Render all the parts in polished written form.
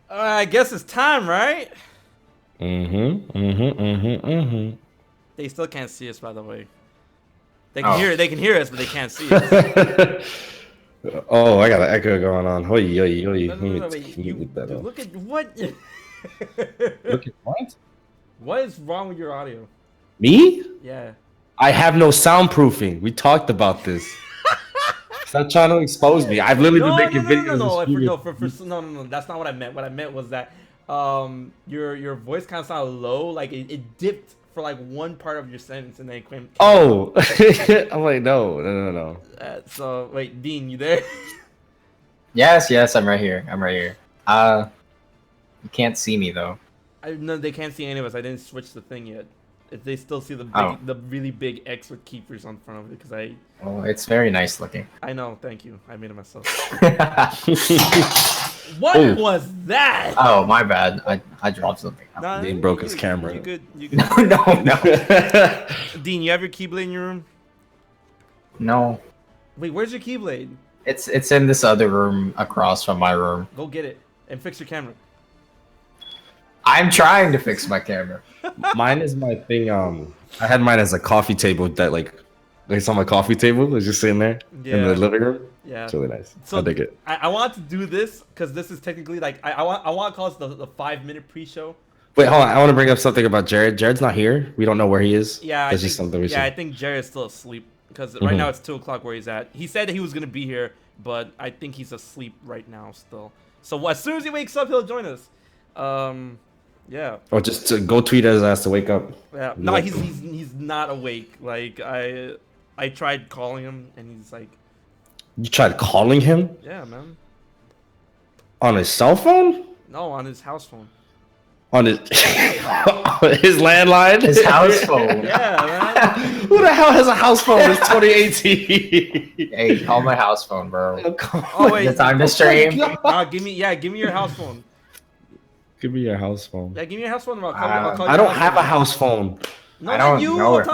I guess it's time, right? Mm-hmm. They still can't see us, by the way. They can hear it. They can hear us, but they can't see us. Oh, I got an echo going on. Hoi. No, wait. Dude, look at what? Look at what? What is wrong with your audio? Me? Yeah. I have no soundproofing. We talked about this. Stop trying to expose me. I've literally been making videos. No. That's not what I meant. What I meant was that your voice kind of sounded low, like it dipped for like one part of your sentence and then it came. Oh, I'm like no. So wait, Dean, you there? Yes, I'm right here. You can't see me though. No, they can't see any of us. I didn't switch the thing yet. If they still see the really big X with keepers on front of it, because Oh, it's very nice looking. I know. Thank you. I made it myself. What was that? Oh, my bad. I dropped something. Nah, Dean broke his camera. You good? No. Dean, you have your Keyblade in your room? No. Wait, where's your Keyblade? It's in this other room across from my room. Go get it and fix your camera. I'm trying to fix my camera. Mine is my thing. I had mine as a coffee table that like it's on my coffee table. It's just sitting there in the living room. Yeah, it's really nice. So I dig it. I want to do this because this is technically like I want to call this the 5-minute pre-show. Wait, hold on. I want to bring up something about Jared. Jared's not here. We don't know where he is. Yeah, that's just something we I think Jared's still asleep because right now it's 2 o'clock where he's at. He said that he was gonna be here, but I think he's asleep right now still. So as soon as he wakes up, he'll join us. Yeah. Or just to go tweet his ass to wake up. Yeah. No, he's not awake. Like I tried calling him and he's like. You tried calling him? Yeah, man. On his cell phone? No, on his house phone. On his his landline? His house phone. Yeah, man. Who the hell has a house phone? It's 2018. Hey, call my house phone, bro. Oh wait, the time to stream. Give me your house phone. Give me your house phone. Yeah, give me your house phone. I'll call I don't have a house phone. No, I don't know if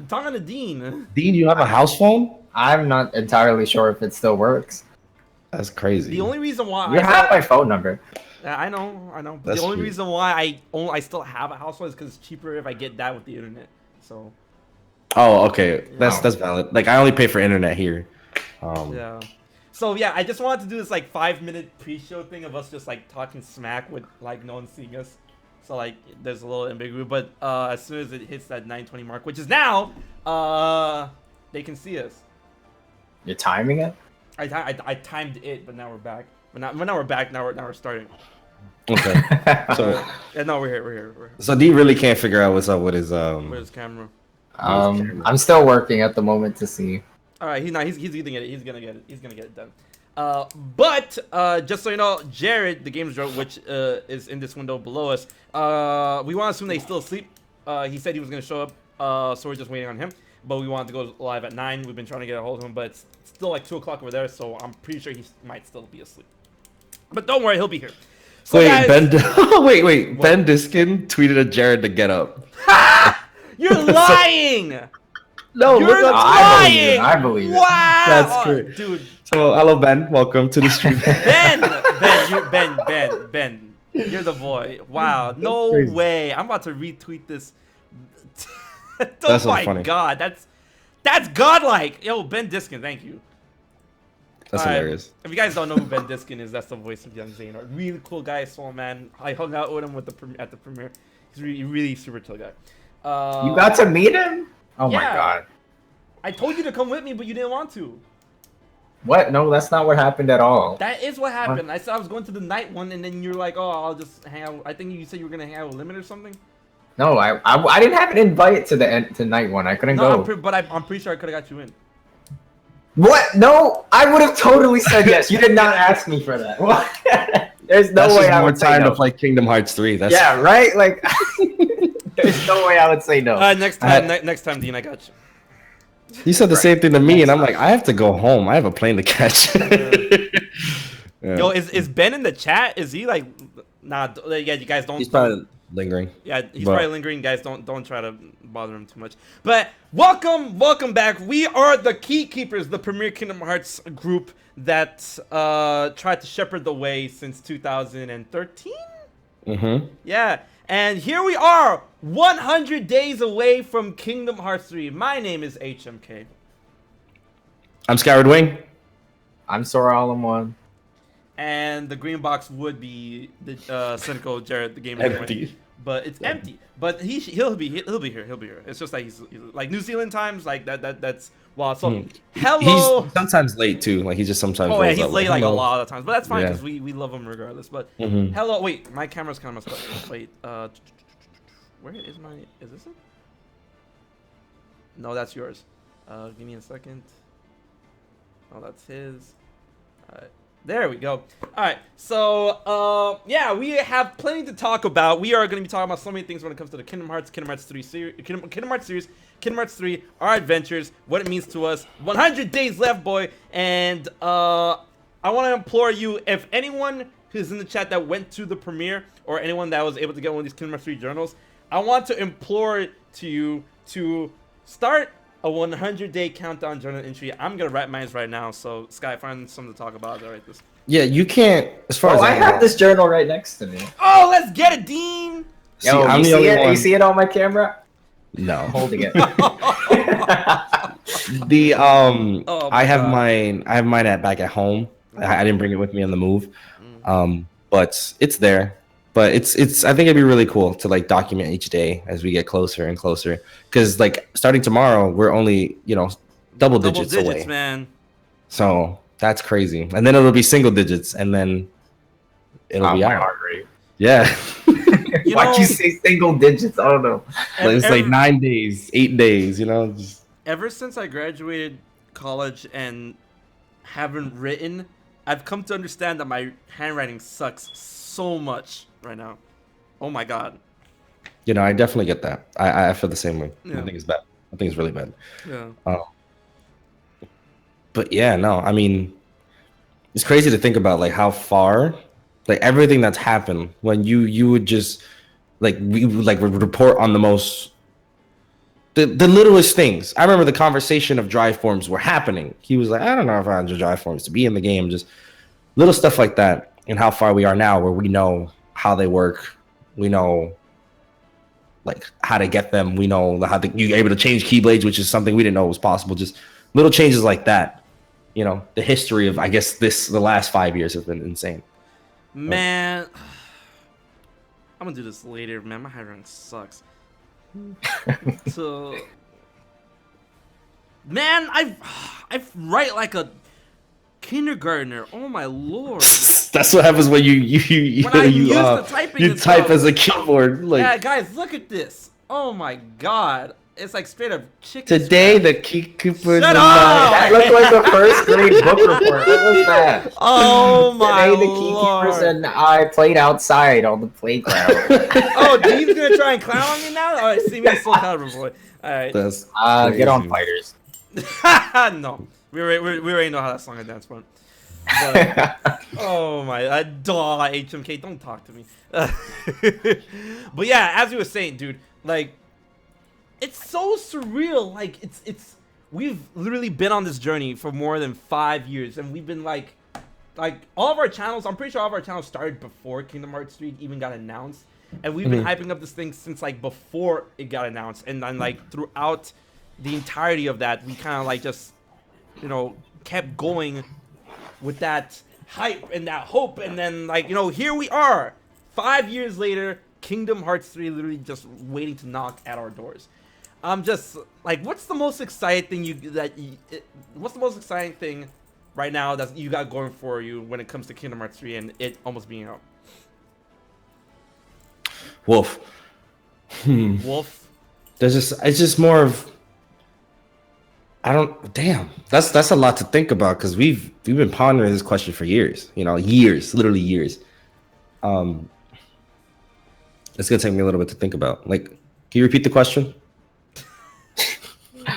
talking to Dean. Dean, you have a house phone? I'm not entirely sure if it still works. That's crazy. The only reason why you have my phone number. I know. But the only reason why I still have a house phone is because it's cheaper if I get that with the internet. So. Oh, okay. That's valid. Like I only pay for internet here. Yeah. So yeah, I just wanted to do this like 5-minute pre-show thing of us just like talking smack with like no one seeing us. So like there's a little ambiguity, but as soon as it hits that 9:20 mark, which is now, they can see us. You're timing it? I timed it, but now we're back. But now we're back. Now we're starting. Okay. So yeah, no, we're here. So D really can't figure out what's up with his Where's his camera? I'm still working at the moment to see. All right, he's gonna get it. He's gonna get it done. But just so you know, Jared, the games joke, which is in this window below us, we want to assume that he's still asleep. He said he was gonna show up, so we're just waiting on him. But we wanted to go live at 9. We've been trying to get a hold of him, but it's still like 2 o'clock over there, so I'm pretty sure he might still be asleep. But don't worry, he'll be here. So wait, guys, wait. What? Ben Diskin tweeted at Jared to get up. You're lying. No, you're lying. I believe it. Wow, that's great, dude. So hello, Ben. Welcome to the stream. Ben, you're the boy. Wow, no way. I'm about to retweet this. That's oh my funny. God, that's godlike. Yo, Ben Diskin, thank you. That's hilarious. If you guys don't know who Ben Diskin is, that's the voice of Young Zayn. Really cool guy, soul man. I hung out with him at the premiere. He's really super chill guy. You got to meet him? Oh yeah. My God. I told you to come with me, but you didn't want to. What? No, that's not what happened at all. That is what happened. I said I was going to the night one, and then you're like, "Oh, I'll just hang out." I think you said you were gonna hang out with Limit or something. No, I didn't have an invite to the night one. I couldn't go. I'm pretty sure I could have got you in. What? No, I would have totally said yes. You did not ask me for that. What? There's no way I would say no. More time to play Kingdom Hearts 3. That's yeah, right. Like, there's no way I would say no. Next time, Dean, I got you. You said the same thing to me, and I'm like, I have to go home. I have a plane to catch. Yeah. Yo, is Ben in the chat? Is he like, nah? Yeah, you guys don't. He's probably lingering. Yeah, he's But- probably lingering, guys. Don't try to bother him too much. But welcome back. We are the Key Keepers, the premier Kingdom Hearts group that tried to shepherd the way since 2013. Yeah, and here we are, 100 days away from Kingdom Hearts 3. My name is HMK. I'm Scoured Wing. I'm Sora All-in-One. And the green box would be the cynical Jared, the game Empty. but it's empty. But he'll be here. It's just like he's like New Zealand times, like that's wow. So hello. He's sometimes late too. Like he just sometimes. Oh yeah, rolls he's up late like a hello. lot of times, but that's fine Yeah. because we love him regardless. But hello, wait, my camera's kind of messed up. Wait, where is my? Is this it? No, that's yours. Give me a second. Oh, that's his. Alright. There we go. Alright, so, yeah, we have plenty to talk about. We are going to be talking about so many things when it comes to the Kingdom Hearts 3 series, Kingdom Hearts series, Kingdom Hearts 3, our adventures, what it means to us. 100 days left, boy. And, I want to implore you, if anyone who's in the chat that went to the premiere, or anyone that was able to get one of these Kingdom Hearts 3 journals, I want to implore to you to start a 100-day countdown journal entry. I'm gonna write mine right now. So Sky, find something to talk about. I'll write this. Yeah, you can't. As far as I know. have this journal right next to me. Oh, let's get it, Dean. See, Yo, I'm you the see only it? one. You see it on my camera? No. I'm holding it. The Oh, I have God. mine. I have mine back at home. I didn't bring it with me on the move. But it's there. But it's. I think it'd be really cool to like document each day as we get closer and closer. Because like starting tomorrow, we're only double digits away. Man. So that's crazy. And then it'll be single digits, and then it'll be my out. heart rate. Yeah. You Why'd know, you say single digits? I don't know. Like, it's like 9 days, 8 days. Just... Ever since I graduated college and haven't written, I've come to understand that my handwriting sucks so much right now. Oh my God. I definitely get that. I feel the same way. Yeah. I think it's bad. I think it's really bad. Yeah. But yeah, no, I mean, it's crazy to think about like how far, like everything that's happened when you would just we would report on the most, the littlest things. I remember the conversation of drive forms were happening. He was like, I don't know if I want drive forms to be in the game, just little stuff like that, and how far we are now where we know how they work. We know like how to get them. We know how you're able to change Keyblades, which is something we didn't know was possible. Just little changes like that. The history of, I guess, the last 5 years have been insane. Man, I'm gonna do this later, man. My handwriting sucks. So, man, I write like a kindergartner. Oh my lord. That's what happens when you type as a keyboard. Like, yeah, guys, look at this. Oh my God, it's like straight up chicken. today scratch. the key keepers. Shut up! That looked like a first grade book report. What was that? Oh my Today the Keykeepers lord. and I played outside on the playground. Oh, Dean's gonna try and clown on me now. All right, see me, I'm so clever, boy. All right. That's Get on crazy. fighters. No, we already know how that song and dance went. But, oh my, HMK, don't talk to me. But yeah, as you were saying, dude, like, it's so surreal. Like, we've literally been on this journey for more than 5 years, and we've been like all of our channels. I'm pretty sure all of our channels started before Kingdom Hearts 3 even got announced, and we've been hyping up this thing since like before it got announced, and then like throughout the entirety of that, we kind of like just kept going with that hype and that hope, and then like here we are 5 years later, Kingdom Hearts 3 literally just waiting to knock at our doors. I'm just like, what's the most exciting thing right now that you got going for you when it comes to Kingdom Hearts 3 and it almost being out? Wolf. Wolf. It's just more of, damn. That's a lot to think about, because we've been pondering this question for years. Literally years. It's gonna take me a little bit to think about. Like, can you repeat the question?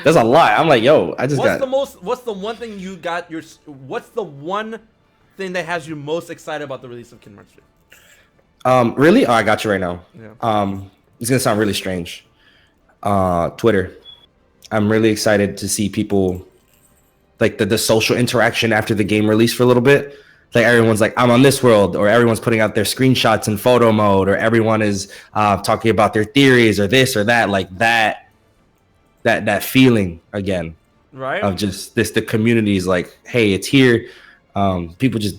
There's a lot. I'm like, yo, what's the one thing you got what's the one thing that has you most excited about the release of Kingdom Hearts 3? Really? Oh, I got you right now. Yeah. It's gonna sound really strange. Twitter. I'm really excited to see people like the social interaction after the game release for a little bit. Like everyone's like, I'm on this world, or everyone's putting out their screenshots in photo mode, or everyone is talking about their theories or this or that, like that feeling again Right. of just this. The community is like, hey, it's here. People just,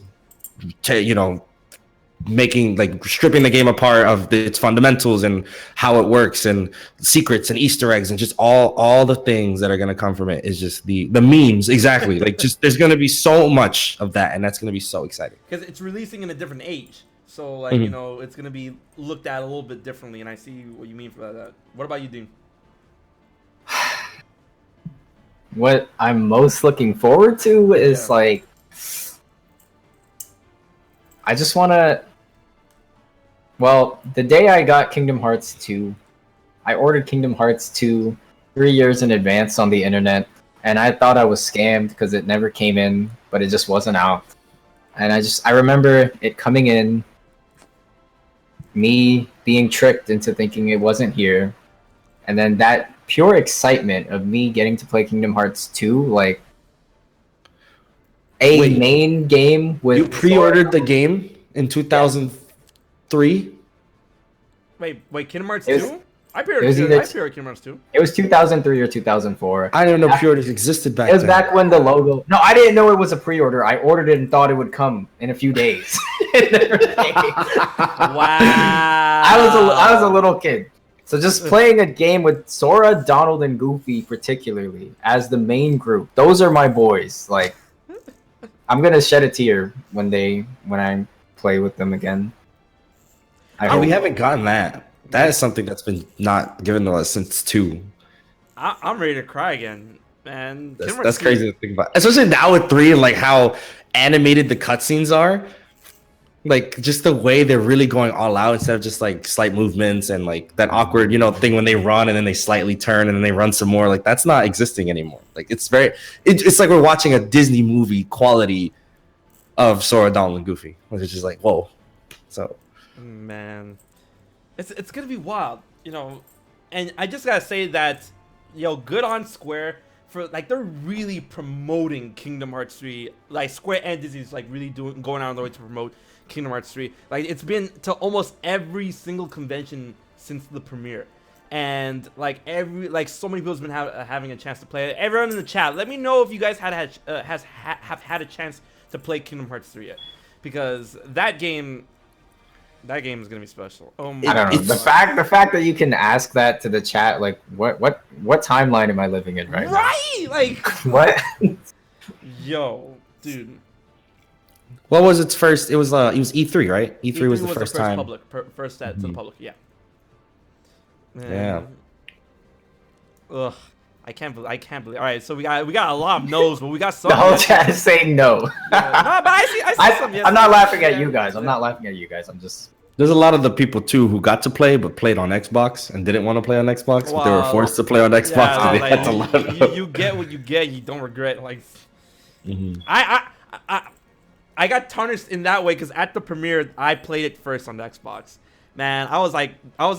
making like stripping the game apart of its fundamentals and how it works and secrets and Easter eggs and just all the things that are going to come from it is just the memes. Exactly. Like just there's going to be so much of that, and that's going to be so exciting Because it's releasing in a different age, so like it's gonna be looked at a little bit differently, and I see what you mean for that. What about you, Dean? What I'm most looking forward to is like, I just want to. Well, the day I got Kingdom Hearts 2, I ordered Kingdom Hearts 2 3 years in advance on the internet, and I thought I was scammed because it never came in, but it just wasn't out. And I remember it coming in, me being tricked into thinking it wasn't here, and then that pure excitement of me getting to play Kingdom Hearts 2, like main game with. You pre-ordered the game in 2003. Wait, Kingdom Hearts 2? I pre-ordered Kingdom Hearts 2. It was 2003 or 2004. I didn't know pre-orders existed back then. It was back when the logo. No, I didn't know it was a pre-order. I ordered it and thought it would come in a few days. Wow. I was a little kid. So just playing a game with Sora, Donald, and Goofy particularly as the main group. Those are my boys. Like, I'm gonna shed a tear when I play with them again. We haven't gotten that. That is something that's been not given to us since 2. I'm ready to cry again, man. That's crazy to think about, especially now with 3 and like how animated the cutscenes are. Like just the way they're really going all out instead of just like slight movements and like that awkward, thing when they run and then they slightly turn and then they run some more. Like that's not existing anymore. Like it's like we're watching a Disney movie quality of Sora, Donald, and Goofy, which is just like whoa. So. Man, it's gonna be wild, and I just gotta say that, good on Square for like they're really promoting Kingdom Hearts 3. Like Square and Disney's like really going out on the way to promote Kingdom Hearts 3. Like it's been to almost every single convention since the premiere, and like so many people's been having a chance to play it. Everyone in the chat, let me know if you guys have had a chance to play Kingdom Hearts 3 yet, because that game is gonna be special. I don't know. The fact that you can ask that to the chat, like, what timeline am I living in right now? Right? Like what? Yo, dude. What was its first? It was E3, right? E3 was the first time. First to the public, yeah. Man. Yeah. Ugh. I can't believe. All right, so we got a lot of no's, but we got some. The whole chat is saying no. No, but I see some. Yes, I'm not laughing at you guys. I'm not laughing at you guys. I'm just. There's a lot of the people too who got to play but played on Xbox and didn't want to play on Xbox, but they were forced to play on Xbox. Yeah, they had to learn. You get what you get. You don't regret. Like, I got tarnished in that way because at the premiere I played it first on the Xbox. Man, I was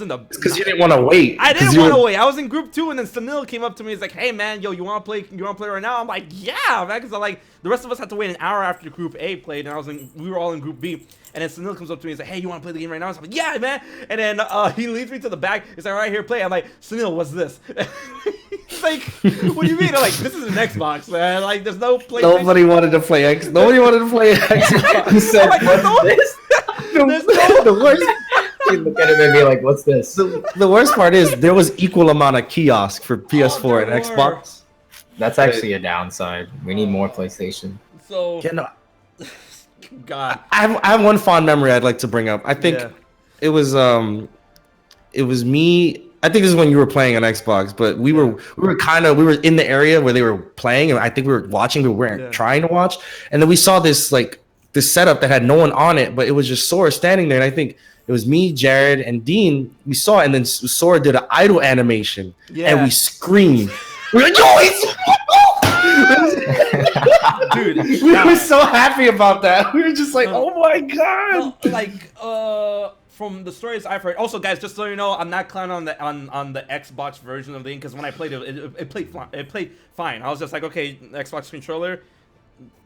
in the. Because you didn't want to wait. I didn't want to wait. I was in group 2, and then Sunil came up to me. He's like, "Hey, man, yo, you want to play? You want to play right now?" I'm like, "Yeah, man," because like the rest of us had to wait an hour after Group A played, and we were all in Group B. And then Sunil comes up to me. He's like, "Hey, you want to play the game right now?" So I'm like, "Yeah, man." And then he leads me to the back. He's like, "All right, here, play." I'm like, "Sunil, what's this?" He's like, "What do you mean?" I'm like, "This is an Xbox, man. Like, there's no PlayStation." Nobody wanted to play Xbox. He said, "What's this?" The worst. You look at him and be like, "What's this?" The worst part is there was equal amount of kiosk for PS4 and Xbox. That's actually a downside. We need more PlayStation. So, God, I have one fond memory I'd like to bring up. I think it was me. I think this is when you were playing on Xbox, but we were in the area where they were playing, and I think we were watching. We weren't trying to watch, and then we saw this setup that had no one on it, but it was just Sora standing there, and I think. It was me, Jared, and Dean. We saw it, and then Sora did an idle animation, and we screamed. We were like, "Yo, dude!" We were so happy about that. We were just like, "Oh my god!" Like, from the stories I've heard. Also, guys, just so you know, I'm not clowning on the Xbox version of the game because when I played it played fine. I was just like, okay, Xbox controller,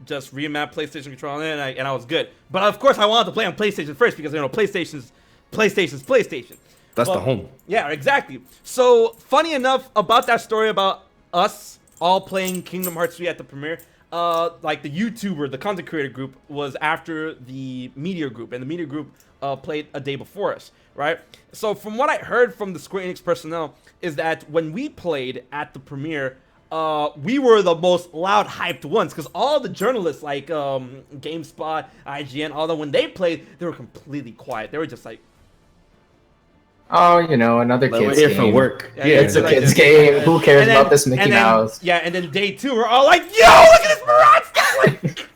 just remap PlayStation controller, and I was good. But of course, I wanted to play on PlayStation first because PlayStation's PlayStation. That's the home. Yeah, exactly. So funny enough about that story about us all playing Kingdom Hearts 3 at the premiere. Like the YouTuber, the content creator group was after the media group, and the media group played a day before us, right? So from what I heard from the Square Enix personnel is that when we played at the premiere, we were the most loud hyped ones because all the journalists like GameSpot, IGN, all that when they played, they were completely quiet. They were just like, oh, another Like, kid's we're here game. for work. Yeah, It's a like kid's this. game. Who cares And about then- this Mickey and then- Mouse? Yeah, and then day 2, we're all like, yo, look at this Mirage stuff!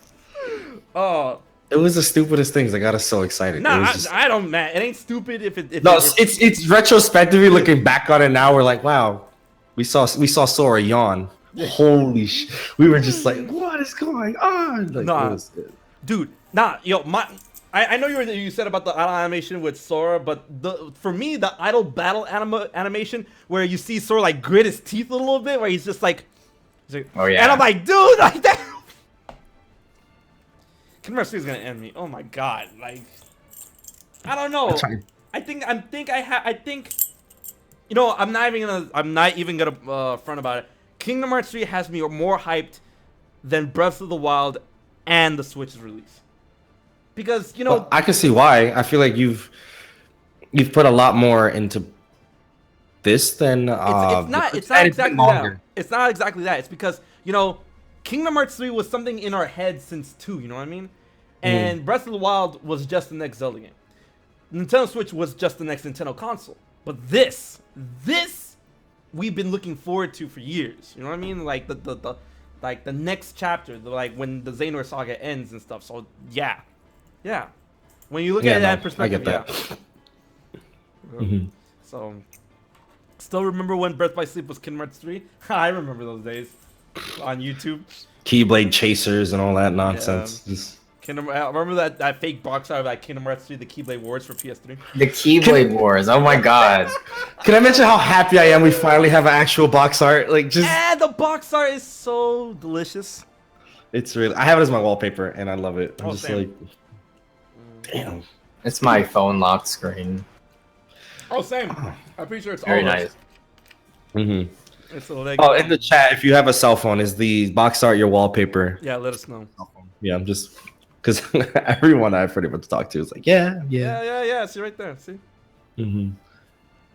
Oh, It was the stupidest things that got us so excited. It nah, was just- I don't, man. It ain't stupid if it. If no, it, it's retrospectively looking back on it now. We're like, wow, we saw Sora yawn. Holy sh! We were just like, what is going on? Like, Nah. it was, dude, I know you said about the idle animation with Sora, but for me the idle battle animation where you see Sora like grit his teeth a little bit, where he's like, Oh, yeah. and I'm like, dude, like that. Kingdom Hearts 3 is gonna end me. Oh my god, like, I don't know. That's fine. I think, I'm not even gonna front about it. Kingdom Hearts 3 has me more hyped than Breath of the Wild and the Switch's release. Because, Well, I can see why. I feel like you've put a lot more into this than it's not and exactly been that. longer. It's not exactly that. It's because, Kingdom Hearts 3 was something in our head since 2, you know what I mean? And Breath of the Wild was just the next Zelda game. Nintendo Switch was just the next Nintendo console. But this we've been looking forward to for years. You know what I mean? Like the next chapter, like when the Xehanort saga ends and stuff. So yeah. When you look at that perspective, I get that. So, still remember when Birth by Sleep was Kingdom Hearts 3? I remember those days on YouTube. Keyblade chasers and all that nonsense. Just- I remember that fake box art of like Kingdom Hearts 3, the Keyblade Wars for PS3. The Keyblade Wars. Oh my god. Can I mention how happy I am we finally have an actual box art? Like, just And the box art is so delicious. it's really. I have it as my wallpaper and I love it. I'm just same. like, damn. It's my phone locked screen. Oh, same. I'm pretty sure it's Very all of us. nice. Mm-hmm. It's a leg. Oh, in the chat, if you have a cell phone, is the box art your wallpaper? Yeah, let us know. Yeah, I'm just because everyone I pretty much talked to is like, yeah. Yeah. See right there. See. Mm-hmm.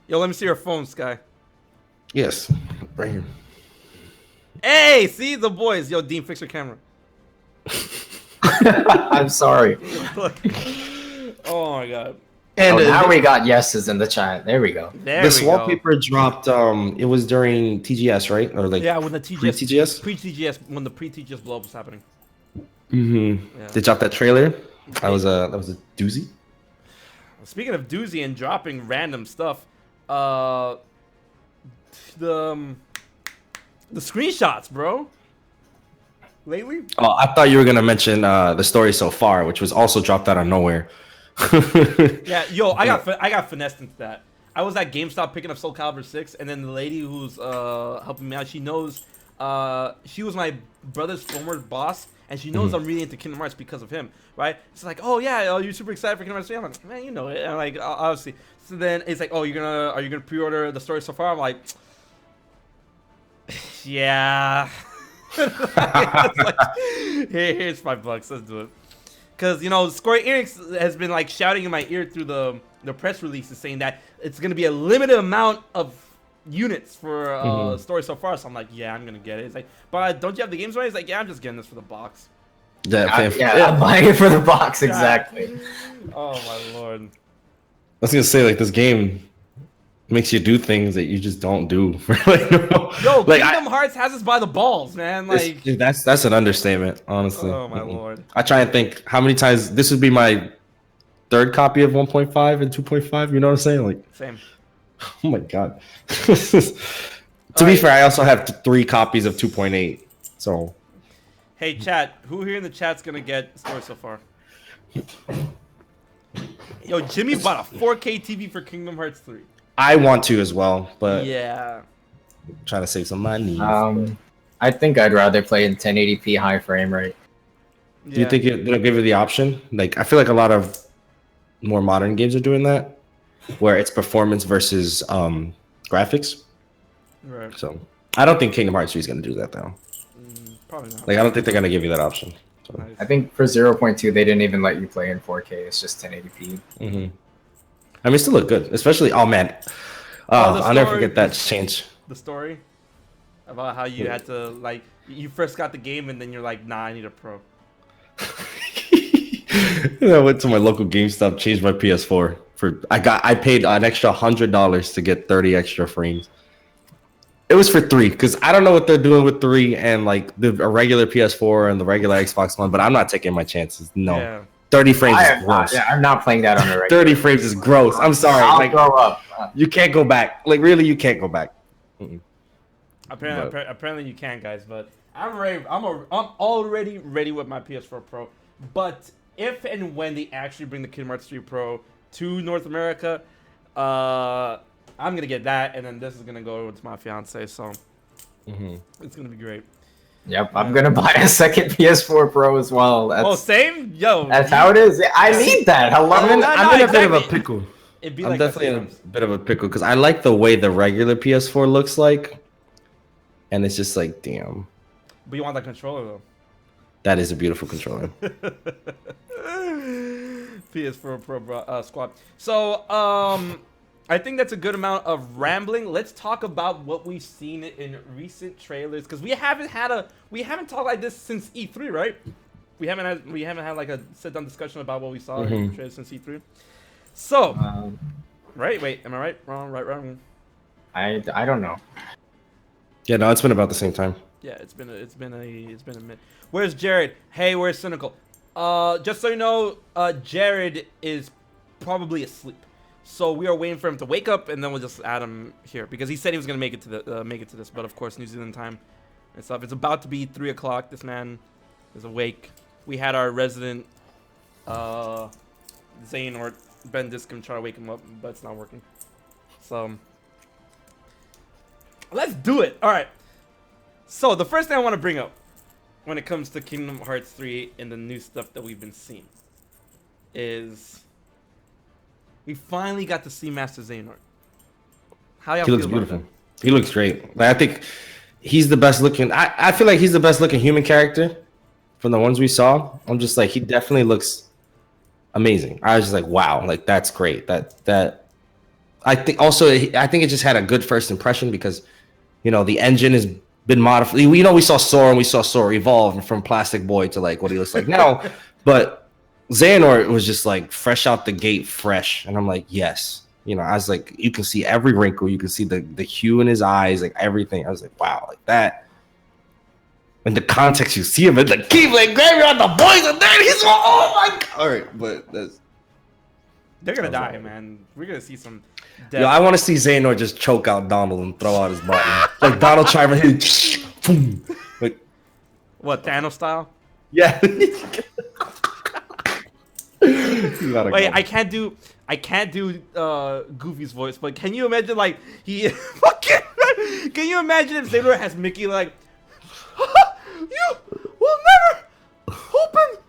Yo, let me see your phone, Sky. Yes, right here. Hey, see the boys. Yo, Dean, fix your camera. I'm sorry. Oh my god. And Now we got yeses in the chat. There we go. There this we go. wallpaper dropped. It was during TGS, right? Or like Yeah, when the TGS, pre-TGS? pre-TGS, when the pre-TGS blow up was happening. Mm-hmm. Yeah. They dropped that trailer. That was a doozy. Speaking of doozy and dropping random stuff, the screenshots, bro. Lately? Oh, I thought you were gonna mention the story so far, which was also dropped out of nowhere. Yeah, yo, I got finessed into that. I was at GameStop picking up Soul Calibur 6, and then the lady who's helping me out, she knows she was my brother's former boss, and she knows I'm really into Kingdom Hearts because of him, right? It's like, oh yeah, you're super excited for Kingdom Hearts 3? I'm like, man, you know it. And I'm like, obviously. So then it's like, oh, are you gonna pre-order the story so far? I'm like, yeah. It's like, here's $5. Let's do it. Because, Square Enix has been, like, shouting in my ear through the press releases saying that it's going to be a limited amount of units for story so far. So I'm like, yeah, I'm going to get it. It's like, but don't you have the games right? He's like, yeah, I'm just getting this for the box. I'm buying it for the box, exactly. Oh, my lord. I was gonna say, like, this game makes you do things that you just don't do. Yo, like, Kingdom Hearts has us by the balls, man. Like, dude, that's an understatement, honestly. oh, my lord. I try and think how many times this would be my third copy of 1.5 and 2.5. You know what I'm saying? Like, Same. oh my god. To be fair, I also have 3 copies of 2.8. So, Hey, chat, who here in the chat's going to get story so far? Yo, Jimmy bought a 4K TV for Kingdom Hearts 3. I want to as well, but Yeah. I'm trying to save some money. I think I'd rather play in 1080p high frame rate. Do you think they'll give you the option? Like, I feel like a lot of more modern games are doing that, where it's performance versus graphics. Right. So I don't think Kingdom Hearts 3 is going to do that, though. Probably not. Like, I don't think they're going to give you that option. So. Nice. I think for 0.2, they didn't even let you play in 4K. It's just 1080p. Mm-hmm. I mean, it still look good, especially. Oh man, I'll never forget that change. The story about how you had to like you first got the game and then you're like, nah, I need a pro. I went to my local GameStop, changed my PS4 I paid an extra $100 to get 30 extra frames. It was for 3 because I don't know what they're doing with 3 and like a regular PS4 and the regular Xbox One, but I'm not taking my chances. No. Yeah. 30 frames is gross. I'm not playing that on a regular. 30 frames is gross. I'm sorry. I'll grow up. You can't go back. Like, really, you can't go back. Apparently you can, guys. But I'm ready. I'm already ready with my PS4 Pro. But if and when they actually bring the Kingdom Hearts 3 Pro to North America, I'm gonna get that, and then this is gonna go to my fiance. So it's gonna be great. Yep, I'm gonna buy a second PS4 Pro as well. Same? Yo. That's how it is. I need that. Hello? I'm in a bit of a exactly. pickle. It'd be I'm like definitely in a bit of a pickle because I like the way the regular PS4 looks like, and it's just like, damn. But you want that controller though. That is a beautiful controller. PS4 Pro squad. So, I think that's a good amount of rambling. Let's talk about what we've seen in recent trailers because we haven't talked like this since E3, right? We haven't had like a sit down discussion about what we saw in the trailers since E3. So, right? Wait, am I right? Wrong? Right? Wrong? I don't know. Yeah, no, it's been about the same time. Yeah, it's been a minute. Where's Jared? Hey, where's Cynical? Just so you know, Jared is probably asleep. So we are waiting for him to wake up, and then we'll just add him here because he said he was gonna make it to this, but of course New Zealand time and stuff. It's about to be 3 o'clock. This man is awake. We had our resident Zane or Ben Diskin try to wake him up, but it's not working. So let's do it. All right. So the first thing I want to bring up when it comes to Kingdom Hearts 3 and the new stuff that we've been seeing is we finally got to see Master Xehanort. How y'all feel looks about beautiful. that? He looks great. Like, I think he's the best looking. I feel like he's the best looking human character from the ones we saw. I'm just like, he definitely looks amazing. I was just like, wow, like that's great. That I think also I think it just had a good first impression because the engine has been modified. We saw Sora and we saw Sora evolve from Plastic Boy to like what he looks like now, but Xehanort was just like fresh out the gate, fresh, and I'm like, yes. I was like, you can see every wrinkle, you can see the hue in his eyes, like everything. I was like, wow, like that. In the context, you see him in the Keyblade graveyard, the boys are there. He's oh my god! All right, but They're gonna die, man. We're gonna see some death. Yo, I want to see Xehanort just choke out Donald and throw out his body, like Donald trying to hit. Like, what, Thanos style? Yeah. Wait, I can't do Goofy's voice, but can you imagine like he fucking? Can you imagine if Xehanort has Mickey like, you will never open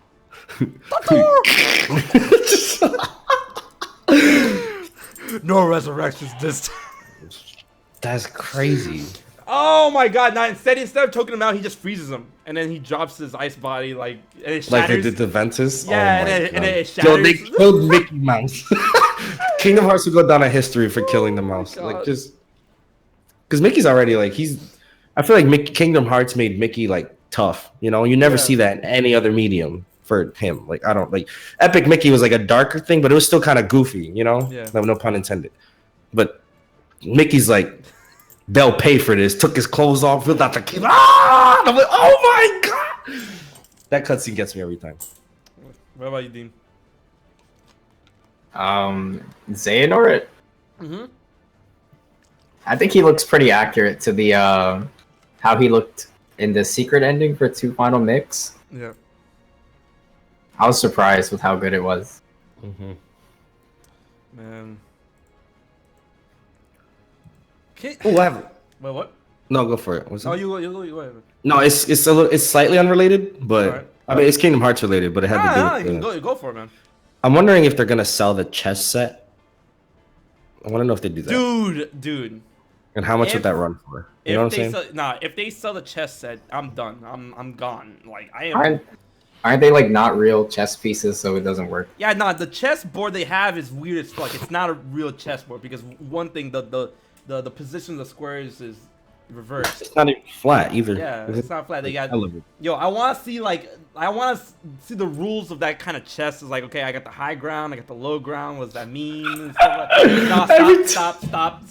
the door. No resurrections this time. That's crazy. Oh my god! Now instead of choking him out, he just freezes him, and then he drops his ice body like and it shatters. Like they did the Ventus. Yeah, oh and then it shatters. Yo, they killed Mickey Mouse. Kingdom Hearts will go down in history for killing the mouse. Like just because Mickey's already like I feel like Kingdom Hearts made Mickey like tough. You never see that in any other medium for him. Like I don't like Epic Mickey was like a darker thing, but it was still kind of goofy. Yeah. No pun intended. But Mickey's like. They'll pay for this. Took his clothes off, filled out the key. Ah! I'm like, oh my god! That cutscene gets me every time. What about you, Dean? Xehanort. I think he looks pretty accurate to the how he looked in the secret ending for 2 Final Mix. Yeah. I was surprised with how good it was. Man. Okay. Oh, I have. Wait, what? No, go for it. What's Oh, it? you go ahead. No, it's slightly unrelated, but Alright. I mean it's Kingdom Hearts related, but it had to do with. You can go for it, man. I'm wondering if they're gonna sell the chess set. I want to know if they do that. Dude. And how much would that run for? You know what I'm saying? If they sell the chess set, I'm done. I'm gone. Like I am. Aren't they like not real chess pieces, so it doesn't work? Yeah, nah. The chess board they have is weird as fuck. It's not a real chess board because one thing, the position of the squares is reversed. It's not even flat either. Yeah, it's not flat. They got. Elevated. Yo, I want to see the rules of that kind of chess. Is like, okay, I got the high ground, I got the low ground. What does that mean? And stuff like, no, stop.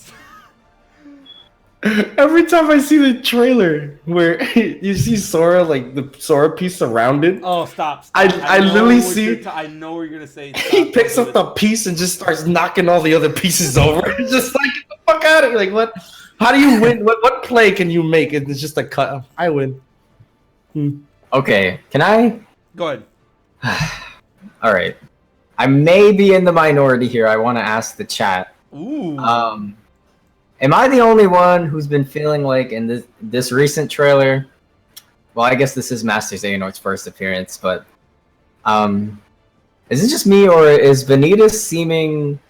Every time I see the trailer where you see Sora, like the Sora piece surrounded. Oh, stop. I literally see. I know what you're gonna say. He picks up the piece and just starts knocking all the other pieces over. It's just like, get the fuck out of here! Like, what? How do you win? What play can you make? It's just a cut. I win. Okay, can I? Go ahead. All right. I may be in the minority here. I want to ask the chat. Ooh. Am I the only one who's been feeling like in this recent trailer? Well, I guess this is Master Xehanort's first appearance, but is it just me or is Vanitas seeming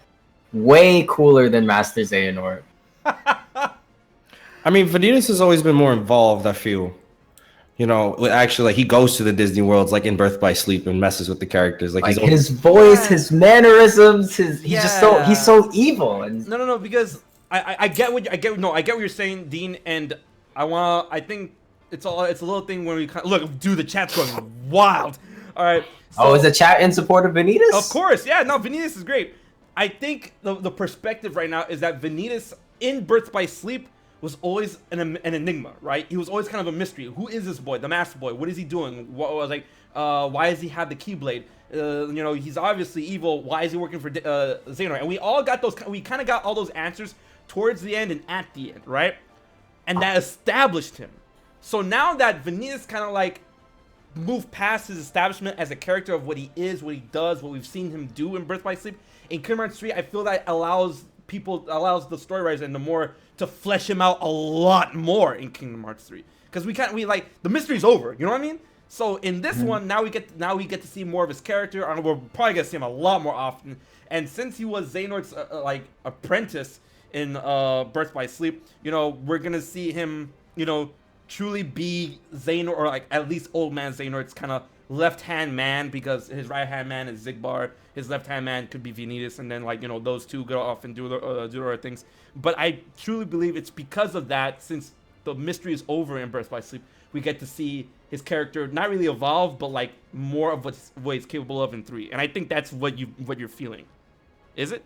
way cooler than Master Xehanort? I mean, Vanitas has always been more involved. I feel, you know, actually, like he goes to the Disney worlds, like in Birth by Sleep, and messes with the characters. Like his voice, his mannerisms, he's so evil. And No, because. I get what you're saying, Dean, and I think it's a little thing when we look, dude, the chat's going wild. All right. So, is the chat in support of Vanitas? Of course, yeah. No, Vanitas is great. I think the perspective right now is that Vanitas in Birth by Sleep was always an enigma, right? He was always kind of a mystery. Who is this boy, the Master Boy? What is he doing? What was like? Why does he have the Keyblade? You know, he's obviously evil. Why is he working for Xehanort? And we all got those. We kind of got all those answers towards the end and at the end, right? And that established him. So now that Vanitas kind of like moved past his establishment as a character of what he is, what he does, what we've seen him do in Birth by Sleep, in Kingdom Hearts 3, I feel that allows the story writers and the more to flesh him out a lot more in Kingdom Hearts 3. Because we like the mystery's over, you know what I mean? So in this one, now we get to see more of his character. We're probably gonna see him a lot more often. And since he was Xehanort's like apprentice in Birth by Sleep, you know, we're gonna see him, you know, truly be Xehanort, or like at least old man Xehanort's kind of left-hand man, because his right-hand man is Xigbar, his left-hand man could be Vanitas, and then like, you know, those two go off and do their things. But I truly believe it's because of that, since the mystery is over in Birth by Sleep, we get to see his character not really evolve, but like more of what he's capable of in 3. And I think that's what you're feeling. Is it?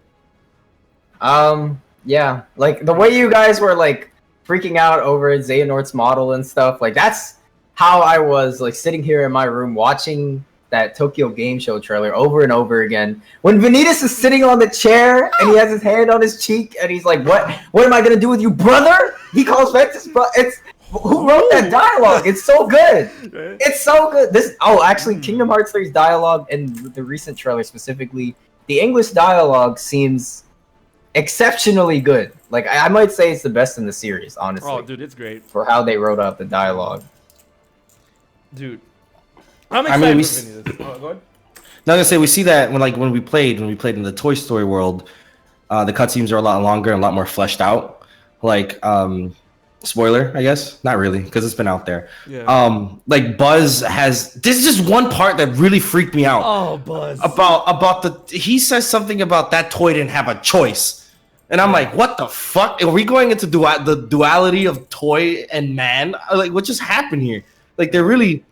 Yeah, like the way you guys were like freaking out over Xehanort's model and stuff, like that's how I was like sitting here in my room watching that Tokyo Game Show trailer over and over again. When Vanitas is sitting on the chair and he has his hand on his cheek and he's like, "What am I gonna do with you, brother?" He calls Ventus, but it's who wrote that dialogue? It's so good. It's so good. Actually, Kingdom Hearts 3's dialogue in the recent trailer specifically, the English dialogue seems exceptionally good. Like I might say it's the best in the series, honestly. Oh, dude, it's great for how they wrote out the dialogue. Dude, I'm excited for Vanitas. Go ahead. Now, I'm gonna say we see that when we played in the Toy Story world, the cutscenes are a lot longer and a lot more fleshed out. Like, spoiler, I guess, not really, because it's been out there. Yeah. Like Buzz has. This is just one part that really freaked me out. Oh, Buzz. About he says something about that toy didn't have a choice. And I'm like, what the fuck? Are we going into the duality of toy and man? Like, what just happened here? Like, they're really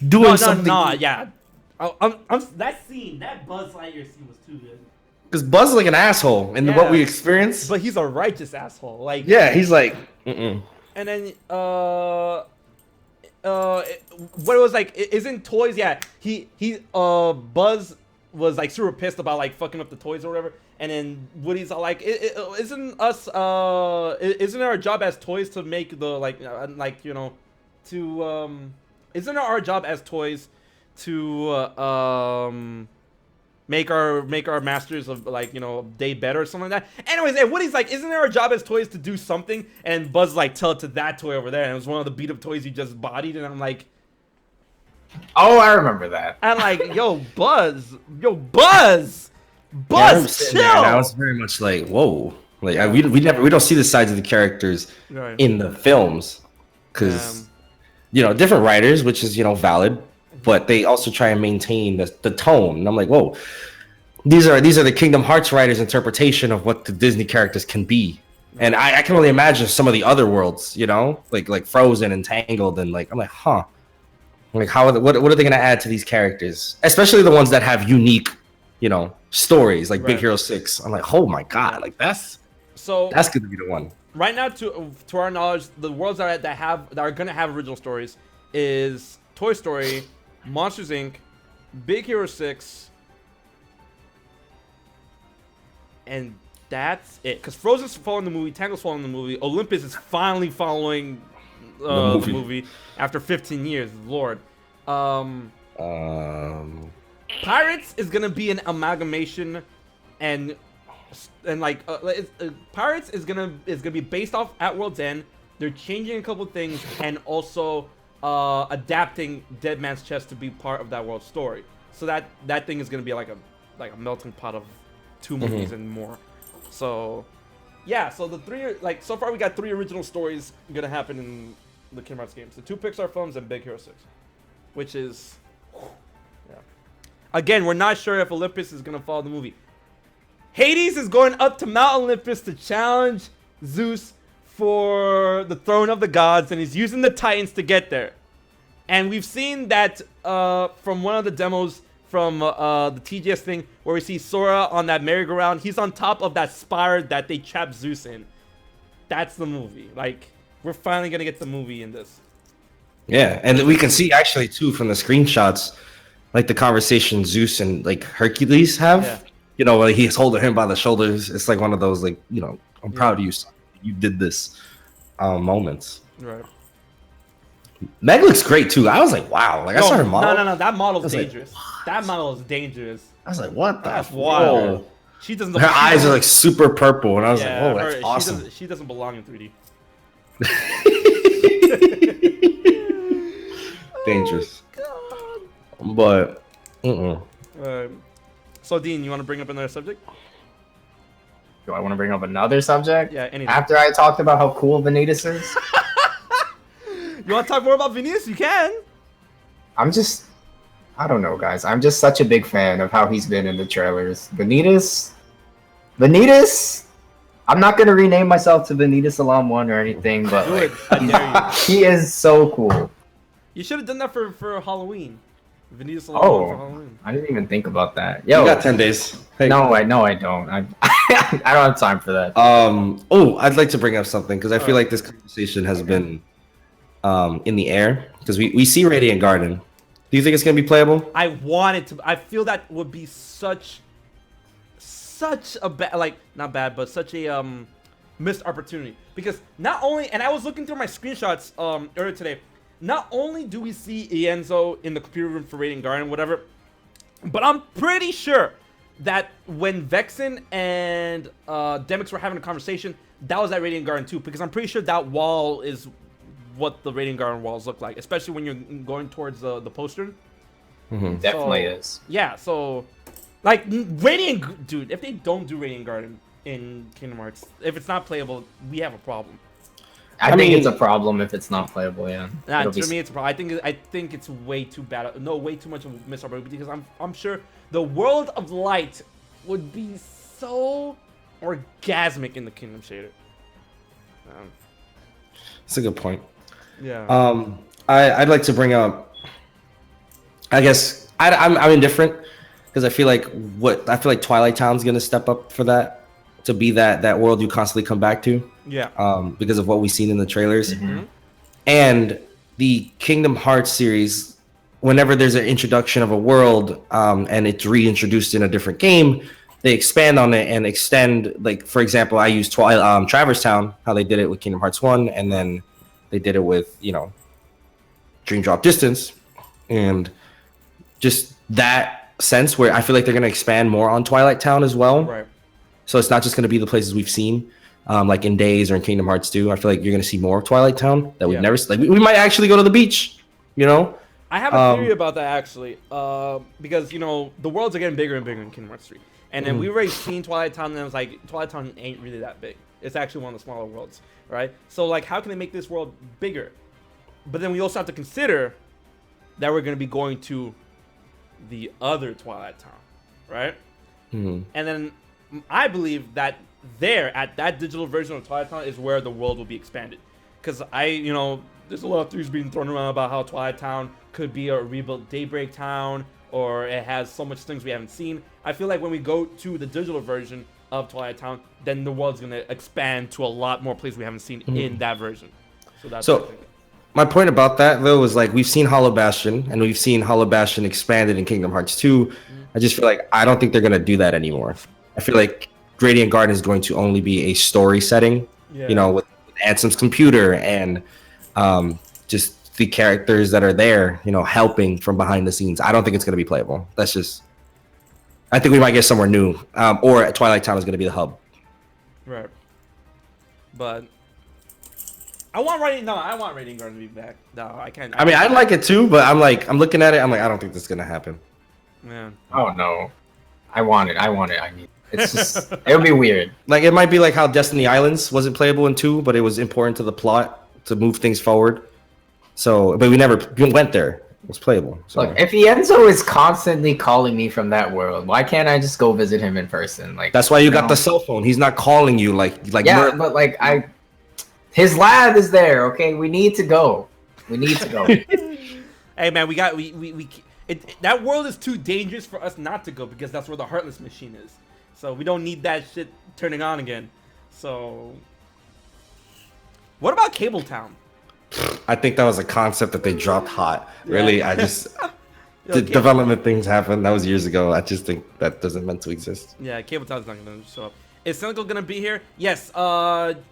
doing something. No, yeah. That scene, that Buzz Lightyear scene was too good. Because Buzz is like an asshole in what we experienced. But he's a righteous asshole. Like, yeah, he's like, mm-mm. And then, what it was like, isn't toys? Yeah, Buzz was like super pissed about like fucking up the toys or whatever. And then Woody's all like, isn't our job as toys to make the you know, to isn't it our job as toys to make our masters of like day better or something like that. Anyways, and Woody's like, isn't there our job as toys to do something? And Buzz like, tell it to that toy over there, and it was one of the beat up toys you just bodied, and I'm like, oh, I remember that. I'm like, yo Buzz, chill. And I was very much like, whoa, like we don't see the sides of the characters in the films, because different writers, which is valid, but they also try and maintain the tone. And I'm like, whoa, these are the Kingdom Hearts writers' interpretation of what the Disney characters can be. And I can only imagine some of the other worlds, like Frozen and Tangled, and like I'm like, huh, like what are they gonna add to these characters, especially the ones that have unique, stories, like Big Hero 6. I'm like, oh my god, like that's gonna be the one. Right now, to our knowledge, the worlds that are gonna have original stories is Toy Story, Monsters Inc., Big Hero 6, and that's it. Because Frozen's following the movie, Tangled's following the movie, Olympus is finally following the movie after 15 years. Lord. Pirates is gonna be an amalgamation, and like Pirates is gonna be based off at World's End. They're changing a couple things and also adapting Dead Man's Chest to be part of that world story. So that thing is gonna be like a melting pot of two movies and more. So yeah, so the three, like, so far we got 3 original stories gonna happen in the Kingdom Hearts games: the 2 Pixar films and Big Hero 6, which is again, we're not sure if Olympus is gonna follow the movie. Hades is going up to Mount Olympus to challenge Zeus for the throne of the gods, and he's using the Titans to get there. And we've seen that from one of the demos from the TGS thing, where we see Sora on that merry-go-round. He's on top of that spire that they trapped Zeus in. That's the movie. Like, we're finally gonna get the movie in this. Yeah, and we can see actually too from the screenshots, like the conversation Zeus and like Hercules have. Yeah. Like he's holding him by the shoulders. It's like one of those like, I'm proud of you, son. You did this moments. Right. Meg looks great too. I was like, wow. Like I saw her model. No. That model's dangerous. That model is dangerous. I was like, what the? That's wild. She doesn't. Her eyes are like super purple, and I was like, oh, that's awesome. She doesn't belong in 3D. Dangerous. But. So Dean, you want to bring up another subject? Do I want to bring up another subject? Yeah, anything. After I talked about how cool Vanitas is? You want to talk more about Vanitas? You can. I don't know, guys. I'm just such a big fan of how he's been in the trailers. Vanitas, I'm not going to rename myself to Vanitas Alam 1 or anything, but do it. I dare you. He is so cool. You should have done that for Halloween. Vanitas Alam 1 for Halloween. I didn't even think about that. Yo, you got 10 days. Hey. No, I don't. I don't have time for that. I'd like to bring up something because I feel like this conversation has been in the air because we see Radiant Garden. Do you think it's gonna be playable? I want it to. I feel that would be such a bad, like, not bad, but such a missed opportunity, because not only, and I was looking through my screenshots earlier today, not only do we see Ienzo in the computer room for Radiant Garden, whatever, but I'm pretty sure that when Vexen and Demix were having a conversation, that was at Radiant Garden too, because I'm pretty sure that wall is what the Radiant Garden walls look like, especially when you're going towards the postern. Definitely is. Yeah, so like Radiant, dude, if they don't do Radiant Garden in Kingdom Hearts, if it's not playable, we have a problem. I think it's a problem if it's not playable. Yeah. To me, it's a problem. I think it's way too bad. No, way too much of a missed opportunity, because I'm sure the World of Light would be so orgasmic in the Kingdom shader. That's a good point. Yeah. I'd like to bring up. I guess I'm indifferent because I feel like Twilight Town's gonna step up for that, to be that world you constantly come back to. Yeah. Because of what we've seen in the trailers, and the Kingdom Hearts series. Whenever there's an introduction of a world, and it's reintroduced in a different game, they expand on it and extend. Like, for example, I use Traverse Town, how they did it with Kingdom Hearts 1, and then they did it with, Dream Drop Distance, and just that sense where I feel like they're going to expand more on Twilight Town as well. Right. So it's not just going to be the places we've seen, like in Days or in Kingdom Hearts 2. I feel like you're going to see more of Twilight Town that we've never seen. Like we might actually go to the beach, you know? I have a theory about that actually, because you know the worlds are getting bigger and bigger in Kingdom Hearts 3, and then we've already seen Twilight Town, and it was like Twilight Town ain't really that big. It's actually one of the smaller worlds, right? So like, how can they make this world bigger? But then we also have to consider that we're going to be going to the other Twilight Town, right? And then I believe that there at that digital version of Twilight Town is where the world will be expanded, because there's a lot of theories being thrown around about how Twilight Town could be a rebuilt Daybreak Town, or it has so much things we haven't seen. I feel like when we go to the digital version of Twilight Town, then the world's going to expand to a lot more places we haven't seen in that version. So that's what I think. My point about that, though, is like we've seen Hollow Bastion, and we've seen Hollow Bastion expanded in Kingdom Hearts 2. I just feel like I don't think they're going to do that anymore. I feel like Radiant Garden is going to only be a story setting, with Ansem's computer and just the characters that are there, helping from behind the scenes. I don't think it's going to be playable. I think we might get somewhere new, or Twilight Town is going to be the hub. Right. But I want Radiant Garden to be back. No, I can't. I mean, I'd like it too, but I'm looking at it. I'm like, I don't think this is going to happen. Yeah. Oh no, I want it. I mean, it's just it would be weird. Like it might be like how Destiny Islands wasn't playable in 2, but it was important to the plot to move things forward. So, but we never went there. It was playable. So. Look, if Enzo is constantly calling me from that world, why can't I just go visit him in person? Like that's why you got the cell phone. He's not calling you like. Yeah, but like his lab is there. Okay, we need to go. We need to go. Hey man, that world is too dangerous for us not to go, because that's where the Heartless machine is. So we don't need that shit turning on again. So what about Cable Town? I think that was a concept that they dropped hot. Really, I just the development things happen. That was years ago. I just think that doesn't meant to exist. Yeah, Cable Town's not gonna show up. Is Cynical gonna be here? Yes.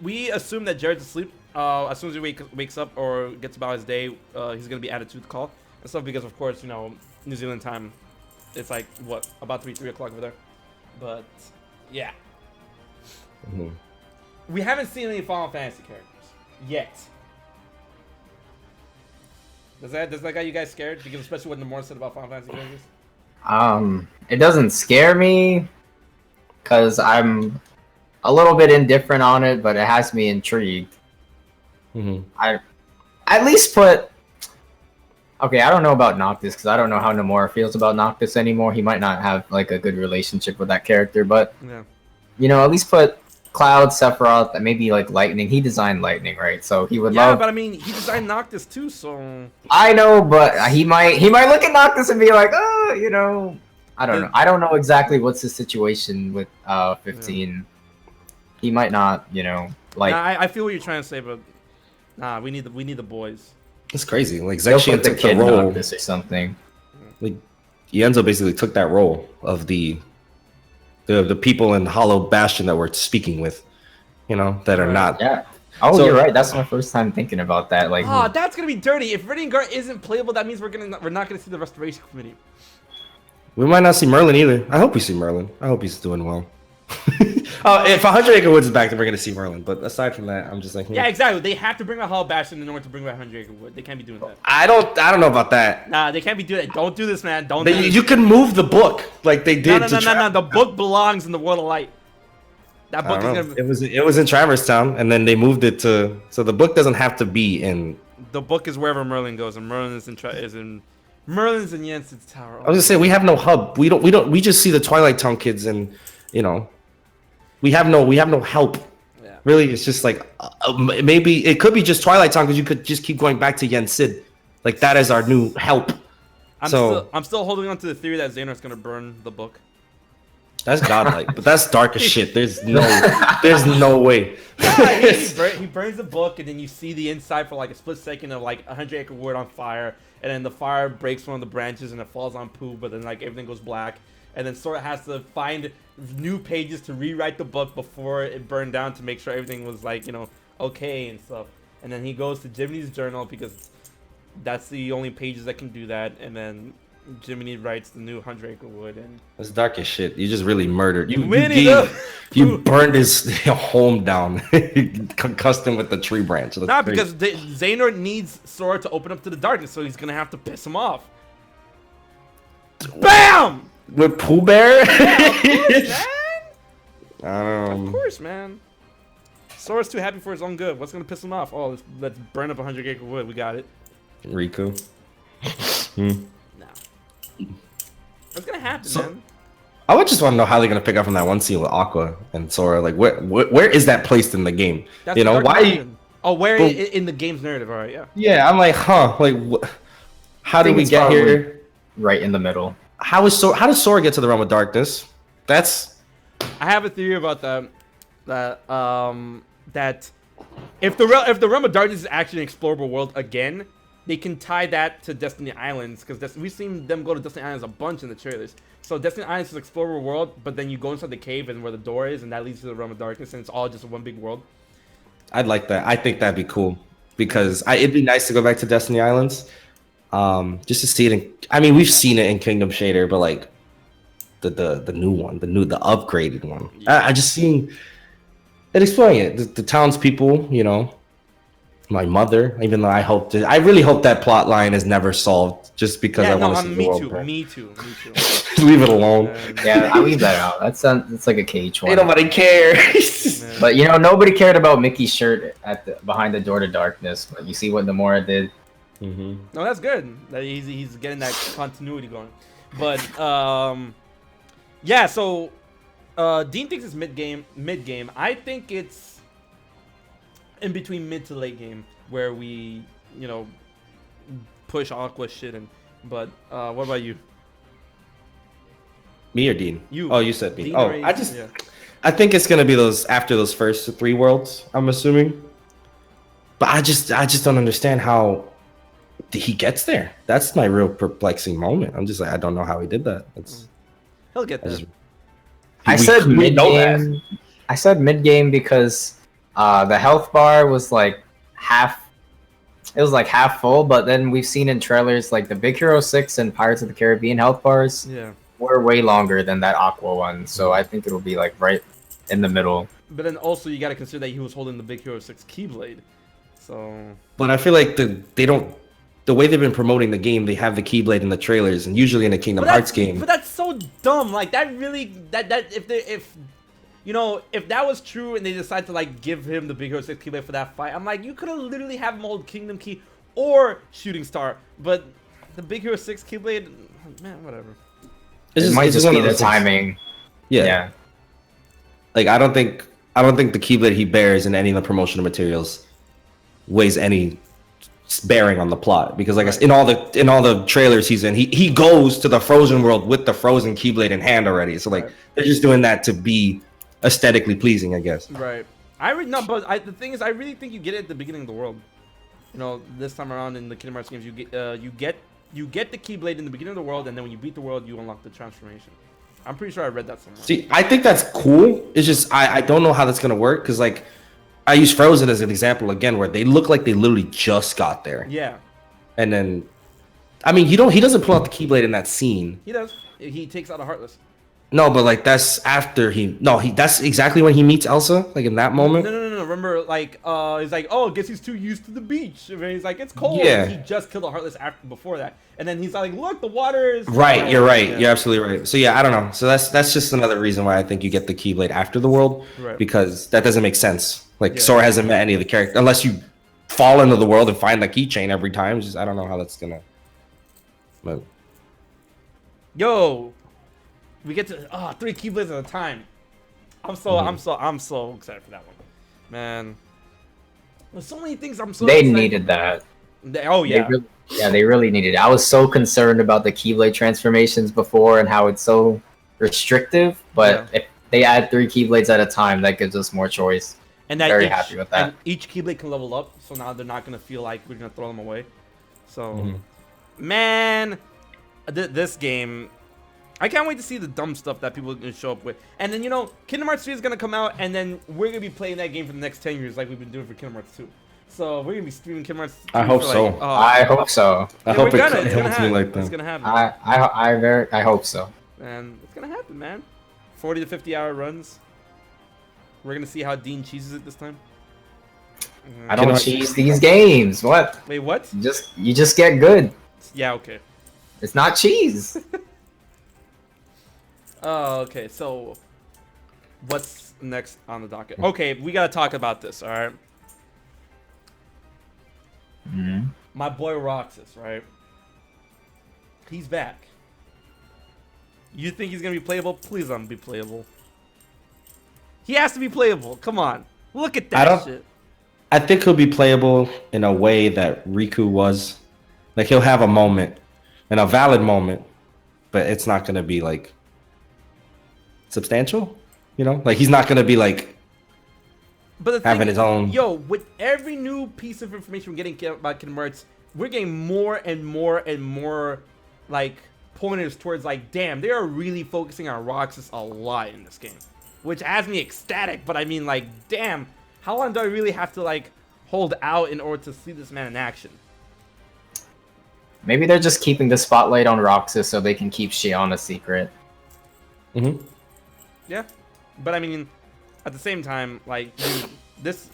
We assume that Jared's asleep. As soon as he wakes up or gets about his day, he's gonna be added to the call and stuff, because of course New Zealand time, it's like what, about 3 o'clock over there. But yeah, we haven't seen any Final Fantasy characters yet. Does that got you guys scared? Because especially when the more said about Final Fantasy characters. It doesn't scare me, because I'm a little bit indifferent on it, but it has me intrigued. I at least put. Okay, I don't know about Noctis, because I don't know how Nomura feels about Noctis anymore. He might not have like a good relationship with that character, but at least put Cloud, Sephiroth, and maybe like Lightning. He designed Lightning, right? So he would love. Yeah, but I mean, he designed Noctis too, so. I know, but he might look at Noctis and be like, oh, I don't know. I don't know exactly what's the situation with 15. Yeah. He might not, like. Nah, I feel what you're trying to say, but nah, we need the boys. It's crazy. Like Zexion took the role Noctis or something. Like Ienzo basically took that role of the people in Hollow Bastion that we're speaking with, that are not. Yeah. Oh, so, you're right. That's my first time thinking about that. Like, that's gonna be dirty. If Radiant Guard isn't playable, that means we're not gonna see the Restoration Committee. We might not see Merlin either. I hope we see Merlin. I hope he's doing well. If 100 Acre Woods is back, then we're gonna see Merlin. But aside from that, I'm just like, yeah, exactly. They have to bring back Hollow Bastion in order to bring back 100 Acre Wood. They can't be doing that. I don't know about that. Nah, they can't be doing that. Don't do this, man. Don't. You can move the book like they did. No. The book belongs in the World of Light. That book is gonna. It was in Traverse Town, and then they moved it to. So the book doesn't have to be in. The book is wherever Merlin goes, and Merlin is in Merlin's in Jensen's tower. I was gonna say we have no hub. We just see the Twilight Town kids, and we have no help. Yeah. Really, it's just like maybe it could be just Twilight Town, because you could just keep going back to Yen Sid, like that is our new help. I'm still holding on to the theory that Xehanort's gonna burn the book. That's godlike, but that's dark as shit. There's no way. Yeah, he burns the book, and then you see the inside for like a split second of like 100 Acre Wood on fire, and then the fire breaks one of the branches and it falls on Pooh, but then like everything goes black, and then Sora has to find new pages to rewrite the book before it burned down to make sure everything was like okay and stuff, and then he goes to Jiminy's journal because that's the only pages that can do that, and then Jiminy writes the new 100 Acre Wood, and That's dark as shit. You just really murdered. Winnie You burned his home down, concussed him with the tree branch. That's not crazy. because Xehanort needs Sora to open up to the darkness, so he's gonna have to piss him off. BAM! With Pooh Bear. Of course, man. Sora's too happy for his own good. What's gonna piss him off? Oh, let's burn up 100 Acre Wood. We got it. Riku. No. What's gonna happen, man? I would just want to know how they're gonna pick up from that one scene with Aqua and Sora. Like, where is that placed in the game? That's you know why? Oh, where in the game's narrative? All right, yeah. Yeah, I'm like, huh? Like, how did we get here? Right in the middle. How does Sora get to the realm of darkness? That's. I have a theory about that. That if the realm of darkness is actually an explorable world again, they can tie that to Destiny Islands, because we've seen them go to Destiny Islands a bunch in the trailers. So Destiny Islands is an explorable world, but then you go inside the cave and where the door is, and that leads to the realm of darkness, and it's all just one big world. I'd like that. I think that'd be cool because it'd be nice to go back to Destiny Islands, just to see it. I mean, we've seen it in Kingdom Shader, but like the new one, the upgraded one. Yeah. I just seen it exploring it. The townspeople, you know, my mother. Even though I really hope that plot line is never solved, just because I want to see the world back. Me too. Leave it alone. Yeah, I leave that out. That's like a cage one. Ain't nobody care. But you know, nobody cared about Mickey's shirt behind the door to darkness. But you see what Nomura did. Mm-hmm. No, that's good. That he's getting that continuity going. But yeah. So Dean thinks it's mid game. I think it's in between mid to late game where we, push Aqua shit in. But what about you? Me or Dean? You. Oh, you said me. Dean Oh, yeah. I think it's gonna be after those first 3 worlds. I'm assuming. But I just don't understand how he gets there. That's my real perplexing moment. I'm just like, I don't know how he did that. He'll get there. I said mid game. I said mid game because the health bar was like half. It was like half full, but then we've seen in trailers like the Big Hero 6 and Pirates of the Caribbean health bars. Yeah. Were way longer than that Aqua one, so I think it'll be like right in the middle. But then also you got to consider that he was holding the Big Hero 6 Keyblade, so. But I feel like they don't. The way they've been promoting the game, they have the Keyblade in the trailers, and usually in a Kingdom Hearts game. But that's so dumb. Like that really if that was true and they decided to like give him the Big Hero 6 Keyblade for that fight, I'm like, you could have literally have him hold Kingdom Key or Shooting Star, but the Big Hero 6 Keyblade, man, whatever. It might just be the timing. Yeah. Like I don't think the Keyblade he bears in any of the promotional materials weighs any bearing on the plot, because like I said, in all the trailers he's in, he goes to the frozen world with the frozen Keyblade in hand already. So like they're just doing that to be aesthetically pleasing, I guess. Right. The thing is, I really think you get it at the beginning of the world. This time around in the Kingdom Hearts games, you get the Keyblade in the beginning of the world, and then when you beat the world, you unlock the transformation. I'm pretty sure I read that somewhere. See, I think that's cool. It's just I don't know how that's gonna work, because like I use Frozen as an example again, where they look like they literally just got there. Yeah. And then, I mean, he doesn't pull out the Keyblade in that scene. He does. He takes out a Heartless. No, but like that's after that's exactly when he meets Elsa, like in that moment. No. Remember, like, he's like, oh, I guess he's too used to the beach. And he's like, it's cold. Yeah. He just killed a Heartless before that. And then he's like, look, the water is... Right, you're right. Yeah. You're absolutely right. So yeah, I don't know. So that's just another reason why I think you get the Keyblade after the world. Right. Because that doesn't make sense. Like, Sora hasn't met any of the characters. Unless you fall into the world and find the keychain every time. I don't know how that's gonna... But... Yo! We get to 3 Keyblades at a time. I'm so excited for that one, man. There's so many things I'm so. They excited. needed that. They really needed it. I was so concerned about the Keyblade transformations before and how it's so restrictive. But if they add 3 Keyblades at a time, that gives us more choice. And that very happy with that. And each Keyblade can level up, so now they're not gonna feel like we're gonna throw them away. So, man, this game. I can't wait to see the dumb stuff that people are going to show up with. And then, Kingdom Hearts 3 is going to come out, and then we're going to be playing that game for the next 10 years like we've been doing for Kingdom Hearts 2. So we're gonna be streaming Kingdom Hearts 3 I hope for, so. like, I hope so. I yeah, hope we're it gonna, it's gonna helps me happen. like It's that. gonna happen. I hope so. And it's gonna happen, man. 40 to 50 hour runs. We're gonna see how Dean cheeses it this time. I don't cheese these games. What? Wait, what? You just get good. Yeah, okay. It's not cheese. Oh, okay. So, what's next on the docket? Okay, we gotta talk about this. All right. My boy Roxas, right? He's back. You think he's gonna be playable? Please let him be playable. He has to be playable. Come on. Look at that shit. I think he'll be playable in a way that Riku was. Like, he'll have a moment, and a valid moment, but it's not going to be, like, substantial, you know? Like, he's not going to be, like, having his own... Yo, with every new piece of information we're getting about Kingdom Hearts, we're getting more and more and more, like, pointers towards, like, damn, they are really focusing on Roxas a lot in this game. Which has me ecstatic, but I mean, like, damn, how long do I really have to, like, hold out in order to see this man in action? Maybe they're just keeping the spotlight on Roxas so they can keep Shion a secret. Mm-hmm. Yeah, but I mean, at the same time, like, dude, this...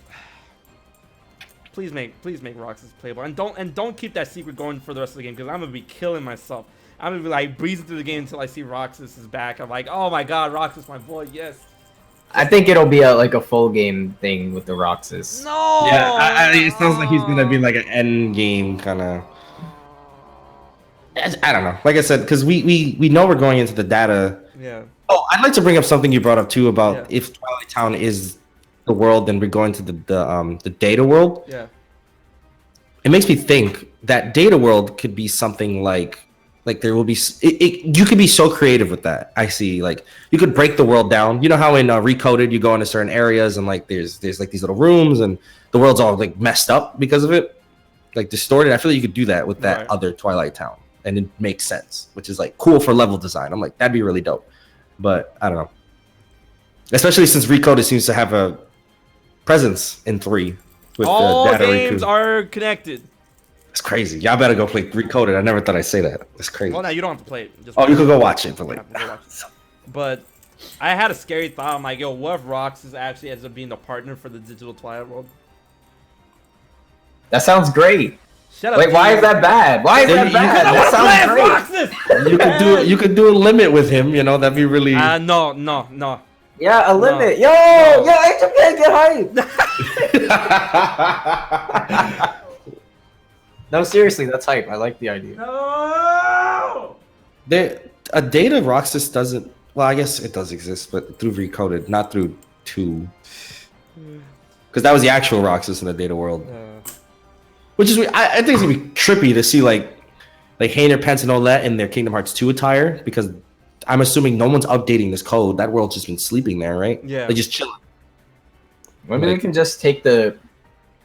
Please make Roxas playable, and don't keep that secret going for the rest of the game, because I'm gonna be killing myself. I'm gonna be like breezing through the game until I see Roxas is back. I'm like, oh my god, Roxas, my boy, yes. I think it'll be like a full game thing with the Roxas. No. Yeah, it sounds like he's gonna be like an end game kind of. I don't know. Like I said, because we know we're going into the data. Yeah. Oh, I'd like to bring up something you brought up too about Yeah. if Twilight Town is the world, then we're going to the data world. Yeah. It makes me think that data world could be something like there will be you could be so creative with that. I see, like, you could break the world down. You know how in Recoded you go into certain areas and like there's like these little rooms and the world's all like messed up because of it, like distorted. I feel like you could do that with that other Twilight Town and it makes sense, which is like cool for level design. I'm like, that'd be really dope, but I don't know, especially since Recoded seems to have a presence in 3 with all the data games Riku. are connected. It's crazy. Y'all better go play Recoded. I never thought I'd say that. It's crazy. Well, now you don't have to play it. Just Oh, you could go watch it, but like, go watch it. But I had a scary thought. I'm like, yo, what if Roxas actually ends up being the partner for the digital Twilight world? That sounds great. Shut up. Wait, why is that bad? Why is that bad? That sounds great. you could do a limit with him. You know, that'd be really. No. Yeah, a limit. Yo, HMK, get hype. No, seriously, that's hype. I like the idea. No. A data Roxas doesn't. Well, I guess it does exist, but through Recoded, not through 2. Because that was the actual Roxas in the data world. Which is, I think it's gonna be trippy to see like Hayner, Pence, and Olette in their Kingdom Hearts 2 attire, because I'm assuming no one's updating this code. That world's just been sleeping there, right? Yeah. They just chilling. Maybe they can just take the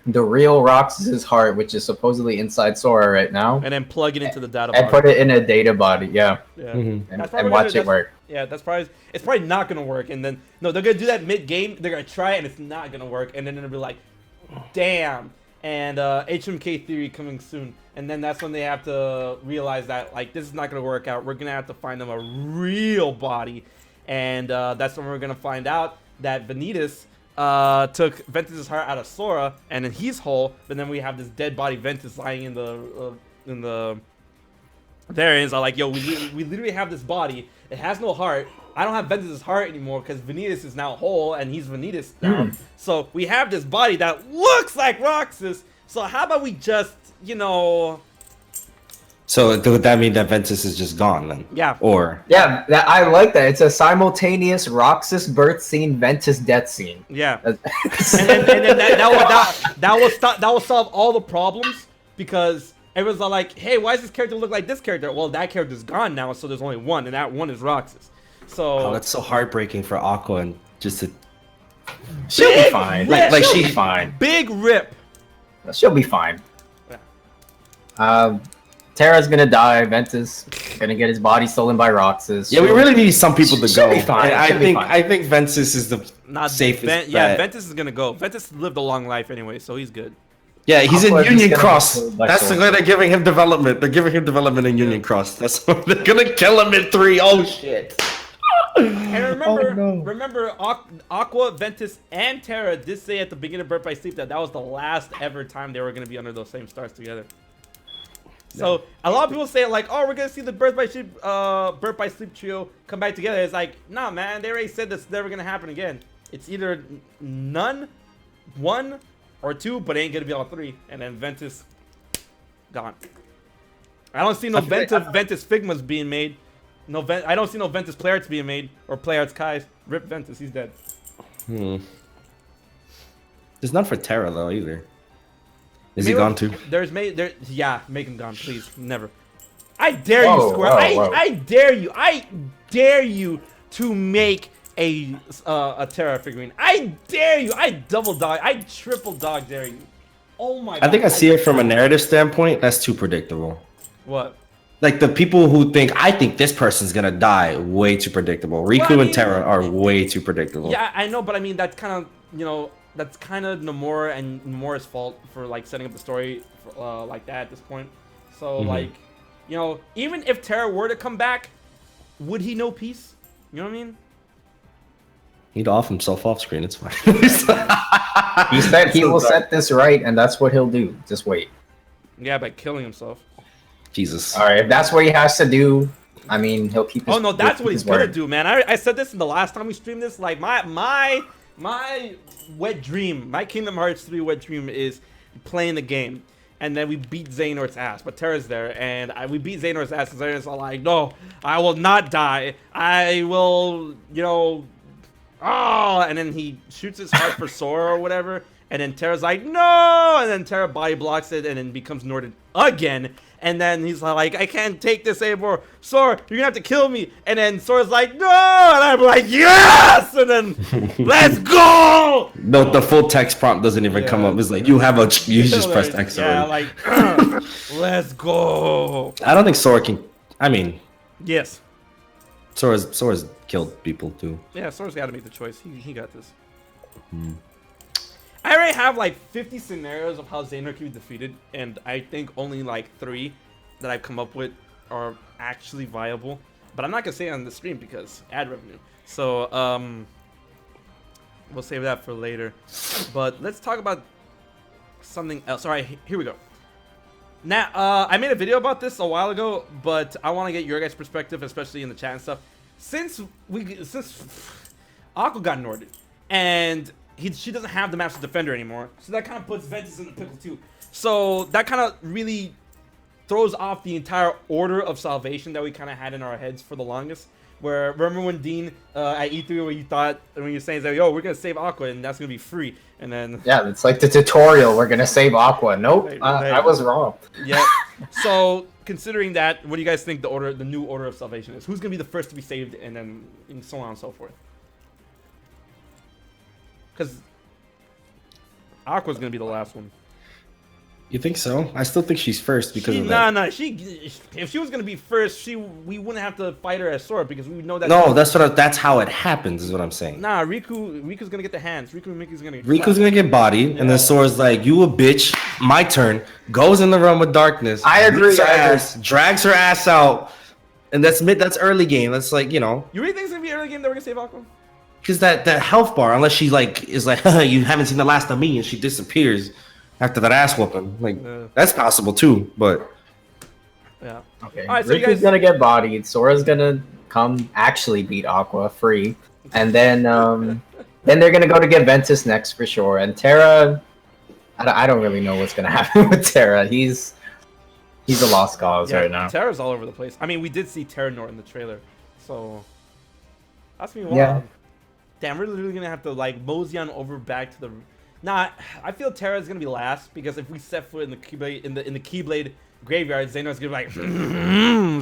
real Roxas's heart, which is supposedly inside Sora right now, And then plug it into the data and body. put it in a data body. Yeah, Mm-hmm. and watch it work. Yeah, it's probably not gonna work. And then no, they're gonna do that mid game. They're gonna try it, and it's not gonna work. And then it'll be like, damn. And HMK theory coming soon. And then that's when they have to realize that like this is not gonna work out. We're gonna have to find them a real body, and that's when we're gonna find out that Vanitas took Ventus's heart out of Sora, and then he's whole. But then we have this dead body Ventus lying in the. There it is. I'm like, yo, we literally have this body. It has no heart. I don't have Ventus's heart anymore because Vanitas is now whole and he's Vanitas now. So we have this body that looks like Roxas. So how about we just, you know... So would that mean that Ventus is just gone then? Yeah. Or... Yeah, I like that. It's a simultaneous Roxas birth scene, Ventus death scene. Yeah. and then that will solve all the problems, because everyone's all like, hey, why does this character look like this character? Well, that character's gone now, so there's only one, and that one is Roxas. So that's so heartbreaking for Aqua, and just to... She'll be fine. Like she'll she's be fine. Big rip. She'll be fine. Yeah. Terra's gonna die. Ventus gonna get his body stolen by Roxas. Yeah, we really need some people to She'll go. be fine. And She'll be fine. I think Ventus is the safest bet. Yeah, Ventus is gonna go. Ventus lived a long life anyway, so he's good. Yeah, he's in Aqua is Union gonna Cross. be killed by That's the Sword. way they're giving him development. They're giving him development in Union Cross. That's what they're gonna kill him in 3. Oh shit. And remember, Oh, no. remember, Aqua, Ventus, and Terra did say at the beginning of Birth by Sleep that was the last ever time they were going to be under those same stars together. So a lot of people say like, oh, we're going to see the Birth by Sleep trio come back together. It's like, nah, man, they already said that's never going to happen again. It's either none, 1, or 2, but it ain't going to be all 3. And then Ventus, gone. I don't see no Ventus Figmas being made. No, I don't see no Ventus Play Arts being made or Play Arts Kai's. Rip Ventus, he's dead. There's none for Terra though either. Is he gone too? Yeah, make him gone, please. Never. I dare you, Square. Whoa. I dare you. I dare you to make a Terra figurine. I dare you. I double dog. I triple dog dare you. Oh my god. I think I see it from a narrative standpoint. That's too predictable. What? Like the people who I think this person's gonna die, way too predictable. Riku and Terra are way too predictable. Yeah, I know, but I mean that's kind of that's kind of Nomura and Nomura's fault for like setting up the story like that at this point. So like, even if Terra were to come back, would he know peace? You know what I mean? He'd off himself off screen. It's fine. He said he will set this right, and that's what he'll do. Just wait. Yeah, by killing himself. Jesus. All right, if that's what he has to do, I mean, he'll keep his. Oh no, that's what he's word. gonna do, man. I said this in the last time we streamed this. Like my wet dream, my Kingdom Hearts 3 wet dream is playing the game, and then we beat Xehanort's ass. But Terra's there, and we beat Xehanort's ass, and Xehanort's all like, "No, I will not die. I will, and then he shoots his heart for Sora or whatever, and then Terra's like, "No!" And then Terra body blocks it, and then becomes Norded again. And then he's like, I can't take this anymore. Sora, you're gonna have to kill me. And then Sora's like, no! And I'm like, yes! And then, let's go! No, the full text prompt doesn't even come up. It's like, you just pressed X already. Yeah, like, let's go. I don't think Sora can, Yes. Sora's killed people too. Yeah, Sora's gotta make the choice. He got this. I already have like 50 scenarios of how Xehanort can be defeated, and I think only like 3 that I've come up with are actually viable. But I'm not gonna say it on the stream because ad revenue. So we'll save that for later. But let's talk about something else. All right, here we go. Now, I made a video about this a while ago, but I want to get your guys' perspective, especially in the chat and stuff. Since Aqua got Norded, and she doesn't have the Master Defender anymore, so that kind of puts Ventus in the pickle too. So that kind of really throws off the entire order of salvation that we kind of had in our heads for the longest. Where remember when Dean at E3 where you thought when you're saying that, yo, we're gonna save Aqua and that's gonna be free, and then yeah, it's like the tutorial. We're gonna save Aqua. Nope, I was wrong. Yeah. So considering that, what do you guys think the new order of salvation is? Who's gonna be the first to be saved, and then and so on and so forth? Because Aqua's gonna be the last one. You think so? I still think she's first because of that. If she was gonna be first, we wouldn't have to fight her as Sora because we would know that. No, that's how it happens. Is what I'm saying. Nah, Riku's gonna get the hands. Riku's gonna get bodied, and then Sora's like, "You a bitch? My turn." Goes in the realm of darkness. I agree. Drags her ass out, and that's early game. That's like You really think it's gonna be early game that we're gonna save Aqua? Because that health bar, unless she is like, you haven't seen the last of me, and she disappears after that ass whooping. Like that's possible too, but yeah. Okay. All right, so Riku's gonna get bodied. Sora's gonna actually beat Aqua free, and then they're gonna go to get Ventus next for sure. And Terra, I don't really know what's gonna happen with Terra. He's a lost cause right now. Terra's all over the place. I mean, we did see Terranort in the trailer, so that's me wild. Yeah. Damn, we're literally gonna have to like mosey on over back to the. Nah, I feel Terra's gonna be last because if we set foot in the Keyblade in the Keyblade graveyard, Xehanort's gonna be like,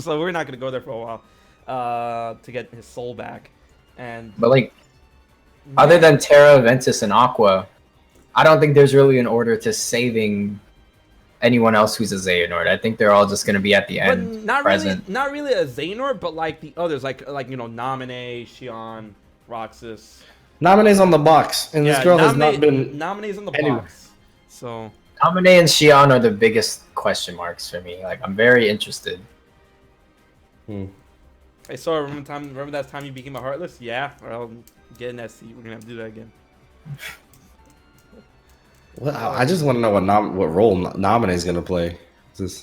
so we're not gonna go there for a while to get his soul back. But like, other than Terra, Ventus, and Aqua, I don't think there's really an order to saving anyone else who's a Xehanort. I think they're all just gonna be at the end. Not really a Xehanort, but like the others, like Naminé, Xion, Roxas. Naminé's on the box, and this girl has not been. Naminé's on the anywhere. box. So. Kamine and Xion are the biggest question marks for me. Like, I'm very interested. I saw. Remember that time you became a Heartless? Yeah. Well, get in that seat. We're gonna have to do that again. Well, I just want to know what role Namine is gonna play.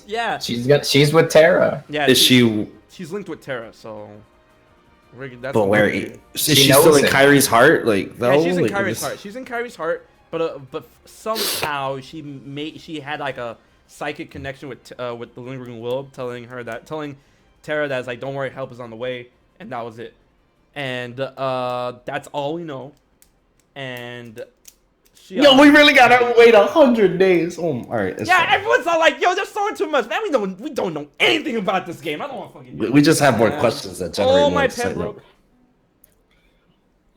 Yeah. She's with Terra. Yeah. Is she? She's linked with Terra, so. That's But where weird. is she still in Kyrie's heart? Like, yeah, she's in like, Kyrie's heart. She's in Kyrie's heart, but somehow she had like a psychic connection with the Lingering Will, telling Terra that like, don't worry, help is on the way, and that was it. And that's all we know. And we really gotta wait 100 days. Oh, all right. Yeah, everyone's all like, yo, they're throwing too much. Man, we don't know anything about this game. I don't want to fucking. We just have more questions that generate more my pen excitement.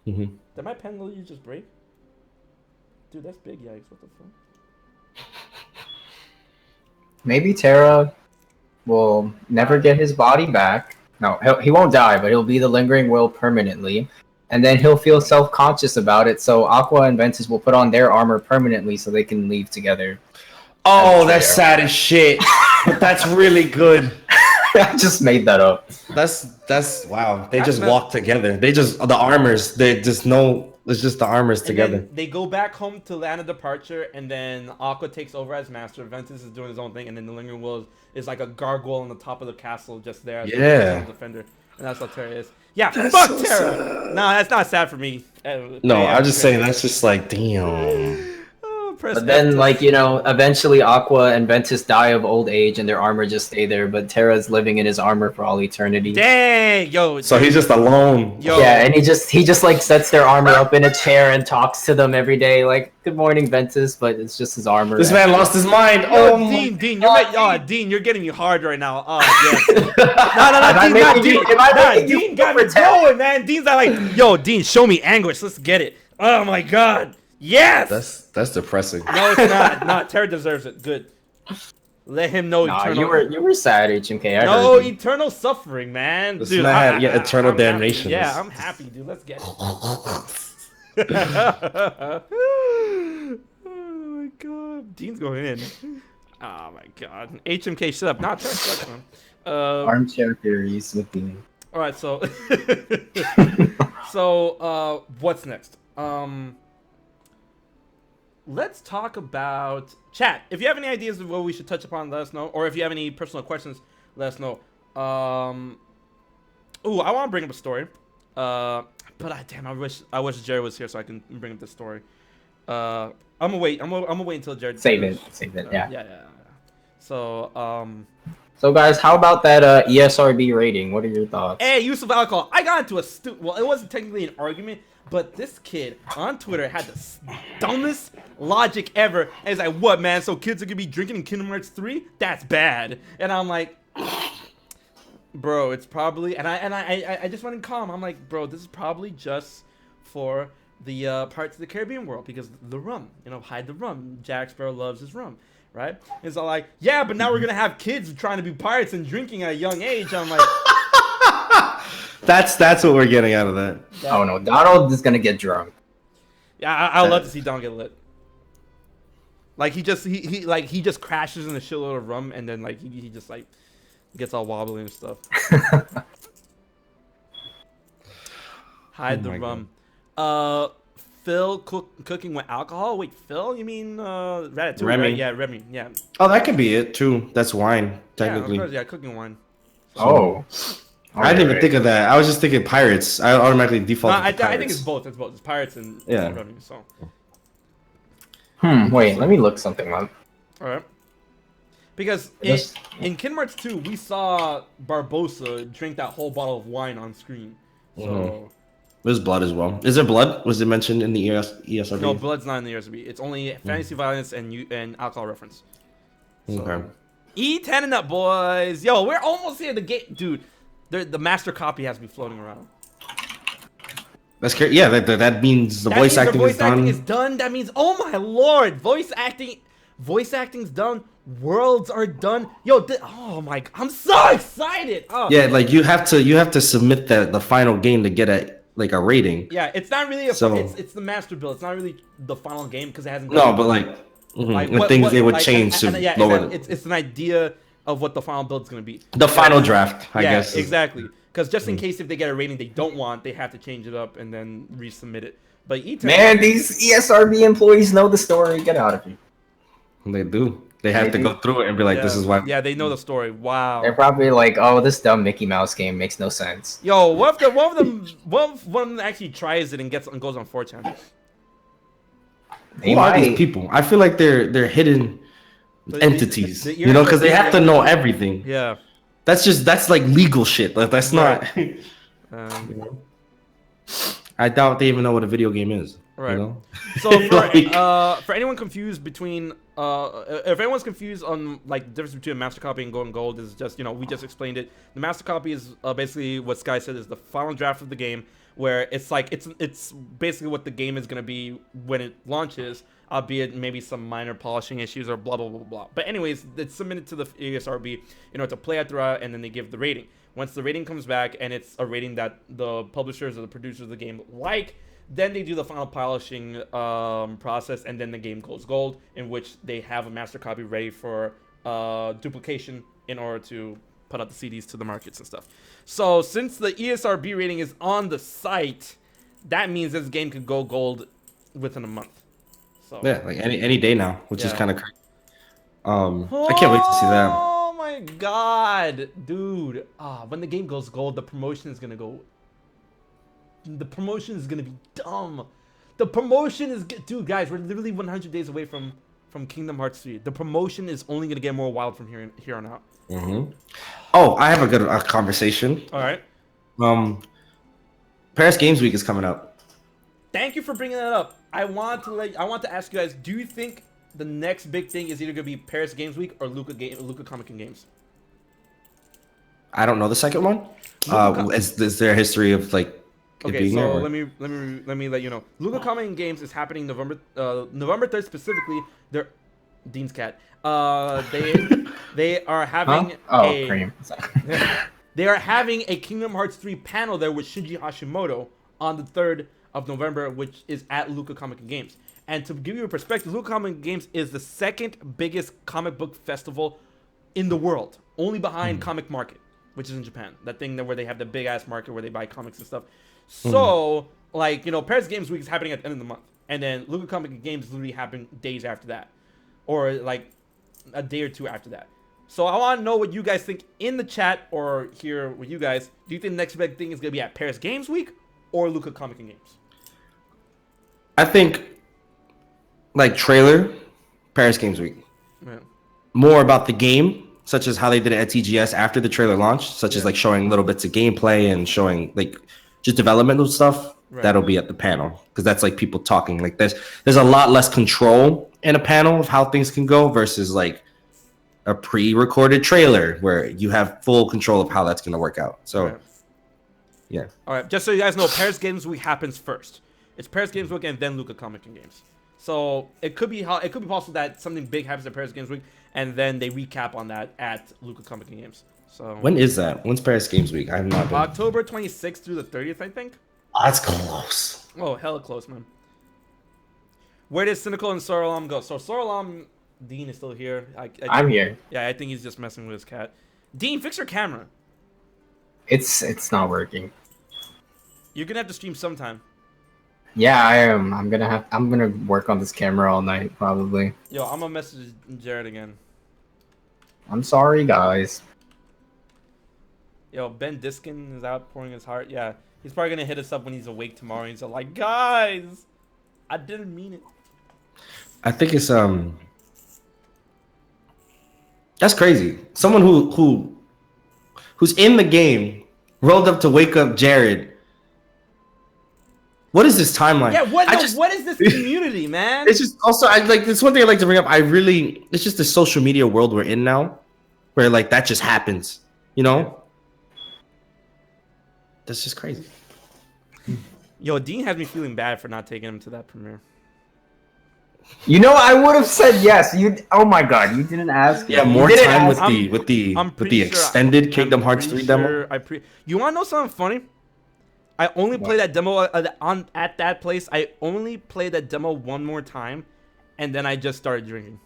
broke. Did my pen literally just break? Dude, that's big. Yikes! What the fuck? Maybe Terra will never get his body back. No, he won't die, but he'll be the Lingering Will permanently. And then he'll feel self-conscious about it, so Aqua and Ventus will put on their armor permanently so they can leave together. Oh, that's sad as shit. But that's really good. I just made that up. That's wow. They just walk together. The armors. They just know it's just the armors together. They go back home to land of departure, and then Aqua takes over as master. Ventus is doing his own thing, and then the Lingering Will is like a gargoyle on the top of the castle, just there as a defender. And that's what Terra is. Yeah, fuck so Terra. Sad. No, that's not sad for me. No, I'm just saying that's just like damn. But then, like, you know, eventually Aqua and Ventus die of old age and their armor just stay there, but Terra's living in his armor for all eternity. Dang, yo. So he's just alone. Yo. Yeah, and he just like sets their armor up in a chair and talks to them every day, like, good morning, Ventus, but it's just his armor. This man lost his mind. Yo, Dean, you're getting me hard right now. Oh, yes. No, Dean got me going, man. Dean's like, yo, Dean, show me anguish. Let's get it. Oh, my God. Yes! That's depressing. No, it's not. Not Terra deserves it. Good. Let him know eternal. You were sad, HMK. No, eternal suffering, man. This dude, man had eternal damnation. Yeah, I'm happy, dude. Let's get it. Oh my God, Dean's going in. Oh my God, HMK, shut up. Not Terra, shut up, man. Armchair theories with Dean. All right, so what's next? Let's talk about chat. If you have any ideas of what we should touch upon, let us know. Or if you have any personal questions, let us know. Ooh, I want to bring up a story. But damn, I wish Jared was here so I can bring up this story. I'm gonna wait. I'm gonna wait until Jared. Save it. Yeah. Yeah. So guys, how about that ESRB rating? What are your thoughts? Hey, use of alcohol. I got into well, it wasn't technically an argument, but this kid on Twitter had the dumbest logic ever. And he's like, what, man? So kids are going to be drinking in Kingdom Hearts 3? That's bad. And I'm like, bro, it's probably... And I just went in calm. I'm like, bro, this is probably just for the Pirates of the Caribbean world because the rum. You know, hide the rum. Jack Sparrow loves his rum, right? And so like, yeah, but now we're going to have kids trying to be pirates and drinking at a young age. I'm like... That's what we're getting out of that. Oh no, Donald is gonna get drunk. Yeah, I would love to see Donald get lit. Like he just crashes in a shitload of rum and then like he just like gets all wobbly and stuff. Hide the rum. God. Phil cooking with alcohol. Wait, Phil? You mean Ratatouille? Remy. Right? Yeah, Remy. Yeah. Oh, that could be it too. That's wine technically. Yeah, of course, yeah, cooking wine. Oh. I didn't even think of that. I was just thinking pirates. I automatically defaulted to pirates. I think it's both. It's both. It's pirates and Remy. So. Wait. Let me look something up. All right. Because in Kingdom Hearts 2, we saw Barbossa drink that whole bottle of wine on screen. So. There's blood as well. Is there blood? Was it mentioned in the ESRB? No, blood's not in the ESRB. It's only fantasy violence and alcohol reference. So. Okay. E10 and up, boys. Yo, we're almost here. The game, dude. The master copy has to be floating around. That's crazy. Yeah, that means the voice acting is done. That means, oh my lord, voice acting's done. Worlds are done. Yo, oh my, I'm so excited. Oh. Yeah, like you have to submit the final game to get a rating. Yeah, it's not really it's the master build. It's not really the final game because it hasn't. No, but like Like the things they would change to lower exactly. It's an idea of what the final build is going to be. The final draft, I guess. Exactly. Because just in case if they get a rating they don't want, they have to change it up and then resubmit it. But man, these ESRB employees know the story. Get out of here. They do. They have to go through it and be like, "This is why." Yeah, they know the story. Wow. They're probably like, "Oh, this dumb Mickey Mouse game makes no sense." Yo, what if one of them actually tries it and goes on 4chan? Who are these people? I feel like they're hidden entities, you know, because they have to know everything. Yeah. That's like legal shit. Like that's not. I doubt they even know what a video game is. Right. You know? So for anyone confused between if anyone's confused on like the difference between a master copy and going gold, is just we just explained it. The master copy is basically what Sky said is the final draft of the game, where it's like it's basically what the game is gonna be when it launches, albeit maybe some minor polishing issues or blah blah blah blah. But anyways, it's submitted to the ESRB in order to play it throughout, and then they give the rating. Once the rating comes back and it's a rating that the publishers or the producers of the game like, then they do the final polishing process, and then the game goes gold, in which they have a master copy ready for duplication in order to put out the CDs to the markets and stuff. So since the ESRB rating is on the site, that means this game could go gold within a month. So yeah, like any day now, which is kind of crazy. I can't wait to see that. Oh my god, dude! When the game goes gold, the promotion is gonna go. The promotion is gonna be dumb. The promotion is, dude, guys, we're literally 100 days away from Kingdom Hearts 3. The promotion is only gonna get more wild from here on out. Oh, I have a good conversation. All right. Paris Games Week is coming up. Thank you for bringing that up. I want to ask you guys: do you think the next big thing is either gonna be Paris Games Week or Luca Comic and Games? I don't know the second one. Is there a history of like? Okay, so let me let you know. Luca Comic and Games is happening November 3rd specifically. They're Dean's cat. They are having they are having a Kingdom Hearts 3 panel there with Shinji Hashimoto on the 3rd of November, which is at Luca Comic and Games. And to give you a perspective, Luca Comic and Games is the second biggest comic book festival in the world, only behind Comic Market, which is in Japan. That thing where they have the big ass market where they buy comics and stuff. So, like, Paris Games Week is happening at the end of the month, and then Luca Comic and Games literally happen days after that, or like a day or two after that. So I want to know what you guys think in the chat or here with you guys. Do you think the next big thing is gonna be at Paris Games Week or Luca Comic and Games? I think like trailer, Paris Games Week. Yeah. More about the game, such as how they did it at TGS after the trailer launched, such as like showing little bits of gameplay and showing like just developmental stuff. Right. That'll be at the panel, because that's like people talking. Like there's a lot less control in a panel of how things can go versus like a pre-recorded trailer where you have full control of how that's going to work out. So yeah. All right, just so you guys know, Paris Games Week happens first. It's Paris Games Week and then Luca Comic and Games. So it could be possible that something big happens at Paris Games Week and then they recap on that at Luca Comic and Games. So when is that? When's Paris Games Week? I have not been. October 26th through the 30th, I think. Oh, that's close. Oh, hella close, man. Where did Cynical and Sorolam go? So Sorolam, Dean is still here. I'm here. Yeah, I think he's just messing with his cat. Dean, fix your camera. It's not working. You're gonna have to stream sometime. Yeah, I am. I'm gonna work on this camera all night probably. Yo, I'm gonna message Jared again. I'm sorry, guys. Yo, Ben Diskin is out pouring his heart. Yeah, he's probably gonna hit us up when he's awake tomorrow. He's like, guys, I didn't mean it. I think it's that's crazy. Someone who's in the game rolled up to wake up Jared. What is this timeline? Yeah, what is this community, man? It's just also it's one thing I like to bring up. It's just the social media world we're in now, where like that just happens, you know? Yeah. That's just crazy. Yo, Dean has me feeling bad for not taking him to that premiere. You know, I would have said yes. Oh my god, you didn't ask. Yeah, more time with the extended Kingdom Hearts 3 demo. You want to know something funny? I only played that demo at that place. I only played that demo one more time, and then I just started drinking.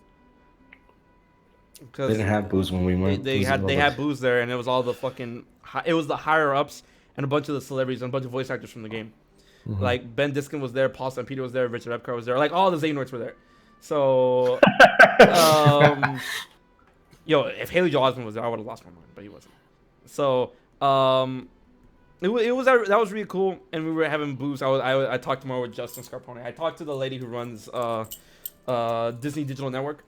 They didn't have booze when we went. They had booze there, and it was all the fucking. It was the higher ups and a bunch of the celebrities and a bunch of voice actors from the game. Like Ben Diskin was there, Paul Stampede was there, Richard Epcar was there. Like all the Xehanorts were there. So, if Haley Joel Osment was there, I would have lost my mind, but he wasn't. So, that was really cool, and we were having booze. I talked more with Justin Scarpone. I talked to the lady who runs Disney Digital Network.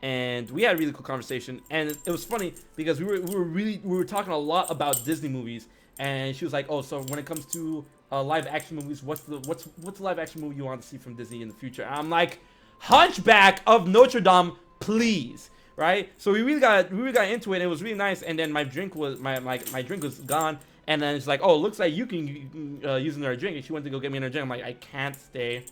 And we had a really cool conversation, and it was funny because we were talking a lot about Disney movies, and she was like, "Oh, so when it comes to live action movies, what's the live action movie you want to see from Disney in the future?" And I'm like, "Hunchback of Notre Dame, please." Right? So we really got into it. And it was really nice, and then my drink was gone, and then it's like, "Oh, it looks like you can use another drink." And she went to go get me another drink. I'm like, "I can't stay."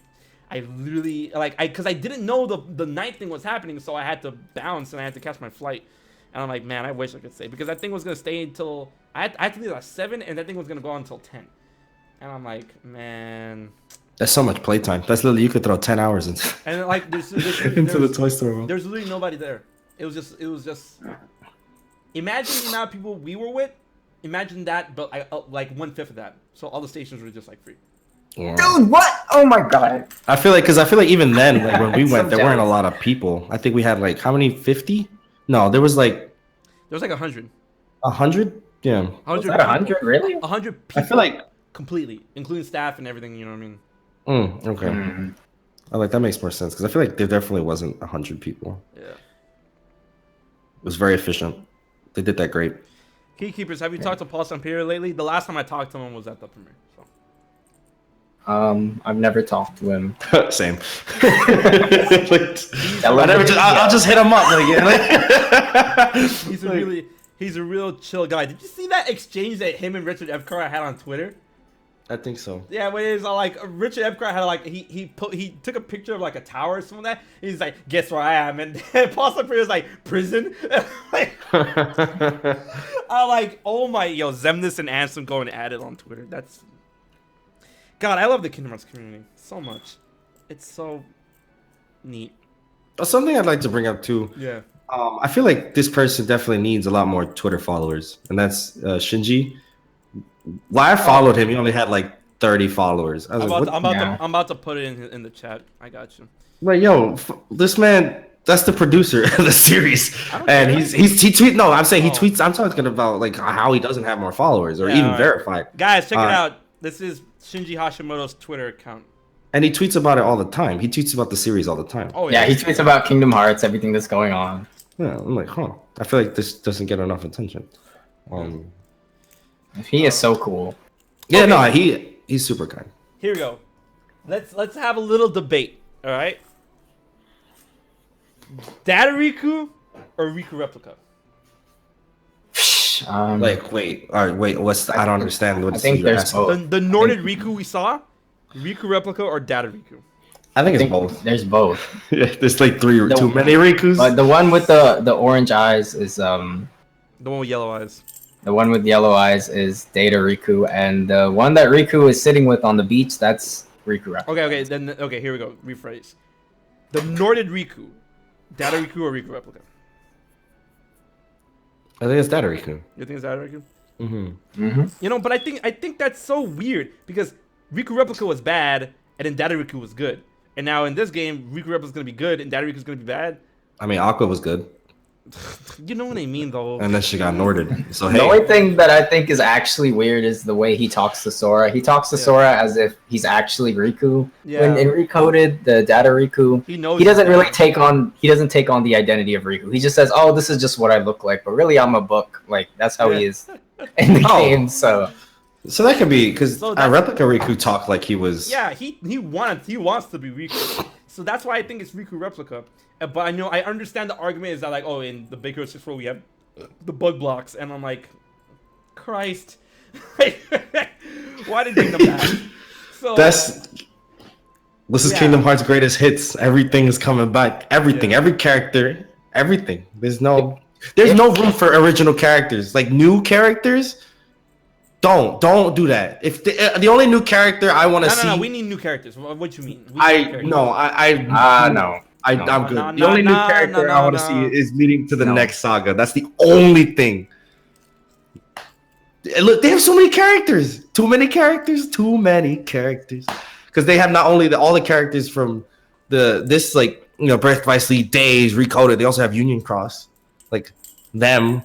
I literally because I didn't know the night thing was happening, so I had to bounce and I had to catch my flight. And I'm like, man, I wish I could stay because that thing was gonna stay until I had to leave at 7, and that thing was gonna go on until 10. And I'm like, man, that's so much playtime. That's literally you could throw 10 hours into. And like into the toy store world. There's literally nobody there. It was just. Imagine the amount of people we were with. Imagine that, but like 1/5 of that. So all the stations were just like free. Yeah. Dude, what? Oh my god. I feel like even then, like when we went, So there weren't a jealous. lot of people. I think we had like how many? 50? No, there was like 100. 100. Yeah. 100. Was that 100? Really? 100 people. I feel like. Completely, including staff and everything. You know what I mean? Okay. I like that makes more sense because I feel like there definitely wasn't 100 people. Yeah. It was very efficient. They did that great. Keykeepers, have you talked to Paul Stampede lately? The last time I talked to him was at the premiere. So. I've never talked to him. Same. I'll just hit him up. He's a real chill guy. Did you see that exchange that him and Richard Epcar had on Twitter? I think so. Yeah, when it's like Richard Epcar had like he took a picture of like a tower or something like that. He's like, guess where I am, and Paul Stampede was like, prison. I'm like, oh my, Zemnis and Ansem going at it on Twitter. That's God, I love the Kingdom Hearts community so much. It's so neat. Something I'd like to bring up too. Yeah. I feel like this person definitely needs a lot more Twitter followers, and that's Shinji. When I followed him, he only had like 30 followers. I was I'm about to put it in the chat. I got you. Like, this man, that's the producer of the series, and he tweets. No, I'm saying he tweets. I'm talking about like how he doesn't have more followers or even verified. Guys, check it out. This is Shinji Hashimoto's Twitter account. And he tweets about it all the time. He tweets about the series all the time. Oh Yeah, he tweets about Kingdom Hearts, everything that's going on. Yeah, I'm like, I feel like this doesn't get enough attention. He is so cool. Yeah, Okay. no, he's super kind. Here we go. Let's have a little debate. All right. Data Riku or Riku Replica? Wait, all right, wait. I don't understand what I think you're there's asking. both. The Norded Riku we saw, Riku Replica or Data Riku? I think it's both. There's both. Yeah, there's like too many Rikus. But the one with the orange eyes is The one with yellow eyes. the one with yellow eyes is Data Riku, and the one that Riku is sitting with on the beach, that's Riku Replica. Okay, here we go. Rephrase. The Norded Riku, Data Riku or Riku Replica? I think it's Data Riku. You think it's Data Riku? Mm-hmm. But I think that's so weird because Riku Replica was bad and then Data Riku was good. And now in this game, Riku Replica is gonna be good and Data Riku is gonna be bad. I mean, Aqua was good, You know what I mean, though. and then she got Norded. So The only thing that I think is actually weird is the way he talks to Sora. He talks to Sora as if he's actually Riku. Yeah. When in Recoded, the Data Riku, He knows he doesn't he's really bad. take on the identity of Riku. He just says, "Oh, this is just what I look like," but really, I'm a book. Like that's how he is in the game. So that could be because So that's- Replica Riku talked like he was. Yeah, he wants to be Riku. So that's why I think it's Riku Replica. But I understand the argument is that like, oh, in the Big Hero 6 we have the bug blocks, and I'm like, Christ, why did they come back? So This is Yeah. Kingdom Hearts' greatest hits. Everything is coming back. Everything, Yeah. every character, everything. There's no room for original characters. Like new characters, Don't do that. If the only new character I want to see, no, we need new characters. What you mean? No, I'm good. The only new character I want to see is leading to the next saga. That's the only thing. Look, they have so many characters. Too many characters. Because they have not only all the characters from this Birth by Sleep, Days, Recoded. They also have Union Cross, like them.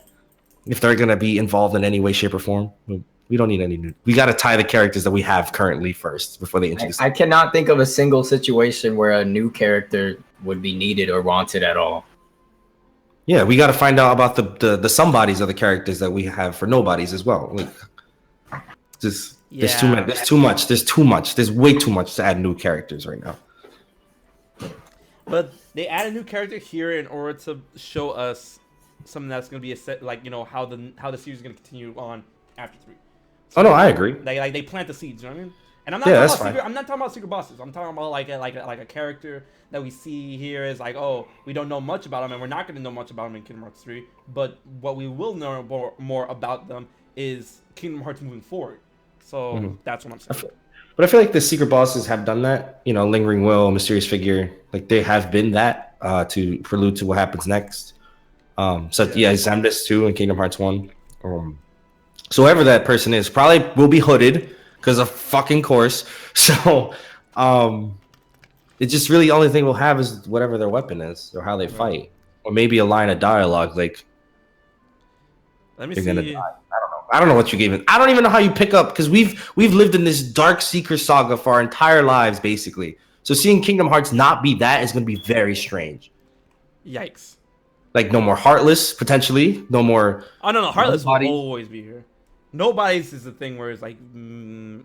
If they're gonna be involved in any way, shape, or form, we don't need any new. We got to tie the characters that we have currently first before they introduce. I cannot think of a single situation where a new character would be needed or wanted at all. Yeah, we got to find out about the somebodies of the characters that we have for nobodies as well. Like, there's too many. There's too much. There's way too much to add new characters right now. But they add a new character here in order to show us something that's going to be a set, how the series is going to continue on after 3. So, no, I agree. They plant the seeds. You know what I mean? And I'm not talking about secret bosses. I'm talking about like a character that we see here is like, oh, we don't know much about them, and we're not going to know much about them in Kingdom Hearts 3. But what we will know more about them is Kingdom Hearts moving forward. So that's what I'm saying. But I feel like the secret bosses have done that. Lingering Will, Mysterious Figure, like they have been that to prelude to what happens next. Zamdis 2 and Kingdom Hearts 1. So whoever that person is probably will be hooded because of fucking course. So it's just really the only thing we'll have is whatever their weapon is or how they fight. Or maybe a line of dialogue like, let me you're see. Gonna die. I don't know what you gave it. I don't even know how you pick up because we've lived in this Dark Seeker saga for our entire lives, basically. So seeing Kingdom Hearts not be that is going to be very strange. Yikes. Like no more Heartless, potentially. No more. Oh no, Heartless will always be here. Nobody's is the thing where it's like,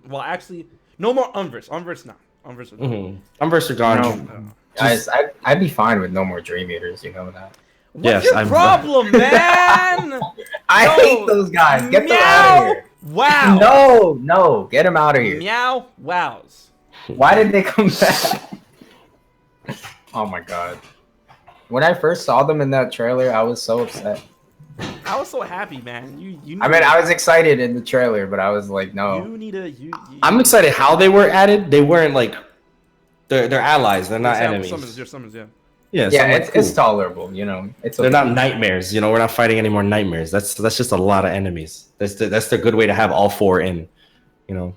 well, actually, no more Unverse. Unverse now. Unverse are gone. Unverse are gone. Guys, I'd be fine with no more Dream Eaters. You know that. What's your problem, man? I hate those guys. Get them out of here. Wow. No, get them out of here. Meow wows. Why did they come back? Oh my god. When I first saw them in that trailer, I was so upset. I was so happy, man. I was excited in the trailer, but I was like, no. I'm excited how they were added. They weren't like they're allies. They're not enemies. Summons, yeah. Yeah, it's tolerable. It's okay. They're not nightmares. We're not fighting any more nightmares. That's just a lot of enemies. That's the good way to have all 4 in. I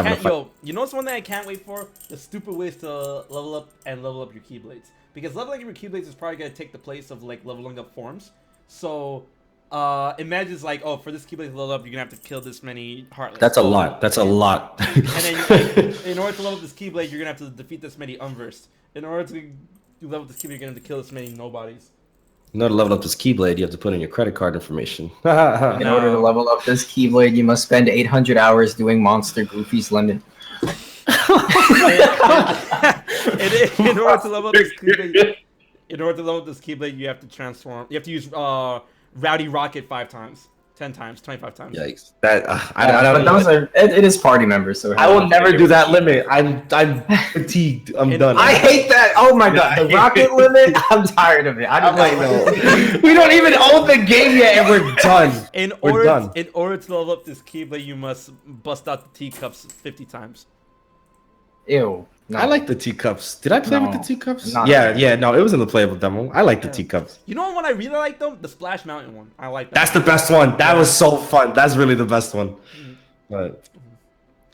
can't. What's one thing I can't wait for? The stupid ways to level up your Keyblades. Because leveling up your Keyblades is probably gonna take the place of like leveling up forms. So imagine it's like, oh, for this Keyblade to level up, you're gonna have to kill this many Heartless. That's a lot. And then in order to level up this Keyblade, you're gonna have to defeat this many Unversed. In order to level up this Keyblade, you're gonna have to kill this many Nobodies. In order to level up this Keyblade, you have to put in your credit card information. In order to level up this Keyblade, you must spend 800 hours doing Monster Goofy's Lemon. In order to level up this Keyblade, you have to transform. You have to use Rowdy Rocket 5 times, 10 times, 25 times. Yikes! I don't know. It is party members, so I will never do that limit. I'm fatigued. I'm done. I hate that. Oh my god, the rocket limit. I'm tired of it. I don't know. We don't even own the game yet, and we're done. In order to level up this Keyblade, you must bust out the teacups 50 times. Ew. No. I like the teacups. Did I play with the teacups? Yeah. No, it was in the playable demo. I like the teacups. You know what I really like though? The Splash Mountain one. I like that. That's the best one. That was so fun. That's really the best one. But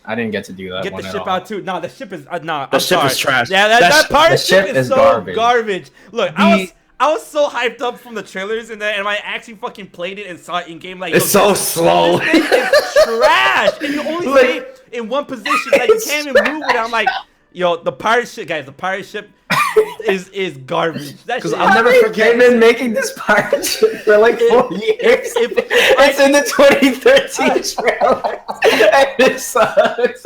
I didn't get to do that. Get the ship out too. No, the ship is The ship is trash. Yeah, that part of ship is so garbage. Look, I was so hyped up from the trailers and I actually fucking played it and saw it in game. Like it's so slow. This thing is trash, and you only stay in one position. Like you can't even move without like. Yo, the pirate ship, guys. The pirate ship is garbage. Because I'll never forget. They've been making this pirate ship for like 4 years. It's in the 2013 trailer, and it sucks.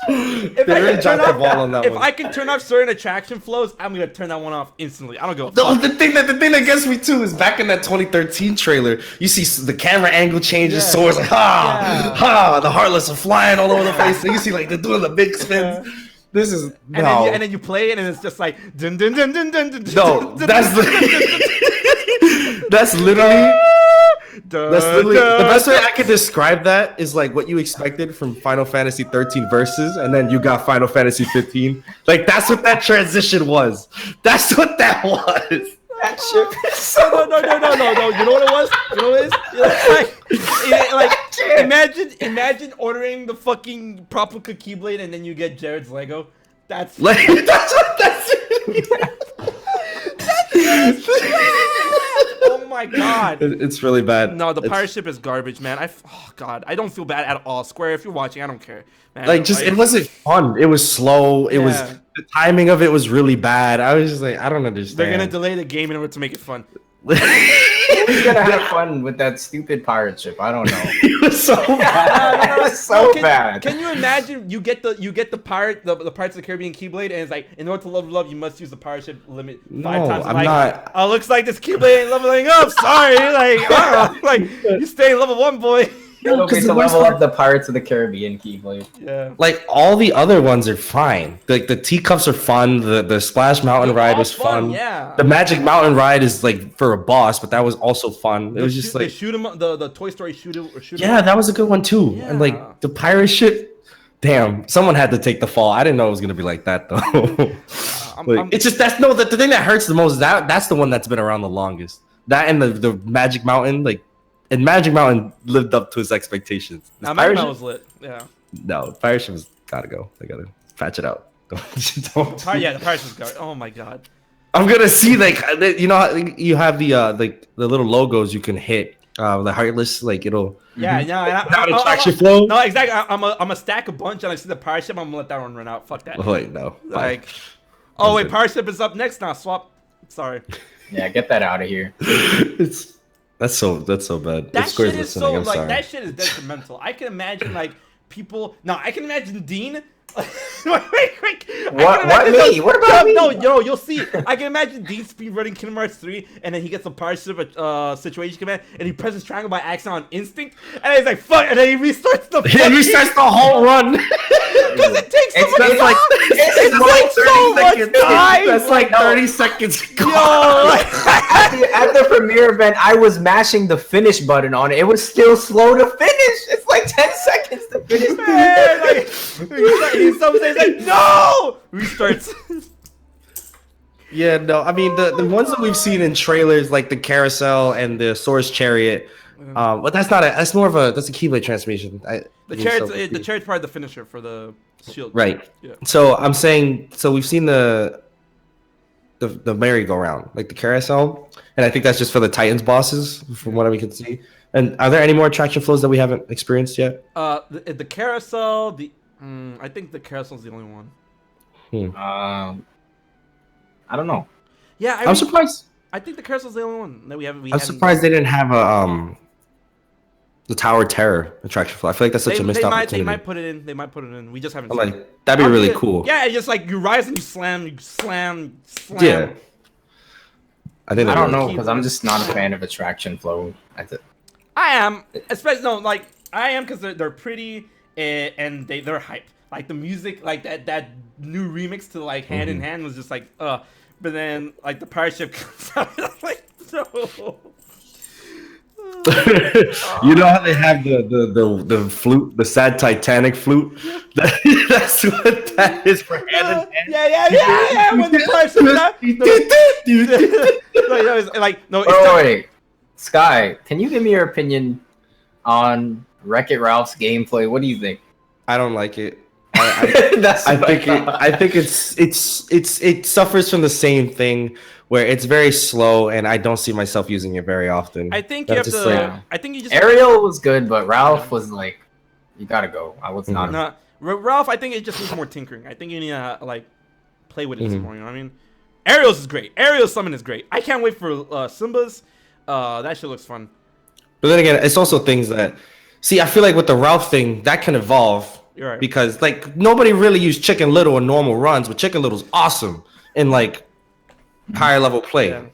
If I can turn off certain attraction flows, I'm gonna turn that one off instantly. I don't go. The thing that gets me too is back in that 2013 trailer, you see the camera angle changes, so it's like the Heartless are flying all over the place. So you see like they're doing the big spins. This is and then you play it and it's just like dun dun dun dun dun dun. No, that's literally That's literally the best way I could describe that is like what you expected from Final Fantasy 13 Versus, and then you got Final Fantasy 15. Like that's what that transition was. That's what that was. That shit is so No. You know what it was? You know what it is? Imagine ordering the fucking Proplica Keyblade and then you get Jared's Lego. That's Like that's what that's. Oh my god. It's really bad. No, the pirate ship is garbage, man. Oh god, I don't feel bad at all. Square, if you're watching, I don't care. Man, Like just it wasn't fun. It was slow. It was the timing of it was really bad. I was just like, I don't understand. They're gonna delay the game in order to make it fun. Who's gonna have fun with that stupid pirate ship? I don't know. It was so bad. It was so bad. Can you imagine? You get the Pirates of the Caribbean Keyblade, and it's like in order to level up, you must use the pirate ship limit 5 times. I'm not. Oh, looks like this Keyblade ain't leveling up. Sorry, like you stay level 1, boy. It'll be to level up the Pirates of the Caribbean Keyblade. Yeah. Like all the other ones are fine. Like the teacups are fun. The Splash Mountain ride was fun. Yeah. The Magic Mountain ride is like for a boss, but that was also fun. It was just like shoot 'em. The Toy Story shoot 'em. Yeah, that was a good one too. Yeah. And like the pirate ship, damn, someone had to take the fall. I didn't know it was gonna be like that though. It's just the thing that hurts the most. That's the one that's been around the longest. That and the Magic Mountain, like. And Magic Mountain lived up to his expectations. Magic Mountain was lit. Yeah. No, Pirate Ship has gotta go. They gotta patch it out. Don't. Yeah, the Pirate Ship's garbage. Oh my god. I'm gonna see like you know you have the little logos you can hit the heartless like it'll that attraction flow. No, exactly. I'm gonna stack a bunch and I see the Pirate Ship. I'm gonna let that one run out. Fuck that. Oh, wait, no. Like, oh wait, Pirate Ship is up next now. Swap. Sorry. Yeah, get that out of here. That's so bad. That shit is so like that shit is detrimental. I can imagine like people. No, I can imagine Dean. What me? What about me? No, you'll see. I can imagine Dean speedrunning Kingdom Hearts 3, and then he gets a pirate ship situation command, and he presses triangle by accident on instinct, and he's like, "Fuck!" And then he restarts the. He restarts the whole run. Because it takes so much like it's like so much time. That's like 30 seconds. Yo, at the premiere event, I was mashing the finish button on it. It was still slow to finish. It's like 10 seconds to finish. Man, like, he's like, no! Restarts. Yeah, no, I mean the ones that we've seen in trailers, like the carousel and the Source Chariot, but that's a Keyblade transformation. The chariot's part of the finisher for the shield. Right. Yeah. So I'm saying, we've seen the merry-go-round, like the carousel, and I think that's just for the Titans bosses, from what we can see. And are there any more attraction flows that we haven't experienced yet? The carousel, I think the carousel's the only one. I don't know. Yeah, I'm surprised. I think the carousel's the only one that we haven't. I'm surprised they didn't have the Tower Terror attraction flow. I feel like that's such a missed opportunity. They might put it in. They might put it in. We just haven't. Like that'd be really cool. Yeah, it's just like you rise and you slam. Yeah. I don't know because I'm just not a fan of attraction flow. I am, especially I am because they're pretty and they're hype. Like the music, like that new remix to like Hand in Hand was just like but then like the pirate ship comes out like so. You know how they have the flute, the sad Titanic flute? That's what that is for Hand in Hand. Yeah. When the pirate ship wait. Sky, can you give me your opinion on Wreck-It Ralph's gameplay? What do you think? I don't like it. I think it suffers from the same thing where it's very slow and I don't see myself using it very often. I think you have to. I think you just. Ariel was good, but Ralph was like, you gotta go. I was not. No, Ralph, I think it just needs more tinkering. I think you need to like play with it some more. You know what I mean? Ariel's is great. Ariel's summon is great. I can't wait for Simba's. That shit looks fun. But then again, it's also things that. See, I feel like with the Ralph thing, that can evolve. You're right. Because like nobody really used Chicken Little in normal runs, but Chicken Little's awesome in like higher level play. Yeah.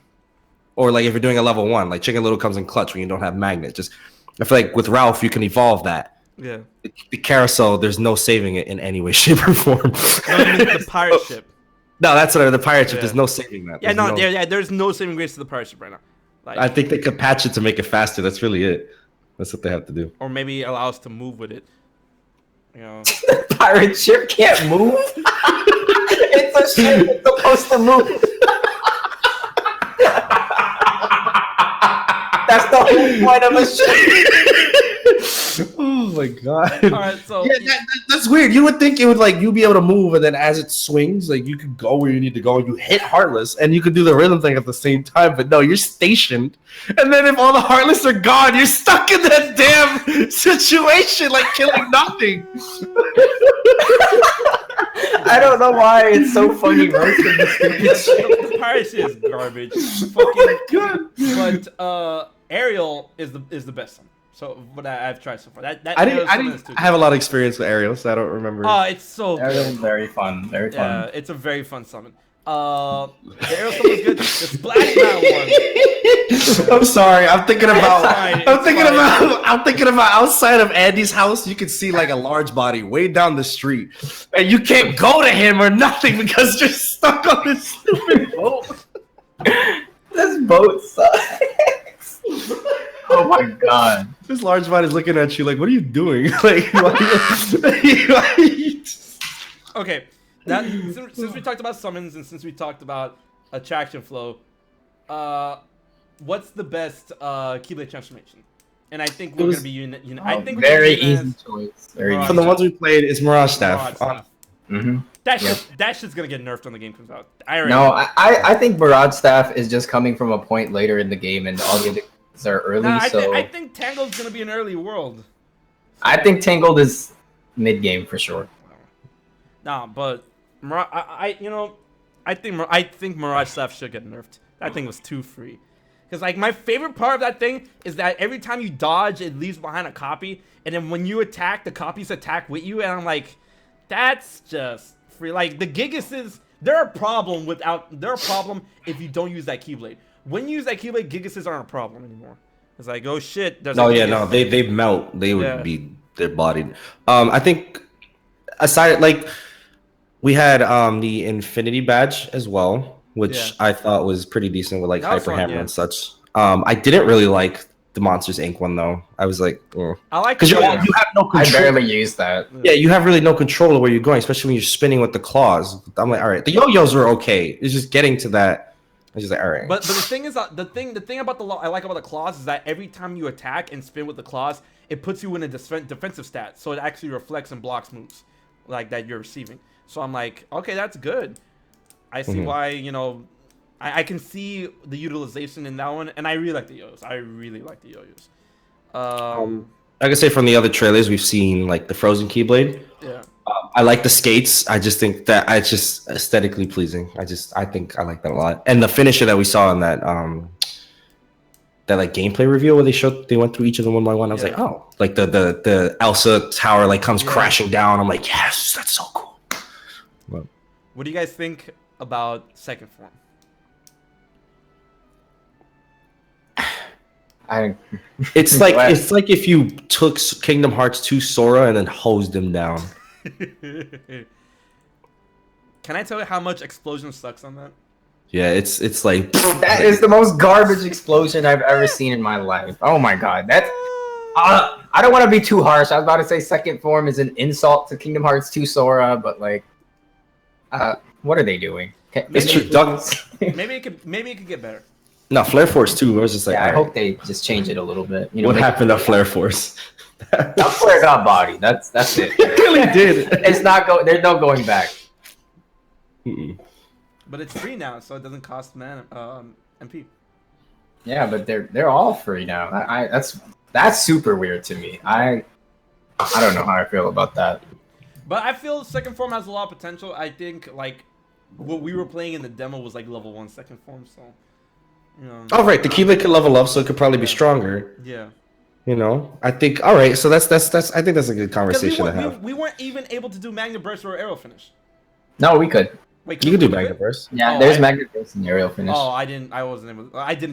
Or like if you're doing a level 1, like Chicken Little comes in clutch when you don't have magnet. Just I feel like with Ralph you can evolve that. Yeah. The carousel, there's no saving it in any way, shape, or form. The pirate ship. No, that's what the pirate ship. There's no saving that. Yeah, there's no saving grace to the pirate ship right now. Like, I think they could patch it to make it faster. That's really it. That's what they have to do. or maybe allow us to move with it. You know, Pirate ship can't move. It's a ship. It's supposed to move. That's the whole point of a ship. Oh my god! all right, so That's weird. You would think it would like you'd be able to move, and then as it swings, like you could go where you need to go, and you hit Heartless, and you could do the rhythm thing at the same time. But no, you're stationed, and then if all the Heartless are gone, you're stuck in that damn situation, like killing nothing. I don't know why it's so funny roasting this stupid shit. the pirate shit is garbage. Oh Fucking, my god! but Ariel is the best one. So, but I've tried so far. That I Ariel's didn't summon is too I have a lot of experience with Ariel, so I don't remember. Oh, it's so Ariel's good. very fun. Very fun. Yeah, it's a very fun summon. The Ariel summon is good. The Splash Mound one. I'm sorry. I'm thinking about. fine, I'm it's thinking fine. about. I'm thinking about outside of Andy's house. You can see like a large body way down the street, and you can't go to him or nothing because you're stuck on this stupid boat. This boat sucks. Oh my god. This large body's looking at you like, "What are you doing?" Like, why you Okay, that since we talked about summons and since we talked about attraction flow, what's the best Keyblade transformation? And I think we're gonna be I think we're Very gonna be easy choice. Very Mirage easy. From the ones we played, it's Mirage Mirage Staff. Staff. Mm-hmm. That shit's gonna get nerfed when the game comes out. I already No, know. I think Mirage Staff is just coming from a point later in the game, and all the other things are early. Nah, so I think Tangled's gonna be an early world. I think Tangled is mid game for sure. Nah, but I think Mirage Staff should get nerfed. That thing was too free. Because like my favorite part of that thing is that every time you dodge, it leaves behind a copy, and then when you attack, the copies attack with you, and I'm like, that's just free. Like the Gigases, they're a problem if you don't use that Keyblade. When you use that Keyblade, Gigases aren't a problem anymore. It's like, oh shit. There's No, a yeah, Gigas. no, they melt. They would Yeah. be they're bodied. I think aside like we had the Infinity Badge as well, which Yeah. I thought was pretty decent with like That was Hyper fun, Hammer yeah. and such. I didn't really like the Monsters Inc. one though. I was like, I like because you the- have no I control. barely use that. Yeah, you have really no control of where you're going, especially when you're spinning with the claws. I'm like, all right, the yo-yos are okay. It's just getting to that. It's just like, all right. But the thing is, the thing about I like about the claws is that every time you attack and spin with the claws, it puts you in a defensive stat, so it actually reflects and blocks moves like that you're receiving. So I'm like, okay, that's good. I see why I can see the utilization in that one, and I really like the yo-yos. I really like the yo-yos. Like I say, from the other trailers, we've seen like the Frozen Keyblade. Yeah. I like the skates. I just think that it's just aesthetically pleasing. I think I like that a lot. And the finisher that we saw in that that like gameplay reveal where they went through each of them one by one. I was Yeah. like, oh, like the Elsa tower like comes Yeah. crashing down. I'm like, yes, that's so cool. What do you guys think about second form? It's like if you took Kingdom Hearts 2 Sora and then hosed him down. Can I tell you how much explosion sucks on that? Yeah, it's like That is the most garbage explosion I've ever seen in my life. Oh my god, that's. I don't want to be too harsh. I was about to say second form is an insult to Kingdom Hearts 2 Sora, but like, what are they doing? It's true. Maybe it could get better. No, Flare Force 2. I was just like, Yeah, I all hope right. they just change it a little bit. What happened to Flare Force? Not Flare got body. That's it. It really did. It's not go. There's no going back. Mm-mm. But it's free now, so it doesn't cost MP. Yeah, but they're all free now. That's super weird to me. I don't know how I feel about that. But I feel second form has a lot of potential. I think like what we were playing in the demo was like level 1 second form, so Oh right, the Keyblade could level up, so it could probably be stronger. Yeah. I think all right. So that's I think that's a good conversation to have. We weren't even able to do Magna Burst or Arrow Finish. No, we could. Wait, You can do we Magna Burst. Yeah, Oh, there's I- Magnet Burst and Aerial Finish. Oh, I didn't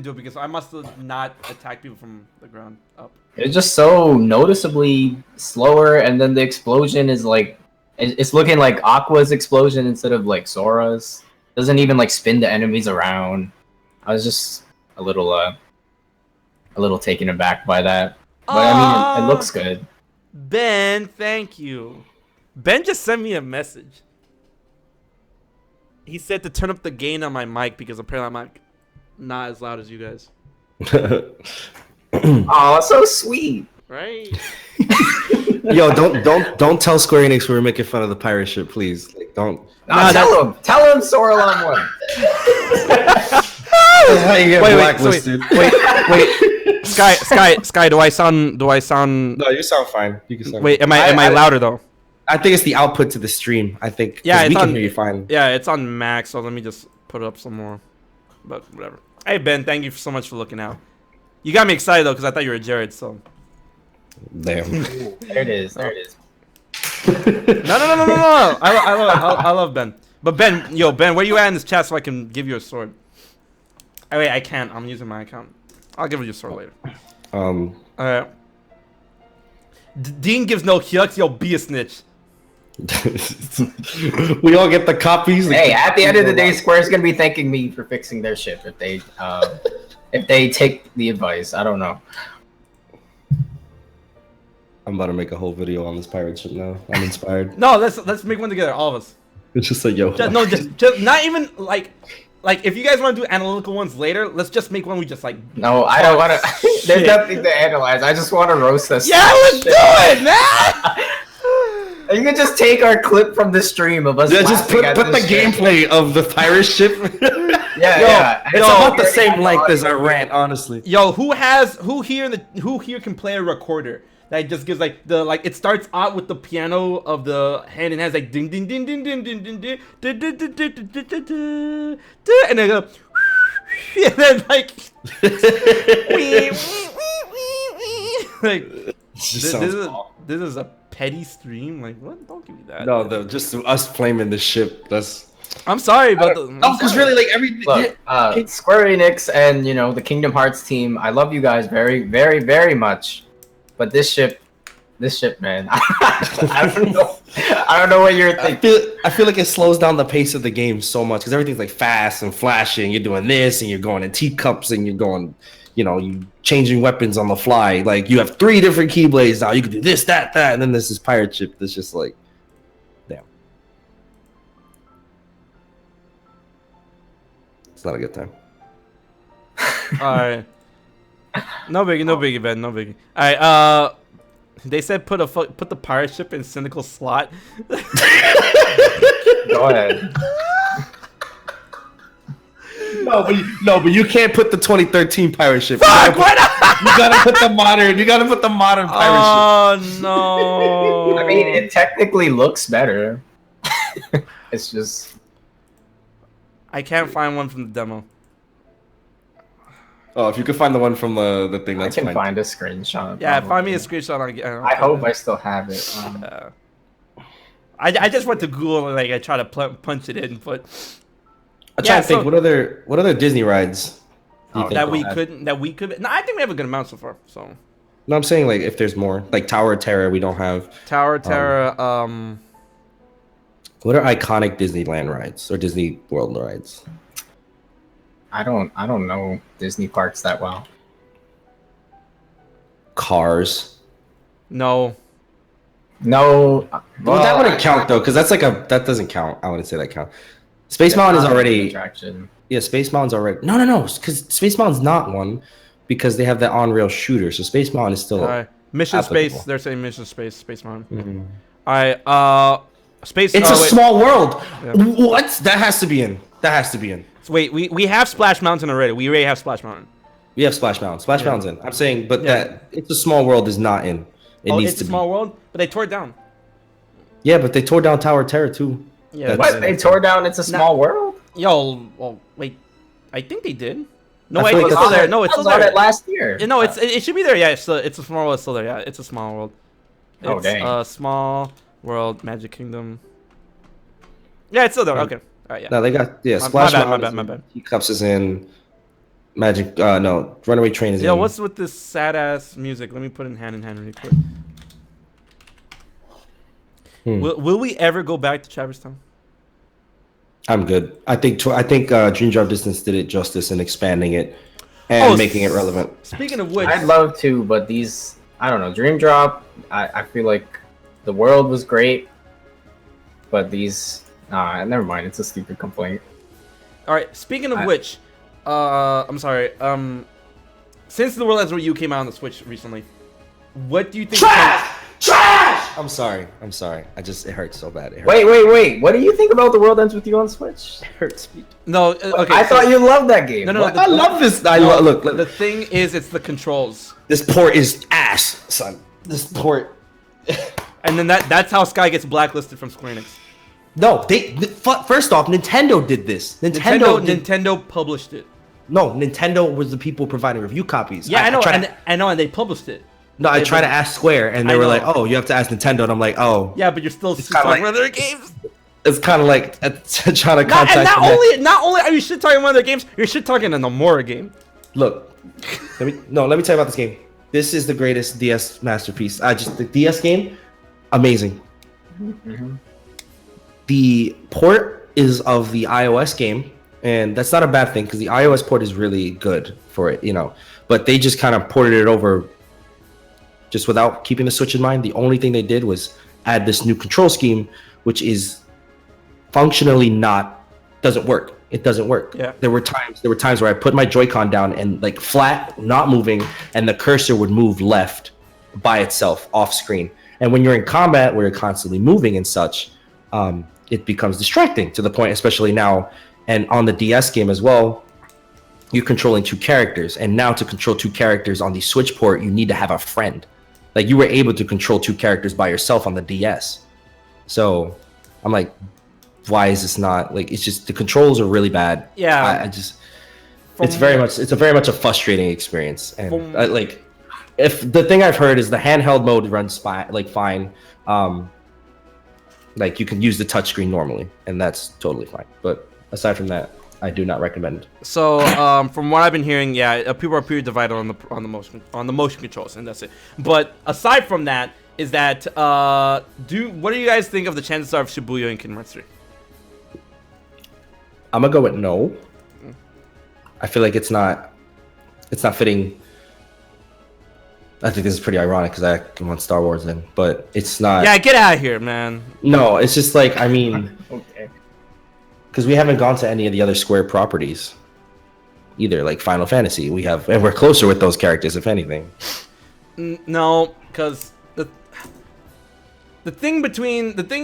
do it because I must have not attacked people from the ground up. It's just so noticeably slower, and then the explosion is like, it's looking like Aqua's explosion instead of like Sora's. Doesn't even like spin the enemies around. I was just a little a little taken aback by that. But I mean, it looks good. Ben, thank you. Ben just sent me a message. He said to turn up the gain on my mic because apparently I'm not as loud as you guys. Oh, so sweet. Right? Yo, don't tell Square Enix we were making fun of the pirate ship, please. Like, don't. No, tell him Sorolon won. How you get blacklisted? Wait. Sky, do I sound No, you sound fine. You can sound Wait, am I louder though? I think it's the output to the stream. I think yeah, we can hear you fine. Yeah, it's on max, so let me just put it up some more. But whatever. Hey Ben, thank you so much for looking out. You got me excited though, because I thought you were Jared, so. Damn. There it is. There it is. No. I love Ben. But Ben, where you at in this chat so I can give you a sword? Oh, wait, I can't. I'm using my account. I'll give you a sword later. Alright. Dean gives no yucks. Yo, be a snitch. We all get the copies. Hey, at the end of the day, Square's gonna be thanking me for fixing their ship if they take the advice. I don't know. I'm about to make a whole video on this pirate ship now. I'm inspired. No, let's make one together, all of us. It's just a yo. Just not even like if you guys want to do analytical ones later, let's just make one we just like. No, I don't want to. There's nothing to analyze. I just want to roast this. Yeah, let's do it, man. You can just take our clip from the stream of us. Yeah, just put the gameplay of the pirate ship. Yeah. It's about the same length as our rant, honestly. Yo, who here can play a recorder that just gives like it starts out with the piano of the hand and has like ding ding ding ding ding ding ding ding and then go and then like like this is a petty stream. Like what? Don't give me that. No, just us flaming the ship. That's. I'm sorry, but because really, like every look, Square Enix and the Kingdom Hearts team. I love you guys very, very, very much, but this ship, man, I don't know what you're thinking. I feel like it slows down the pace of the game so much because everything's like fast and flashy, and you're doing this, and you're going in teacups, and you're going, you changing weapons on the fly. Like you have 3 different Keyblades now. You can do this, that, and then there's this pirate ship that's just like, damn. It's not a good time. Alright. No biggie, Ben. No biggie. Alright, they said put the pirate ship in cynical slot. Go ahead. No, but you can't put the 2013 pirate ship. Fuck, why not? You gotta put the modern. You gotta put the modern pirate Oh ship. no. I mean, it technically looks better. It's just. I can't find one from the demo. Oh, if you could find the one from the thing, that's I can fine. find a screenshot. Yeah, probably. find me a screenshot. I hope I still have it. I just went to Google and like I try to punch it in, but I'm trying to think. What other Disney rides? That we couldn't. No, I think we have a good amount so far. So. No, I'm saying like if there's more, like Tower of Terror, we don't have. Tower of Terror. What are iconic Disneyland rides or Disney World rides? I don't know Disney parks that well. Cars. No. Well, that wouldn't count though, because that doesn't count. I wouldn't say that count. Space Mountain is already attraction. Yeah, Space Mountain's already no, because Space Mountain's not one because they have that on-rail shooter. So Space Mountain is still Mission applicable. Space. They're saying Mission Space Mountain. Mm-hmm. All right. Space. It's a small world. Yeah. What? That has to be in. So wait, we have Splash Mountain already. We already have Splash Mountain. We have Splash Mountain. Splash Mountain's in. I'm saying, but that It's a Small World is not in. It needs it's to a small world, but they tore it down. Yeah, but they tore down Tower of Terror too. Yeah. What? They tore down It's a Small World? Yo, well, wait. I think they did. No, wait, it's still there. No, it's still I was there. on it last year. No, it should be there. Yeah, it's a small world. It's still there. Yeah, it's a small world. Oh, dang. A small world, Magic Kingdom. Yeah, it's still there. Okay. All right, yeah. No, they got Splash Mountain. My bad. Teacups is in. Magic. No, Runaway Train is in. Yo, what's with this sad ass music? Let me put it in hand really quick. Will we ever go back to Traverse Town? I'm good. I think Dream Drop Distance did it justice in expanding it. and making it relevant. Speaking of which, I'd love to, but these, I don't know, Dream Drop, I feel like the world was great, but these, nah, never mind, it's a stupid complaint. all right. Speaking of which, I'm sorry. Since the World Ends With You came out on the Switch recently, what do you think? Trash! I'm sorry. It hurts so bad. It hurts. Wait. What do you think about The World Ends With You on Switch? It hurts me. No, okay. I thought you loved that game. No. I love this. Look. The thing is, it's the controls. This port is ass, son. This port. And then that's how Sky gets blacklisted from Square Enix. No, first off, Nintendo did this. Nintendo published it. No, Nintendo was the people providing review copies. Yeah, I know, and they published it. No, I tried to ask Square, and they were like, "Oh, you have to ask Nintendo," and I'm like, "Oh." Yeah, but you're still kinda talking about their games. It's kind of like trying to contact. Not only are you shit talking about their games, you're shit talking a Nomura game. Look, let me tell you about this game. This is the greatest DS masterpiece. The DS game, amazing. Mm-hmm. The port is of the iOS game, and that's not a bad thing because the iOS port is really good for it, But they just kind of ported it over just without keeping the Switch in mind. The only thing they did was add this new control scheme, which is functionally doesn't work. It doesn't work. Yeah. There were times where I put my Joy-Con down and like flat, not moving, and the cursor would move left by itself off screen. And when you're in combat where you're constantly moving and such, it becomes distracting to the point, especially now, and on the DS game as well, you're controlling two characters. And now to control two characters on the Switch port, you need to have a friend. Like, you were able to control two characters by yourself on the DS. So I'm like, why is this not like? It's just the controls are really bad. Yeah, it's very much a frustrating experience. And if the thing I've heard is the handheld mode runs fine. Like, you can use the touchscreen normally, and that's totally fine. But aside from that, I do not recommend it. So, from what I've been hearing, people are pretty divided on the motion controls, and that's it. But aside from that, is that what do you guys think of the chances of Shibuya in Kingdom Hearts 3? I'm gonna go with no. I feel like it's not fitting. I think this is pretty ironic because I want Star Wars in, but it's not. Yeah, get out of here, man. No, it's just like, I mean, Okay. because we haven't gone to any of the other Square properties either, like Final Fantasy. And we're closer with those characters, if anything. No, because the thing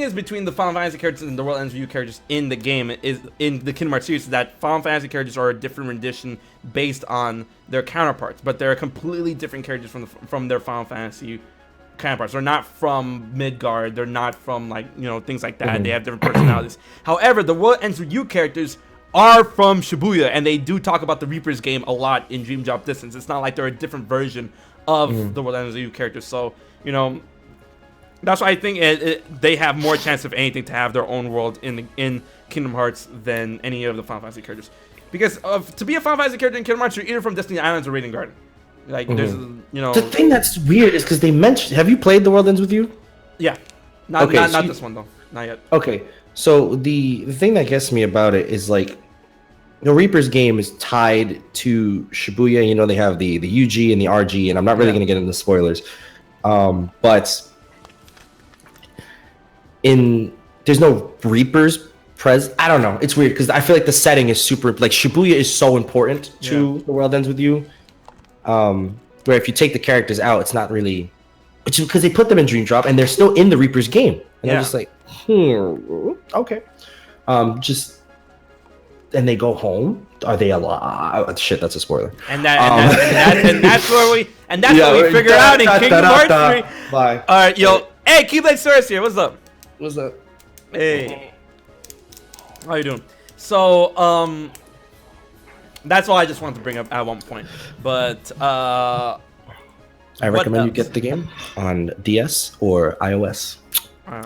is between the Final Fantasy characters and the World Ends With You characters in the game is in the Kingdom Hearts series is that Final Fantasy characters are a different rendition based on their counterparts, but they're completely different characters from their Final Fantasy counterparts. They're not from Midgard. They're not from things like that. Mm-hmm. They have different personalities. However, the World Ends With You characters are from Shibuya, and they do talk about the Reaper's game a lot in Dream Drop Distance. It's not like they're a different version of the World Ends With You characters. So that's why I think they have more chance, if anything, to have their own world in Kingdom Hearts than any of the Final Fantasy characters. Because to be a Final Fantasy character in Kingdom Hearts, you're either from Destiny Islands or Radiant Garden. Like, there's, The thing that's weird is because they mentioned... Have you played The World Ends With You? Yeah. Not this one, though. Not yet. Okay. So the thing that gets me about it is, like, the Reaper's game is tied to Shibuya. They have the UG and the RG, and I'm not really going to get into spoilers. But... there's no Reapers I don't know. It's weird because I feel like the setting is super, like, Shibuya is so important to The World Ends With You. Where if you take the characters out, it's not really, because they put them in Dream Drop and they're still in the Reaper's game. And I'm just like, okay. And they go home. Are they alive? Oh, shit, that's a spoiler. And that's where we figure out in Kingdom Hearts 3. Bye. All right, yo. Hey, Keyblade Source here. What's up? What's up? Hey. How you doing? So, that's all I just wanted to bring up at one point. But, I recommend you get the game on DS or iOS.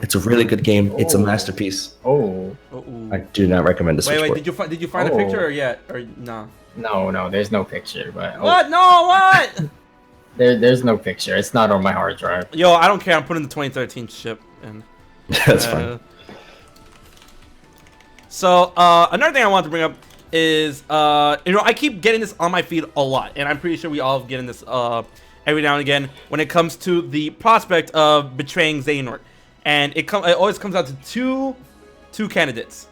It's a really good game. It's a masterpiece. I do not recommend this. Wait, did you find a picture or yet? Or no? No, there's no picture. But what? No, what? There's no picture. It's not on my hard drive. Yo, I don't care. I'm putting the 2013 chip in. That's fine. So, another thing I want to bring up, is, I keep getting this on my feed a lot, and I'm pretty sure we all getting this every now and again when it comes to the prospect of betraying Xehanort, and it always comes out to two candidates,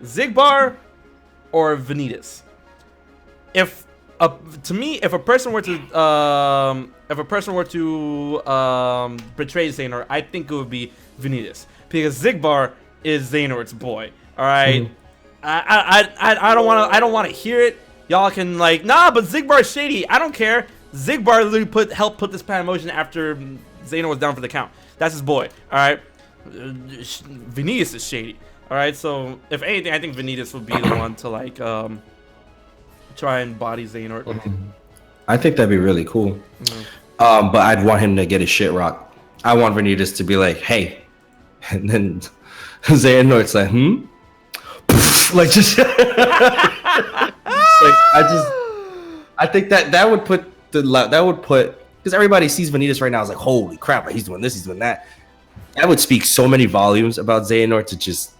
Xigbar or Vanitas. To me, if a person were to betray Xehanort, I think it would be Vanitas, because Xigbar is Xehanort's boy. All right. I don't want to hear it. Y'all can like, nah, but Xigbar's shady. I don't care. Xigbar literally helped put this plan in motion after Xehanort was down for the count. That's his boy. All right. Vanitas is shady. All right. So if anything, I think Vanitas would be the one to like try and body Xehanort. I think that'd be really cool. But I'd want him to get his shit rocked. I want Vanitas to be like, hey, and then Xehanort's like, like just like I think that would put because everybody sees Vanitas right now is like, holy crap, he's doing this, he's doing that. That would speak so many volumes about Xehanort to just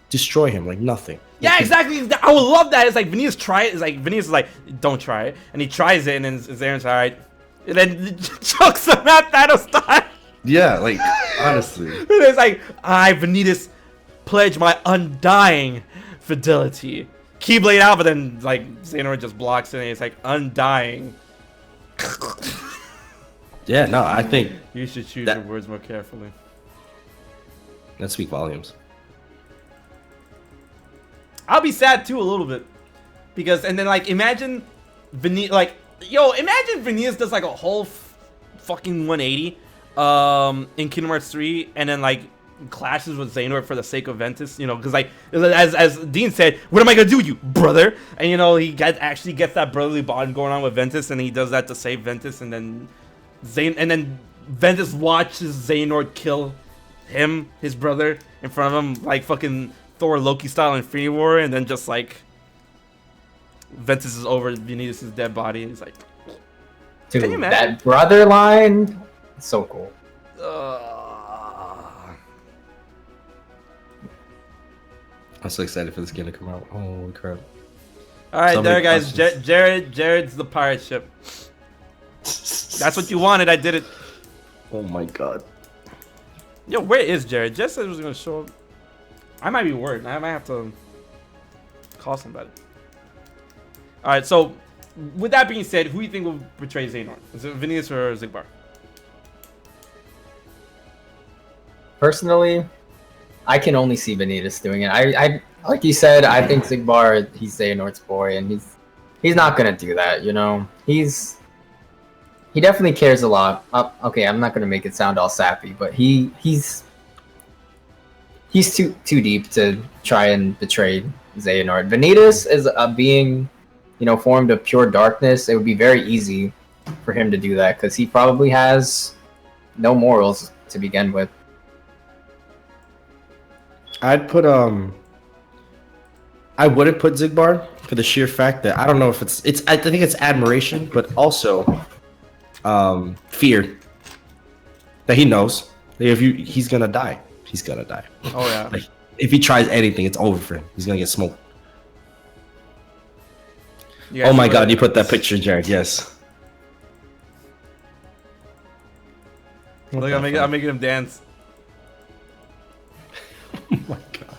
destroy him like nothing. Yeah, exactly. I would love that. It's like Vanitas Vanitas is like, don't try it, and he tries it, and then Xehanort's all right, and then chokes him out Thanos style. Yeah, like honestly, it's like, I Vanitas pledge my undying fidelity. Keyblade out, but then like Xehanort just blocks it, and it's like undying. Yeah, no, I think you should choose your words more carefully. That speak volumes. I'll be sad too a little bit, because and then like imagine imagine Vanitas does like a whole fucking 180 in Kingdom Hearts 3, and then like clashes with Xehanort for the sake of Ventus, because like as Dean said, what am I gonna do with you, brother? And he actually gets that brotherly bond going on with Ventus, and he does that to save Ventus, and then Ventus watches Xehanort kill his brother in front of him, like fucking Thor Loki style in Infinity War, and then just like Ventus is over Vanitas' dead body, and he's like, dude, that brother line, so cool. I'm so excited for this game to come out. Holy crap. Alright, there guys, Jared's the pirate ship. That's what you wanted, I did it. Oh my god. Yo, where is Jared? Jess said he was gonna show up. I might be worried. I might have to call somebody. Alright, so with that being said, who do you think will betray Xehanort? Is it Vanitas or Xigbar? Personally, I can only see Vanitas doing it. I like you said, I think Xigbar, he's Xehanort's boy, and he's not gonna do that. He definitely cares a lot. Okay, I'm not gonna make it sound all sappy, but he's too deep to try and betray Xehanort. Vanitas is a being, formed of pure darkness. It would be very easy for him to do that because he probably has no morals to begin with. I wouldn't put Xigbar for the sheer fact that I don't know if I think it's admiration, but also fear that he knows that he's gonna die. He's gonna die. Oh yeah. Like if he tries anything, it's over for him. He's gonna get smoked. Oh my god, you put that picture, Jared. Yes. Look, I'm making him dance. Oh my god.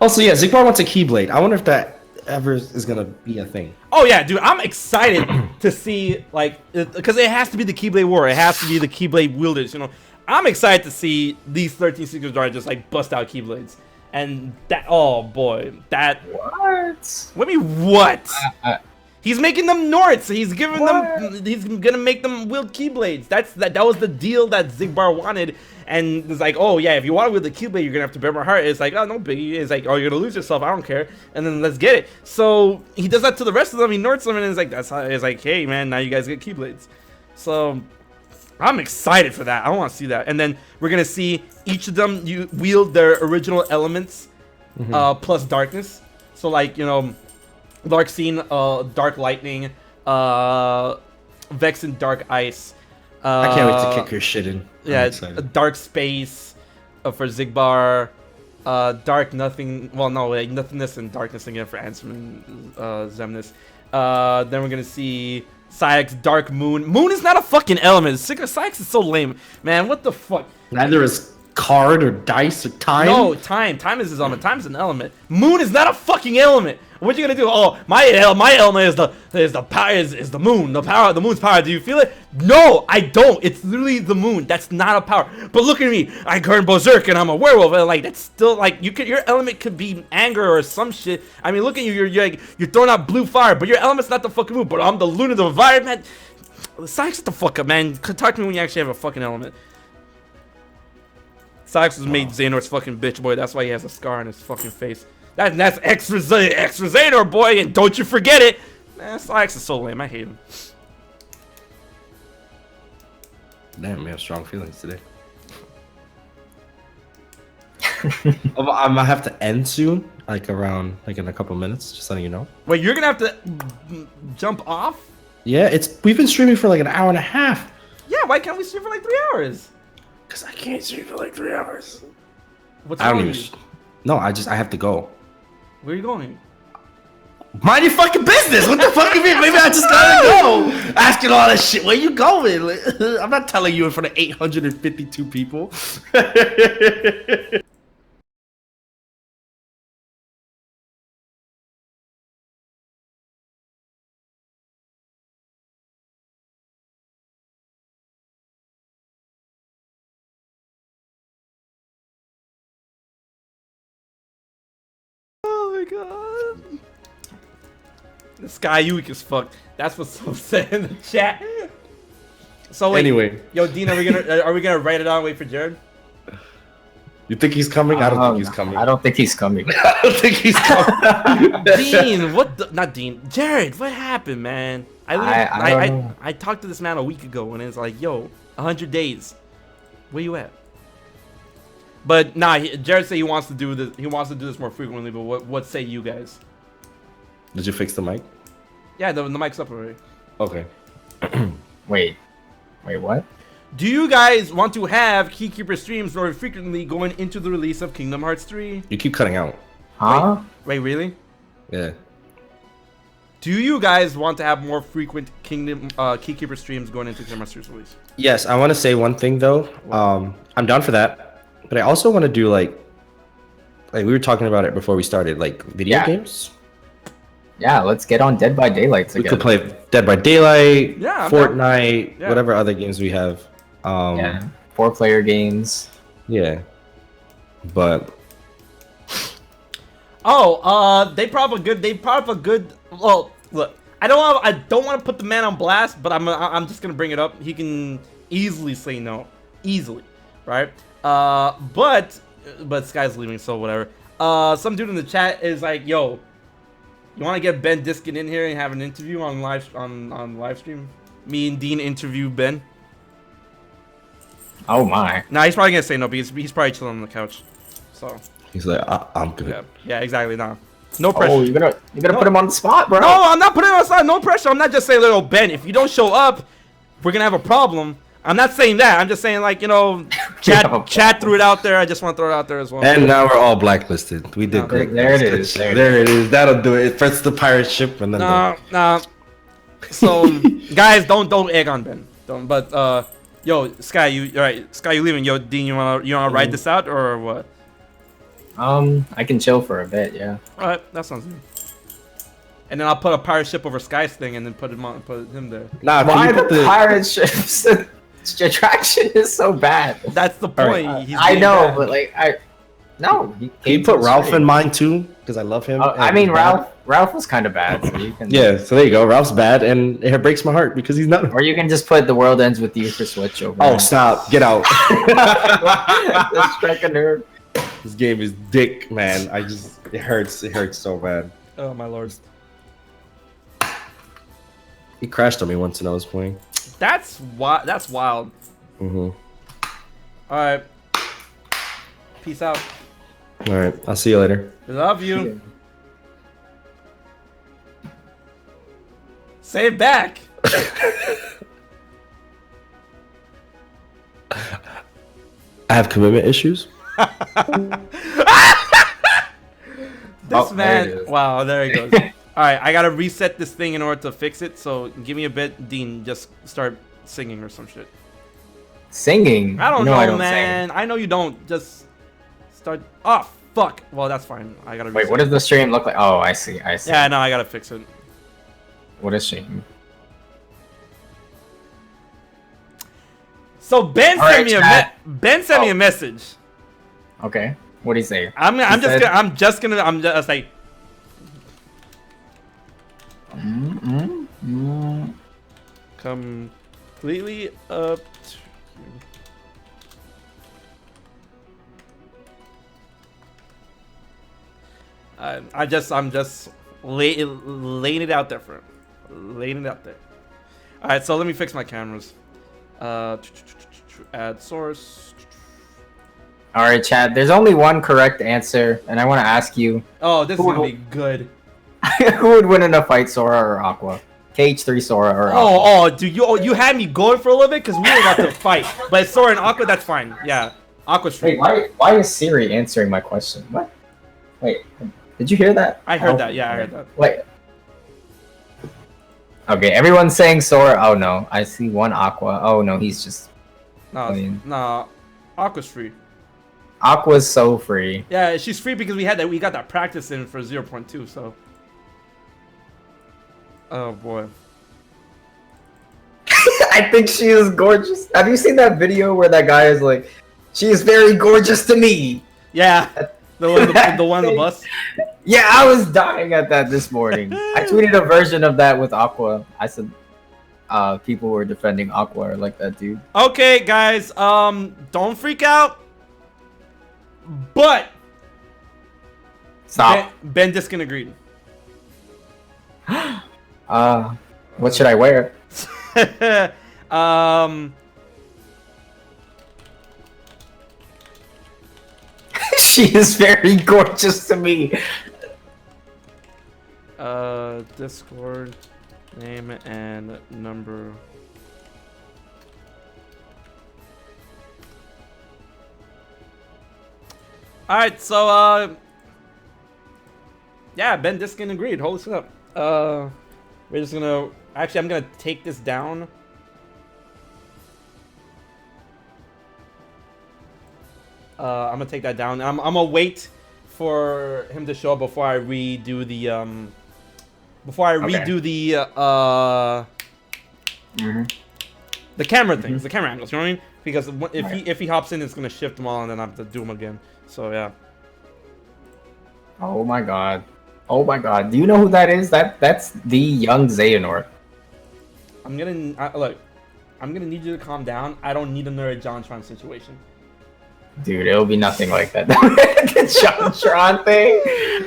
Also, yeah, Xigbar wants a Keyblade. I wonder if that ever is gonna be a thing. Oh yeah, dude, I'm excited to see, like, because it has to be the Keyblade War. It has to be the Keyblade wielders. I'm excited to see these 13 Secret Stars just like bust out Keyblades. And that, oh boy, that. What? What do you mean what? He's making them Norts. He's giving them. He's gonna make them wield Keyblades. That was the deal that Xigbar wanted. And it's like, oh yeah, if you want to wield the Keyblade, you're gonna have to bear my heart. It's like, oh no biggie. It's like, oh, you're gonna lose yourself. I don't care. And then let's get it. So he does that to the rest of them. He Norts them, and it's like that's how. It's like, hey man, now you guys get Keyblades. So I'm excited for that. I want to see that. And then we're gonna see each of them wield their original elements, plus darkness. So like Dark Scene, Dark Lightning, Vex and Dark Ice. I can't wait to kick her shit in. Yeah, Dark Space for Xigbar. Dark nothing. Well, no, like nothingness and darkness again for Ansem and Zemnis. Then we're gonna see Syx Dark Moon. Moon is not a fucking element. Syx is so lame, man. What the fuck? Neither is card or dice or time. No, time. Time is his element. Time is an element. Moon is not a fucking element. What you gonna do? Oh, my element is the power is the moon. The moon's power. Do you feel it? No, I don't. It's literally the moon. That's not a power. But look at me. I turn berserk and I'm a werewolf. And like that's still like your element could be anger or some shit. I mean, look at you. You're throwing out blue fire, but your element's not the fucking moon. But I'm the lunar, the environment. Syx, the fuck up, man. Talk to me when you actually have a fucking element. Syx was made Xehanor's fucking bitch, boy. That's why he has a scar on his fucking face. That's extra Xehanor, boy, and don't you forget it. Man, Syx is so lame. I hate him. Damn, we have strong feelings today. I'm gonna have to end soon, like around in a couple minutes. Just letting you know. Wait, you're gonna have to jump off? Yeah, we've been streaming for like an hour and a half. Yeah, why can't we stream for like 3 hours? Cause I can't stream for like 3 hours. What's I wrong don't with even. you? No, I have to go. Where are you going? Mind your fucking business. What the fuck you mean? Maybe I just gotta go. Asking all that shit. Where you going? Like, I'm not telling you in front of 852 people. Oh my god. This guy you weak as fuck. That's what's so sad in the chat. So wait, Anyway, yo, Dean, are we gonna write it on? Wait for Jared. you think he's coming? I don't think he's coming. I don't think he's coming. I don't think he's coming. Dean, what? Not Dean. Jared, what happened, man? I talked to this man a week ago, and it's like, yo, 100 days. Where you at? But nah, Jared said he wants to do this. He wants to do this more frequently. But what say you guys? Did you fix the mic? Yeah, the mic's up already. Okay. Wait, what? Do you guys want to have Keykeeper streams more frequently going into the release of Kingdom Hearts 3? You keep cutting out. Huh? Wait, really? Yeah. Do you guys want to have more frequent Keykeeper streams going into Kingdom Hearts 3's release? Yes, I want to say one thing though. I'm down for that, but I also want to do like we were talking about it before we started, like video games. Yeah, let's get on Dead by Daylight together. We could play Dead by Daylight, Yeah, Fortnite, yeah. whatever other games we have. Yeah, 4-player games. Yeah, but they probably good. Well, look, I don't want to put the man on blast, but I'm just gonna bring it up. He can easily say no, easily, right? But Sky's leaving, so whatever. Some dude in the chat is like, yo, you want to get Ben Diskin in here and have an interview on live stream? Me and Dean interview Ben. Oh my. Nah, he's probably gonna say no because he's probably chilling on the couch. So he's like, I'm good. yeah, exactly. Nah, no pressure. Oh, you're gonna put him on the spot, bro. No, I'm not putting him on the spot. No pressure. I'm not just saying, little Ben, if you don't show up, we're gonna have a problem. I'm not saying that. I'm just saying, like, you know, chat threw it out there. I just want to throw it out there as well. And now we're all blacklisted. We did great. There it is. There it is. That'll do it. First the pirate ship, and then Nah. So, guys, don't egg on Ben. Don't. But yo, Sky, all right? Sky, you leaving? Yo, Dean, you wanna ride this out or what? I can chill for a bit. Yeah. All right, that sounds good. And then I'll put a pirate ship over Sky's thing, and then put him there. Nah, why the pirate ships? The attraction is so bad. That's the point. Right. I know, but like no. Can you put Ralph in mine too? Because I love him. I mean, Ralph was kind of bad. So you can. Yeah, so there you go. Ralph's bad, and it breaks my heart because he's not. Or you can just put The World Ends with You for Switch over. Oh, stop! Get out! Just strike a nerve. This game is dick, man. It hurts. It hurts so bad. Oh my lord. He crashed on me once when I was playing. That's wild. Mm-hmm. All right. Peace out. All right. I'll see you later. Love you. Say it back. I have commitment issues. Oh, there it man. is. Wow, there he goes. All right, I gotta reset this thing in order to fix it. So give me a bit, Dean. Just start singing or some shit. Singing? I don't You know, I don't man. I know you don't. Just start. Oh fuck. Well, that's fine. I gotta. Wait, reset what does the stream look like? Oh, I see. I see. Yeah, no, I gotta fix it. What is stream? So Ben All sent right, me chat. Ben sent me a message. Okay. What do you say? I'm just gonna like. Completely up. I'm just laying it out there for him. Laying it out there. All right, so let me fix my cameras. Add source. All right, Chad. There's only one correct answer, and I want to ask you: Oh, this is gonna be good. who would win in a fight, Sora or Aqua? KH3 Sora or Aqua? Oh, dude, you had me going for a little bit because we were about to fight. But Sora and Aqua, that's fine. Yeah, Aqua's free. Wait, why is Siri answering my question? What? Wait, did you hear that? I heard that. Yeah, I heard that. Wait. Okay, everyone's saying Sora. Oh no, I see one Aqua. Oh no, he's just. Nah, Aqua's free. Aqua's so free. Yeah, she's free because we got that practice in for 0.2. So. Oh boy. I think she is gorgeous. Have you seen that video where that guy is like, "She is very gorgeous to me"? Yeah, the one on the bus. Yeah, I was dying at that this morning. I tweeted a version of that with Aqua. I said, people were defending Aqua like that dude. Okay, guys, don't freak out. But Stop. Ben Diskin agreed. What should I wear? She is very gorgeous to me. Discord name and number. All right, so yeah, Ben Diskin agreed. Holy shit up. We're just gonna actually, I'm gonna take this down. I'm gonna take that down. I'm gonna wait for him to show up before I redo the the camera things, the camera angles. You know what I mean? Because if he hops in, it's gonna shift them all, and then I have to do them again. So yeah. Oh my god. Oh my god. Do you know who that is? That's the young Xehanort. Look. I'm gonna need you to calm down. I don't need another JonTron situation. Dude, it'll be nothing like that. The JonTron thing.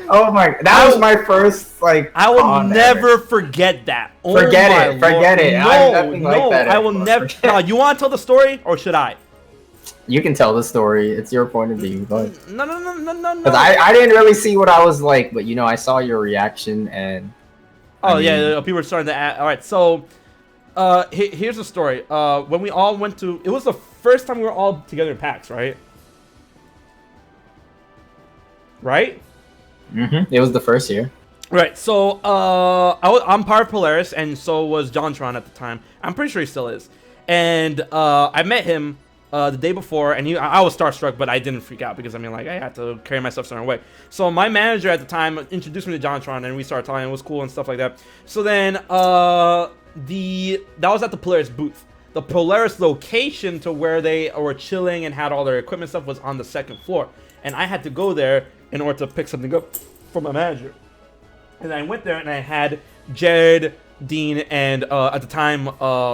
Oh my! That was my first like. I will never forget that. Forget it. Forget it. No, I will never. No, you want to tell the story, or should I? You can tell the story. It's your point of view. But no. Because I didn't really see what I was like, but you know, I saw your reaction and. Oh yeah, people were starting to add. All right, so. Here's the story. When we all went to, it was the first time we were all together in PAX, right? Right? It was the first year. Right. So, I'm part of Polaris, and so was JonTron at the time. I'm pretty sure he still is. And I met him the day before, and I was starstruck, but I didn't freak out because I mean, like, I had to carry myself a certain way. So my manager at the time introduced me to JonTron, and we started talking. It was cool and stuff like that. So then, that was at the Polaris booth. The Polaris location to where they were chilling and had all their equipment stuff was on the second floor, and I had to go there in order to pick something up from my manager. And I went there and I had Jared, Dean, and at the time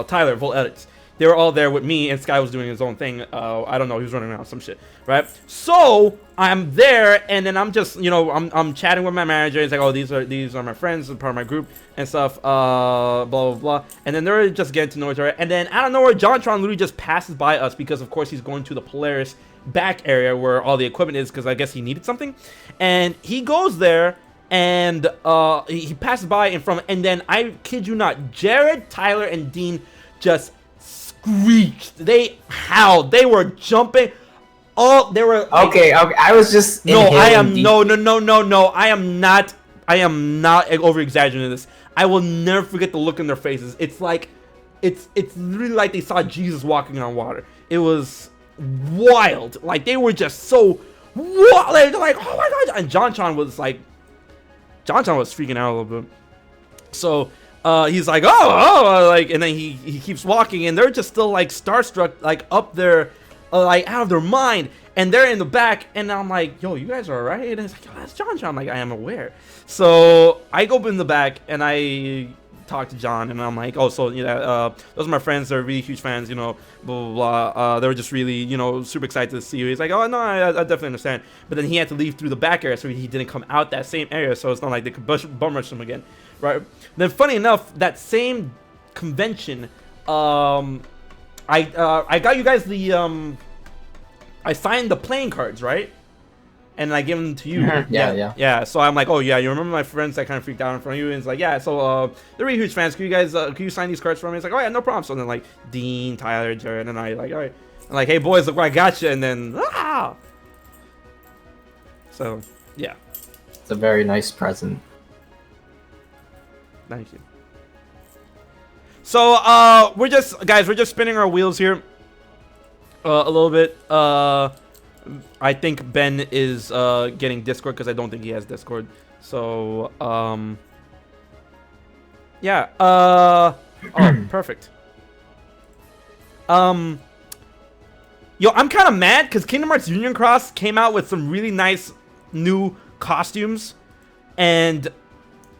Tyler, Volt Edits. They were all there with me, and Sky was doing his own thing. I don't know, he was running around some shit, right? So I'm there, and then I'm just, you know, I'm chatting with my manager. He's like, oh, these are my friends, part of my group and stuff, blah blah blah. And then they're just getting to know each other. And then out of nowhere, JonTron literally just passes by us because, of course, he's going to the Polaris back area where all the equipment is, because I guess he needed something. And he goes there, and he passes by in front, and then I kid you not, Jared, Tyler, and Dean just screeched. They howled. They were jumping. all they were. Like, Okay, I was just no, I am inhaling no. I am not. I am not over exaggerating this. I will never forget the look in their faces. It's like, it's really like they saw Jesus walking on water. It was wild. Like they were just so what? Like, they're like, oh my god! And John was like, John was freaking out a little bit. So he's like, like, and then he keeps walking, and they're just still like starstruck, like up there, like out of their mind, and they're in the back, and I'm like, yo, you guys are alright? And it's like, yo, that's John. I'm like, I am aware. So I go in the back and I talk to John, and I'm like, oh, so those are my friends. They're really huge fans, blah blah blah. They were just really, super excited to see you. He's like, oh no, I definitely understand. But then he had to leave through the back area, so he didn't come out that same area. So it's not like they could bum rush him again, right? Then funny enough, that same convention, I got you guys the I signed the playing cards, right? And I give them to you. Yeah. So I'm like, oh yeah, you remember my friends that kind of freaked out in front of you? And it's like, yeah. So they're really huge fans. Can you guys, can you sign these cards for me? It's like, oh yeah, no problem. So then like Dean, Tyler, Jared, and I like, all right. I'm like, hey boys, look what I got you. And then So yeah. It's a very nice present. Thank you. So we're just spinning our wheels here a little bit. I think Ben is getting Discord because I don't think he has Discord. So yeah. Oh, perfect. Yo, I'm kind of mad because Kingdom Hearts Union Cross came out with some really nice new costumes, and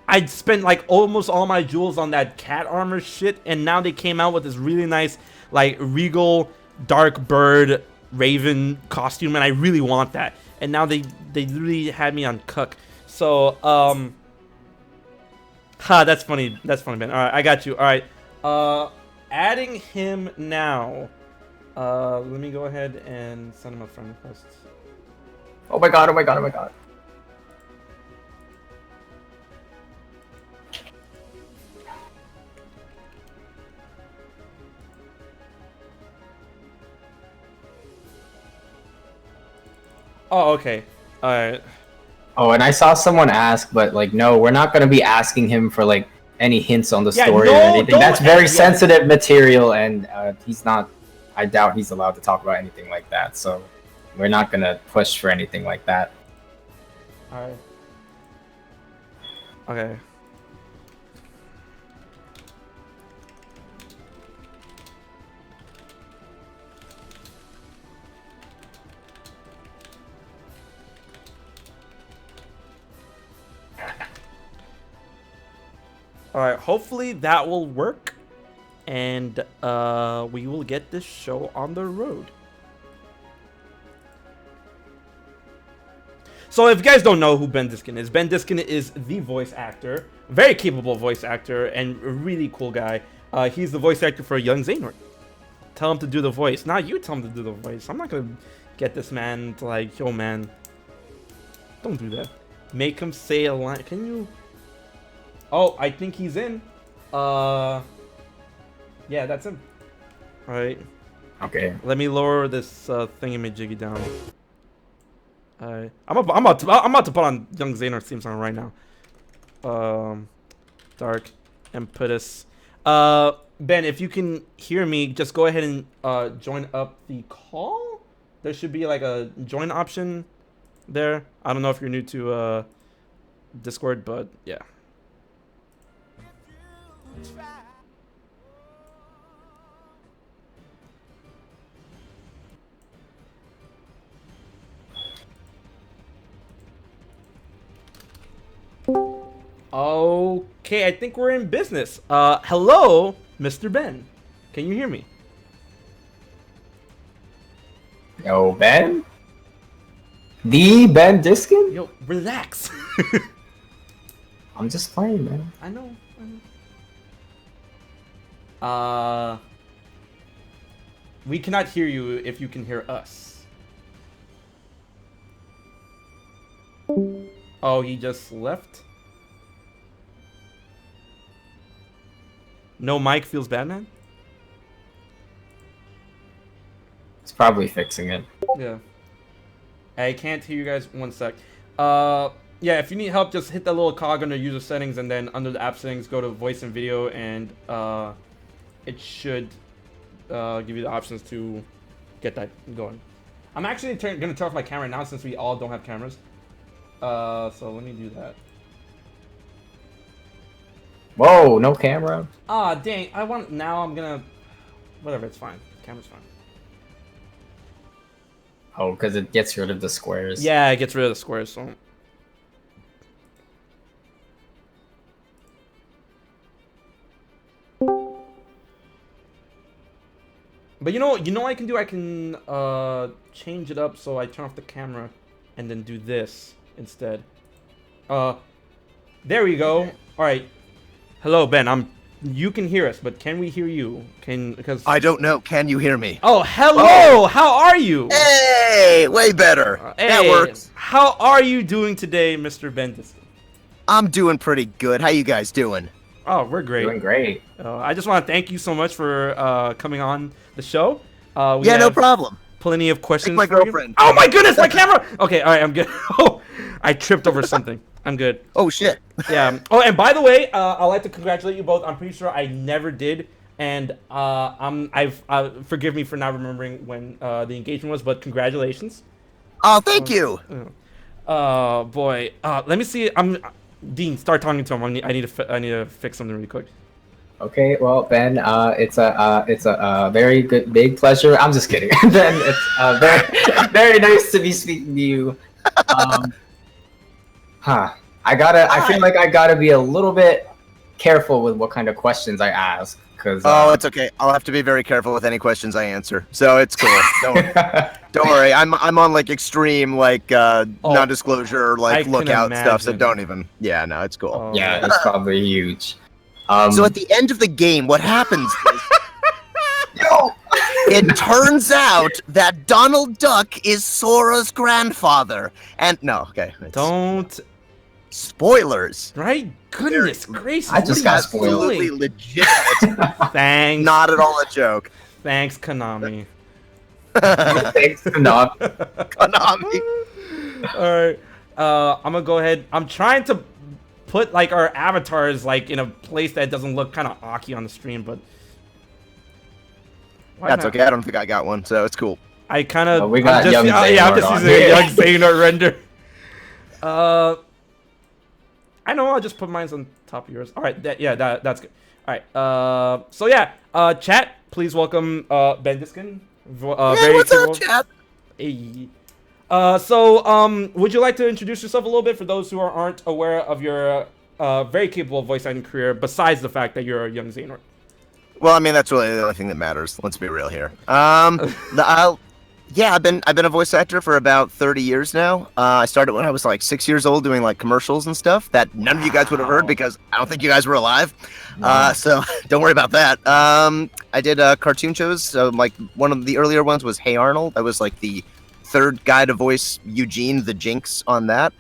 I'd spent like almost all my jewels on that cat armor shit, and now they came out with this really nice like regal dark bird Raven costume, and I really want that. And now they really had me on cuck. So that's funny. That's funny, Ben. All right, I got you. All right, adding him now. Let me go ahead and send him a friend request. Oh my god! Oh my god! Oh my god! Oh, okay. Alright. Oh, and I saw someone ask, but like, no, we're not gonna be asking him for like any hints on the story or anything. That's very sensitive material, and he's not. I doubt he's allowed to talk about anything like that. So we're not gonna push for anything like that. Alright. Okay. Alright, hopefully that will work, and we will get this show on the road. So if you guys don't know who Ben Diskin is the voice actor, very capable voice actor, and a really cool guy. He's the voice actor for young Xehanort. Tell him to do the voice. Now you tell him to do the voice. I'm not gonna get this man to like, yo man, don't do that. Make him say a line. Can you... Oh, I think he's in. Yeah, that's him. All right. Okay. Let me lower this thingamajiggy down. Alright. I'm about to put on young Xehanort's theme song right now. Dark impetus. Ben, if you can hear me, just go ahead and join up the call. There should be like a join option there. I don't know if you're new to Discord, but yeah. Okay, I think we're in business. Hello, Mr. Ben. Can you hear me? Yo, Ben? The Ben Diskin? Yo, relax. I'm just playing, man. I know. We cannot hear you if you can hear us. Oh, he just left? No mic feels bad, man? It's probably fixing it. Yeah. I can't hear you guys. One sec. Yeah, if you need help, just hit that little cog under user settings, and then under the app settings, go to voice and video, and it should give you the options to get that going. I'm actually gonna turn off my camera now since we all don't have cameras. So let me do that. Whoa, no camera. Ah, dang! Now I'm gonna. Whatever, it's fine. Camera's fine. Oh, because it gets rid of the squares. Yeah, it gets rid of the squares. So. But you know what I can do? I can change it up so I turn off the camera and then do this instead. There we go. All right. Hello, Ben. You can hear us, but can we hear you? Because I don't know. Can you hear me? Oh, hello. Oh. How are you? Hey, way better. Hey, that works. How are you doing today, Mr. Ben Diskin? I'm doing pretty good. How you guys doing? Oh, we're great. Doing great. I just want to thank you so much for coming on the show. Yeah, no problem. Plenty of questions. My for girlfriend. You. Oh my goodness, my camera! Okay, all right, I'm good. Oh, I tripped over something. I'm good. Oh shit. Yeah. Oh, and by the way, I'd like to congratulate you both. I'm pretty sure I never did, and forgive me for not remembering when the engagement was, but congratulations. Oh, thank you. Boy. Let me see. Dean, start talking to him. I need to fix something really quick. Okay, well, Ben, it's a very good, big pleasure. I'm just kidding. Ben, it's very, very nice to be speaking to you. I feel like I gotta be a little bit careful with what kind of questions I ask, because. Oh, it's okay. I'll have to be very careful with any questions I answer, so it's cool. Don't worry. I'm on like extreme non-disclosure lookout stuff, so don't even. Yeah, no, it's cool. Oh, yeah, it's probably huge. So at the end of the game, what happens is, it turns out that Donald Duck is Sora's grandfather. And no, okay. Don't. Spoilers. Right? Goodness gracious. I just got spoiled. Absolutely legitimate. Thanks. Not at all a joke. Thanks, Konami. Thanks, Konami. Konami. Alright. I'm gonna go ahead. I'm trying to put like our avatars like in a place that doesn't look kind of awky on the stream, but That's okay. I don't think I got one, so it's cool. I kind of. We got young Xehanort. Yeah, I'm just using a young Xehanort render. I know. I'll just put mine on top of yours. All right. That's good. All right. So yeah. Chat, please welcome Ben Diskin. Hey, what's up, chat? Hey. Would you like to introduce yourself a little bit for those who aren't aware of your very capable voice acting career, besides the fact that you're a young Xehanort? Well, I mean, that's really the only thing that matters. Let's be real here. Yeah, I've been a voice actor for about 30 years now. I started when I was like 6 years old doing like commercials and stuff that none of you guys would have heard because I don't think you guys were alive. So don't worry about that. I did cartoon shows. So like one of the earlier ones was Hey Arnold. I was like the third guy to voice Eugene the Jinx on that.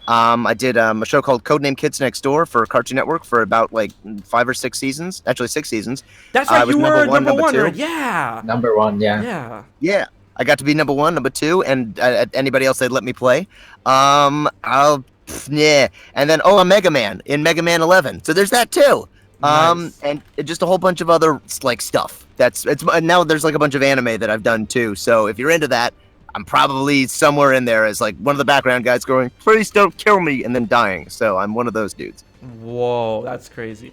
I did a show called Codename Kids Next Door for Cartoon Network for about like 5 or 6 seasons. Actually, 6 seasons. That's right. You were number one, two. right? Yeah. Number one, yeah. Yeah. Yeah. I got to be number 1, number 2, and anybody else they'd let me play. And then I'm Mega Man in Mega Man 11. So there's that too. Nice. And just a whole bunch of other like stuff. Now there's like a bunch of anime that I've done too. So if you're into that, I'm probably somewhere in there as like one of the background guys going, "Please don't kill me," and then dying. So I'm one of those dudes. Whoa, that's crazy,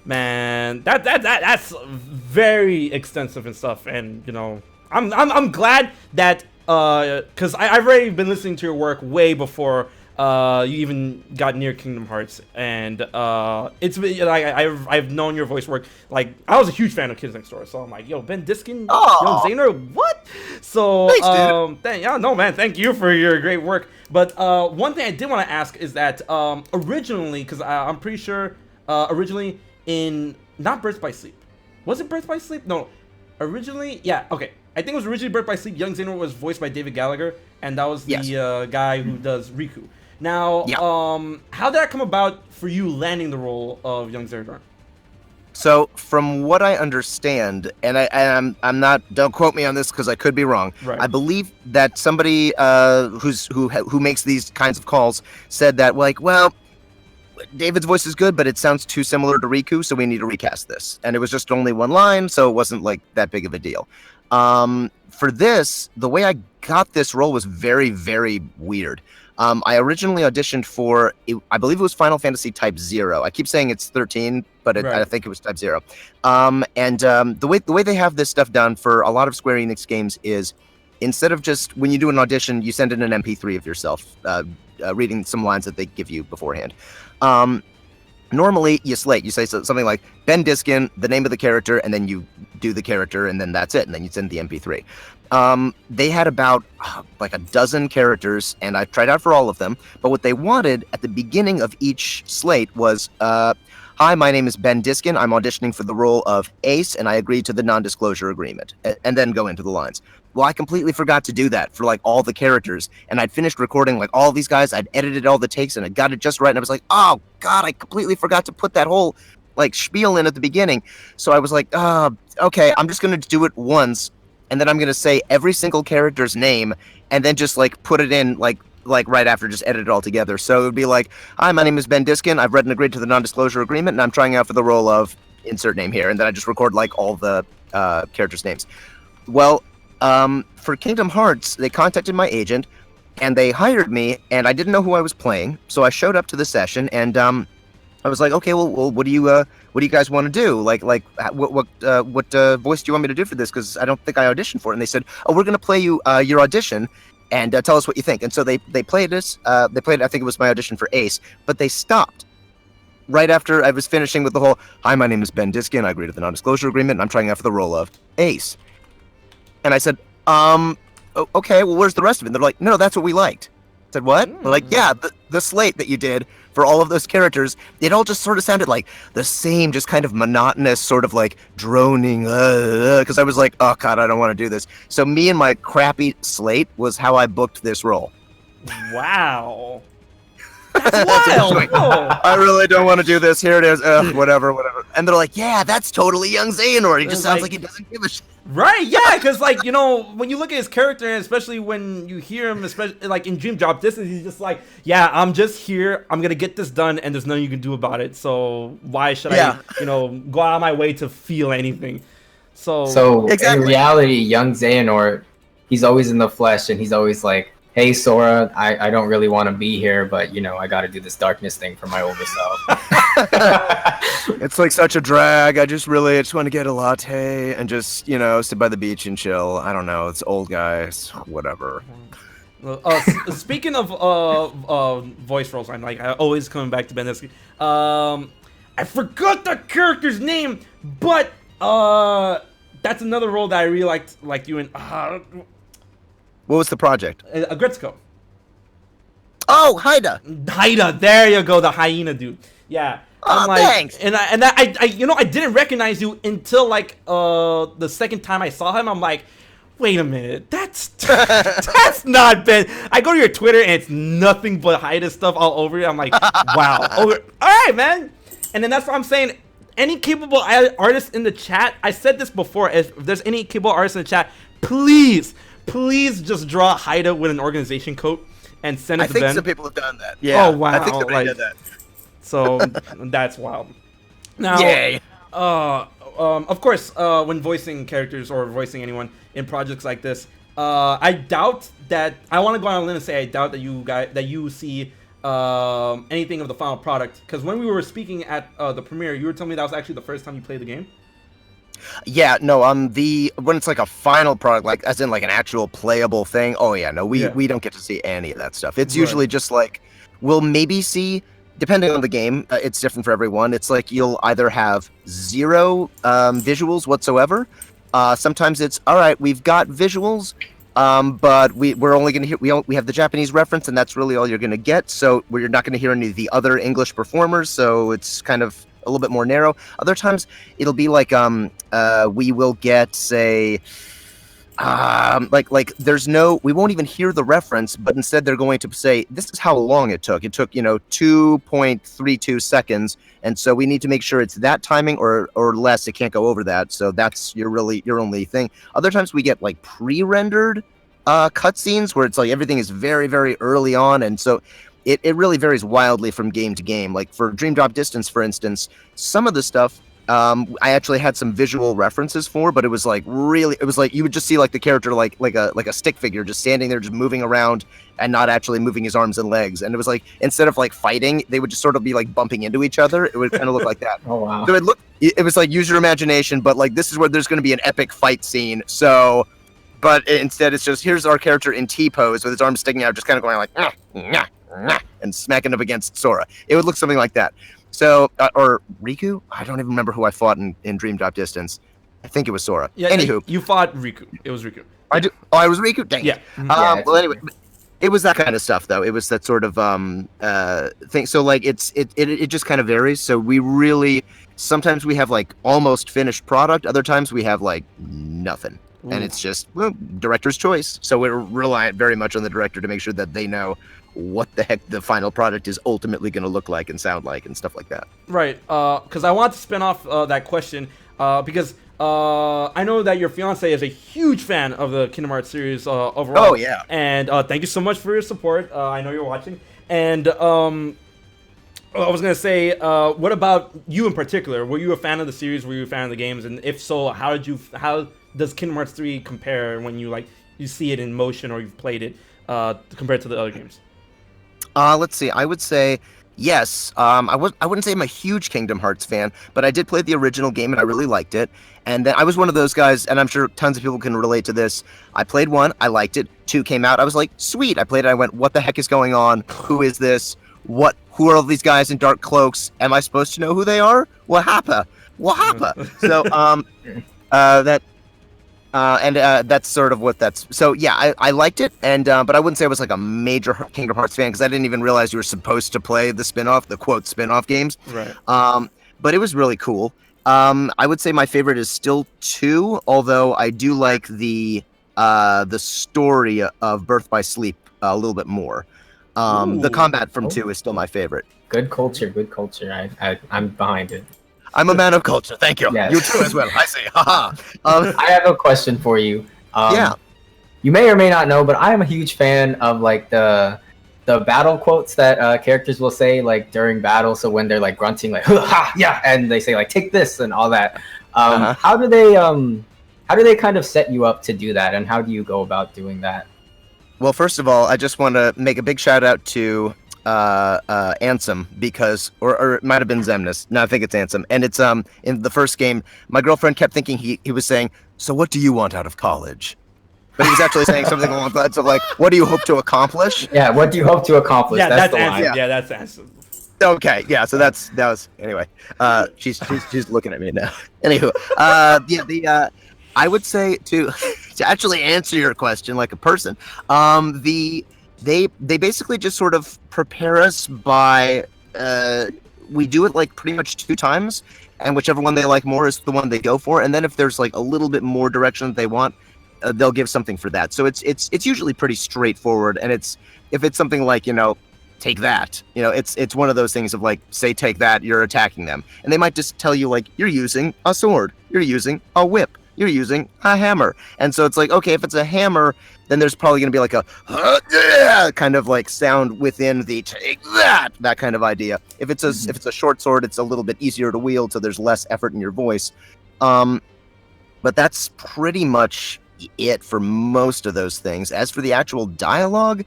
man. That's very extensive and stuff. And you know, I'm glad that because I've already been listening to your work way before you even got near Kingdom Hearts, and it's been like I've known your voice work. Like I was a huge fan of Kids Next Door, so I'm like, yo, Ben Diskin, young Xehanort, what? So man, thank you for your great work. But one thing I did want to ask is that originally, because I'm pretty sure originally in not Birth by Sleep, was it Birth by Sleep? No, originally, yeah, okay. I think it was originally Birth by Sleep. Young Xehanort was voiced by David Gallagher, and that was the guy who does Riku. Now, how did that come about for you landing the role of young Xehanort? So from what I understand, and I'm not, don't quote me on this because I could be wrong. Right. I believe that somebody who makes these kinds of calls said that, like, well, David's voice is good, but it sounds too similar to Riku, so we need to recast this. And it was just only one line, so it wasn't like that big of a deal. For this, the way I got this role was very, very weird. I originally auditioned for, I believe it was Final Fantasy Type 0. I keep saying it's 13, but I think it was Type 0. The way they have this stuff done for a lot of Square Enix games is, instead of just, when you do an audition, you send in an MP3 of yourself, reading some lines that they give you beforehand. Normally, you slate. You say something like, Ben Diskin, the name of the character, and then you do the character, and then that's it, and then you send the MP3. They had about like a dozen characters, and I tried out for all of them, but what they wanted at the beginning of each slate was, hi, my name is Ben Diskin. I'm auditioning for the role of Ace, and I agreed to the non-disclosure agreement, and then go into the lines. Well, I completely forgot to do that for like all the characters, and I'd finished recording like all these guys. I'd edited all the takes, and I got it just right. And I was like, oh God, I completely forgot to put that whole like spiel in at the beginning. So I was like, okay, I'm just gonna do it once, and then I'm gonna say every single character's name, and then just like put it in like right after, just edit it all together. So it would be like, hi, my name is Ben Diskin. I've read and agreed to the non-disclosure agreement, and I'm trying out for the role of insert name here, and then I just record like all the characters' names. Well. For Kingdom Hearts, they contacted my agent, and they hired me, and I didn't know who I was playing, so I showed up to the session, and I was like, okay, well, what do you guys want to do? Like, what voice do you want me to do for this? Because I don't think I auditioned for it. And they said, oh, we're gonna play you your audition, and tell us what you think. And so they played this. They played, I think it was my audition for Ace, but they stopped right after I was finishing with the whole, hi, my name is Ben Diskin. I agree to the non-disclosure agreement, and I'm trying out for the role of Ace. And I said, okay, well, where's the rest of it? And they're like, no, that's what we liked. I said, what? They're like, yeah, the slate that you did for all of those characters, it all just sort of sounded like the same, just kind of monotonous, sort of like droning, because I was like, oh, God, I don't want to do this. So me and my crappy slate was how I booked this role. Wow. That's wild. Like, I really don't want to do this. Here it is. Whatever. And they're like, yeah, that's totally young Xehanort. He just sounds like he doesn't give a shit. Right, yeah, because, like, you know, when you look at his character, and especially when you hear him, especially, like, in Dream Drop Distance, he's just like, yeah, I'm just here, I'm going to get this done, and there's nothing you can do about it, so why should I, you know, go out of my way to feel anything? So exactly. In reality, young Xehanort, he's always in the flesh, and he's always like, hey, Sora, I don't really want to be here, but, you know, I got to do this darkness thing for my older self. It's like such a drag. I just want to get a latte and just, you know, sit by the beach and chill. I don't know. It's old guys. Whatever. Speaking of voice roles, I'm like, I always coming back to Ben Diskin. I forgot the character's name, but that's another role that I really liked you in. What was the project? Gretzko. Oh, Haida. Haida, there you go, the hyena dude. Yeah. Oh, like, thanks. And I you know, I didn't recognize you until like the second time I saw him. I'm like, wait a minute, that's not Ben. I go to your Twitter and it's nothing but Haida stuff all over it. I'm like, wow. All right, man. And then that's what I'm saying. Any capable artist in the chat, I said this before, if there's any capable artist in the chat, please just draw Haida with an organization coat and send it to Ben. I think some people have done that. Yeah. Oh, wow. I think somebody did that. So that's wild. Now, yay. Of course, when voicing characters or voicing anyone in projects like this, I doubt that, I want to go on a limb and say I doubt that you see anything of the final product, because when we were speaking at the premiere, you were telling me that was actually the first time you played the game. Yeah, no, when it's like a final product, like as in like an actual playable thing, oh yeah, no, we don't get to see any of that stuff. It's usually just like, we'll maybe see, depending on the game, it's different for everyone. It's like you'll either have zero visuals whatsoever. Sometimes it's, all right, we've got visuals, but we're only going to hear, we have the Japanese reference, and that's really all you're going to get. So you're not going to hear any of the other English performers, so it's kind of a little bit more narrow. Other times it'll be like we will get, say, like there's no, we won't even hear the reference, but instead they're going to say this is how long it took. It took 2.32 seconds, and so we need to make sure it's that timing or less. It can't go over that. So that's your only thing. Other times we get like pre-rendered cutscenes where it's like everything is very, very early on, and so it really varies wildly from game to game. Like for Dream Drop Distance, for instance, some of the stuff I actually had some visual references for, but it was like you would just see like the character like a stick figure just standing there, just moving around and not actually moving his arms and legs. And it was like instead of like fighting, they would just sort of be like bumping into each other. It would kind of look like that. Oh wow! So it was like use your imagination, but like this is where there's going to be an epic fight scene. So, but instead it's just here's our character in T pose with his arms sticking out, just kind of going like and smacking up against Sora. It would look something like that. So, or Riku? I don't even remember who I fought in Dream Drop Distance. I think it was Sora. Yeah, anywho. you fought Riku. It was Riku. I do. Oh, I was Riku? Dang. Yeah. Well, anyway, it was that kind of stuff, though. It was that sort of thing. So, like, it just kind of varies. So we really, sometimes we have, like, almost finished product. Other times we have, like, nothing. Ooh. And it's just, director's choice. So we're reliant very much on the director to make sure that they know what the heck the final product is ultimately going to look like and sound like and stuff like that. Right. Because I want to spin off that question because I know that your fiance is a huge fan of the Kingdom Hearts series overall. Oh, yeah. And thank you so much for your support. I know you're watching. And I was going to say, what about you in particular? Were you a fan of the series? Were you a fan of the games? And if so, how does Kingdom Hearts 3 compare when you see it in motion or you've played it compared to the other games? Let's see. I would say yes. I wouldn't say I'm a huge Kingdom Hearts fan, but I did play the original game and I really liked it. And then I was one of those guys, and I'm sure tons of people can relate to this. I played 1, I liked it. 2 came out, I was like, sweet. I played it, I went, what the heck is going on? Who is this? Who are all these guys in dark cloaks? Am I supposed to know who they are? What happened? So that's sort of what that's. So yeah, I liked it, and but I wouldn't say I was like a major Kingdom Hearts fan because I didn't even realize you were supposed to play the spin-off, the quote spin-off games. Right. But it was really cool. I would say my favorite is still 2, although I do like the story of Birth by Sleep a little bit more. The combat from 2 is still my favorite. Good culture. I'm behind it. I'm a man of culture. Thank you. Yes. You too as well. I see. Haha. I have a question for you. Yeah. You may or may not know, but I am a huge fan of like the battle quotes that characters will say like during battle. So when they're like grunting, like ha yeah, and they say like take this and all that. How do they kind of set you up to do that, and how do you go about doing that? Well, first of all, I just want to make a big shout out to Ansem, because or it might have been Zemnis. No, I think it's Ansem. And it's in the first game, my girlfriend kept thinking he was saying, so what do you want out of college? But he was actually saying something along the lines of like, what do you hope to accomplish? Yeah, what do you hope to accomplish? Yeah, that's the line. Yeah, that's Ansem. Okay, yeah, so that was anyway. She's looking at me now. Anywho, I would say to actually answer your question like a person, they basically just sort of prepare us by we do it like pretty much 2 times, and whichever one they like more is the one they go for. And then if there's like a little bit more direction that they want, they'll give something for that. So it's usually pretty straightforward. And if it's something like take that, it's one of those things of like, say take that, you're attacking them, and they might just tell you like you're using a sword, you're using a whip, you're using a hammer. And so it's like, okay, if it's a hammer, then there's probably going to be like a kind of like sound within the take that kind of idea. If it's a short sword, it's a little bit easier to wield, so there's less effort in your voice. But that's pretty much it for most of those things. As for the actual dialogue,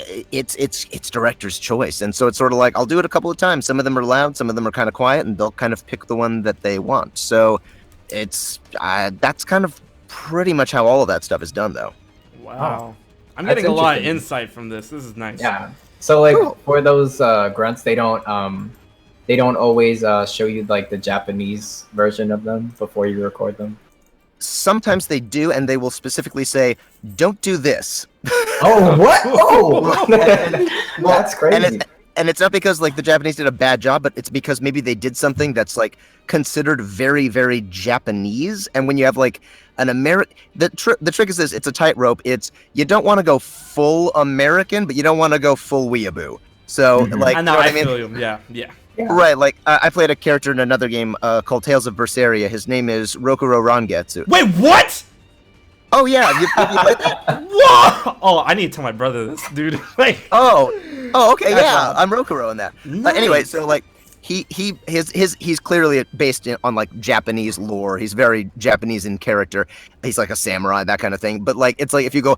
it's director's choice, and so it's sort of like I'll do it a couple of times. Some of them are loud, some of them are kind of quiet, and they'll kind of pick the one that they want. So it's that's kind of pretty much how all of that stuff is done, though. Wow, I'm getting a lot of insight from this. This is nice. Yeah. So like for those grunts, they don't always show you like the Japanese version of them before you record them. Sometimes they do, and they will specifically say, "Don't do this." Oh, what? Oh, that's crazy. and it's not because like the Japanese did a bad job, but it's because maybe they did something that's like considered very, very Japanese. And when you have like an American, the trick is this: it's a tightrope. It's you don't want to go full American, but you don't want to go full weeaboo. So like, I know, I feel you. Yeah. Right, like I played a character in another game called Tales of Berseria. His name is Rokuro Rangetsu. Wait, what? Oh yeah, you played that? Whoa! Oh, I need to tell my brother this, dude. Like, Oh, okay, That's yeah, wild. I'm Rokuro in that. Nice. Anyway, so like he's clearly based on like Japanese lore. He's very Japanese in character. He's like a samurai, that kind of thing. But like it's like if you go,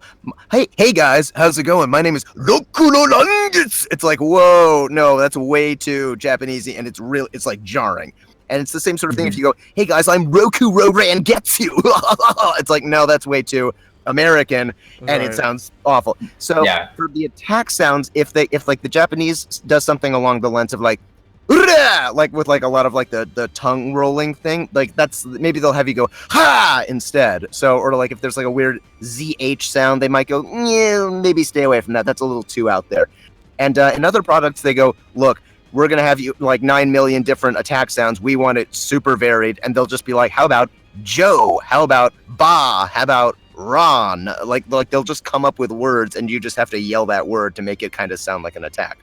hey guys, how's it going? My name is Rokuro Rangetsu. It's like, whoa, no, that's way too Japanese, and it's like jarring. And it's the same sort of thing if you go, hey guys, I'm Rokuro Rangetsu. It's like, no, that's way too American, and it sounds awful. So for the attack sounds, if like the Japanese does something along the lines of like with like a lot of like the tongue rolling thing, like that's maybe they'll have you go ha instead. So or like if there's like a weird ZH sound, they might go maybe stay away from that. That's a little too out there. And in other products, they go, look, we're gonna have you like 9 million different attack sounds. We want it super varied, and they'll just be like, how about Joe? How about Ba? How about Ron? Like they'll just come up with words, and you just have to yell that word to make it kind of sound like an attack.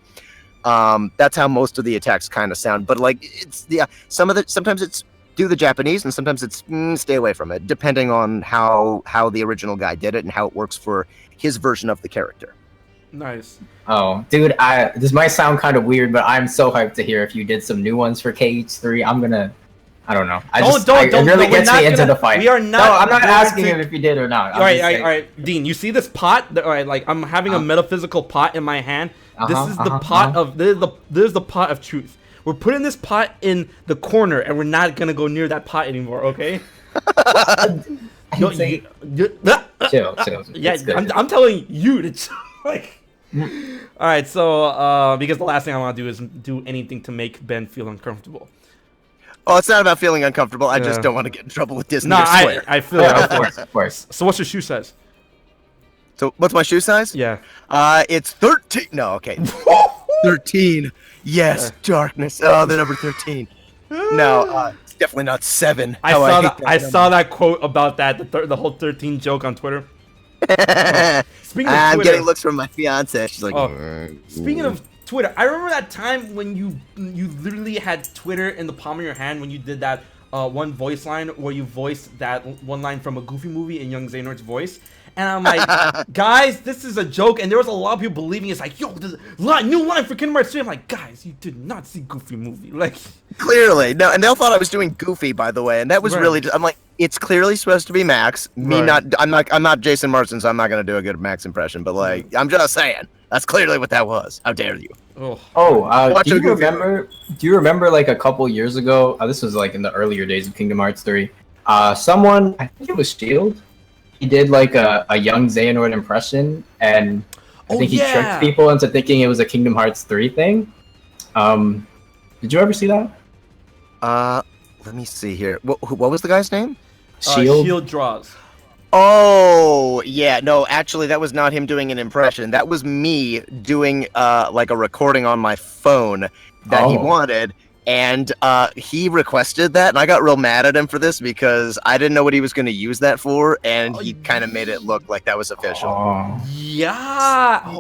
That's how most of the attacks kind of sound. But like it's sometimes it's do the Japanese, and sometimes it's stay away from it, depending on how the original guy did it and how it works for his version of the character. Nice. Oh, dude, this might sound kind of weird, but I'm so hyped to hear if you did some new ones for KH3. I don't know. It really gets me into the fight. We are not. No, I'm not asking him if you did or not. All right, Dean. You see this pot? All right, like I'm having a metaphysical pot in my hand. This is the pot of this is the pot of truth. We're putting this pot in the corner, and we're not gonna go near that pot anymore. Okay? Chill. Yeah, I'm telling you to like. All right, so because the last thing I want to do is do anything to make Ben feel uncomfortable. Oh, it's not about feeling uncomfortable. I just don't want to get in trouble with Disney. No, I feel it. Of course. So what's your shoe size? So what's my shoe size? Yeah. It's 13. No, okay. 13. Yes, darkness. Oh, the number 13. No, it's definitely not 7. I saw that quote about that, the whole 13 joke on Twitter. Speaking of I'm Twitter, getting looks from my fiance. She's like, speaking of Twitter, I remember that time when you literally had Twitter in the palm of your hand when you did that one voice line where you voiced that one line from a Goofy movie in young Xehanort's voice. And I'm like, guys, this is a joke. And there was a lot of people believing it's like, yo, there's a new line for Kingdom Hearts 3. I'm like, guys, you did not see Goofy movie. Like, clearly. No, and they all thought I was doing Goofy, by the way. And that was really just, I'm like, it's clearly supposed to be Max. I'm not Jason Marsden, so I'm not going to do a good Max impression. But, like, I'm just saying. That's clearly what that was. How dare you? Do you remember like a couple years ago? This was like in the earlier days of Kingdom Hearts 3. Someone, I think it was Shield. He did like a young Xehanort impression, and I think he tricked people into thinking it was a Kingdom Hearts 3 thing. Did you ever see that? Let me see here. What was the guy's name? Shield. Shield Draws. Oh, yeah. No, actually, that was not him doing an impression. That was me doing like a recording on my phone that he wanted. And he requested that, and I got real mad at him for this because I didn't know what he was going to use that for, and he kind of made it look like that was official. Yeah.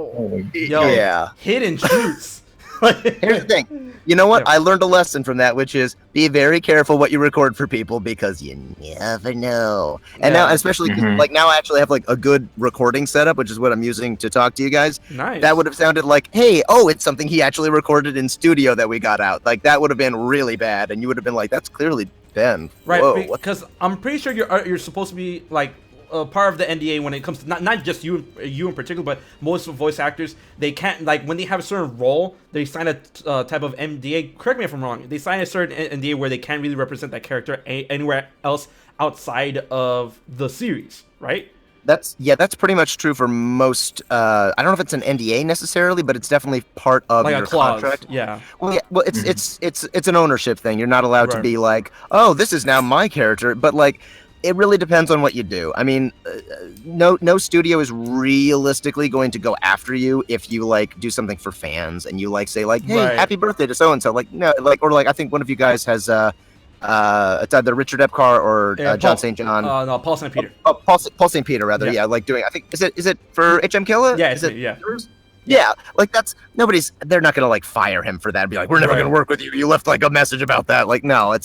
Yeah. Hidden truths. Here's the thing. You know what? I learned a lesson from that, which is be very careful what you record for people because you never know. And now, especially like now, I actually have like a good recording setup, which is what I'm using to talk to you guys. Nice. That would have sounded like, hey, it's something he actually recorded in studio that we got out. Like that would have been really bad, and you would have been like, that's clearly Ben. Right. Whoa, because I'm pretty sure you're supposed to be like. Part of the NDA when it comes to not just you in particular, but most voice actors, they can't, like, when they have a certain role, they sign a type of NDA. Correct me if I'm wrong. They sign a certain NDA where they can't really represent that character anywhere else outside of the series, right? That's pretty much true for most. I don't know if it's an NDA necessarily, but it's definitely part of like your a clause. contract. Yeah. Well, it's an ownership thing. You're not allowed to be like, oh, this is now my character, but like. it really depends on what you do. I mean, no studio is realistically going to go after you if you like do something for fans and you like say like, hey, Right. happy birthday to so and so. Like no, like or like I think one of you guys has it's either Richard Epcar or Yeah, John Paul- St. John. No, Paul St. Peter. Paul St. Peter rather. Yeah. Yeah. Like doing. I think is it for HM Killa? Yeah, is it's it? me, yeah. Yours? Yeah, like that's they're not gonna like fire him for that and be like, we're never Right. gonna work with you. You left like a message about that. Like, no,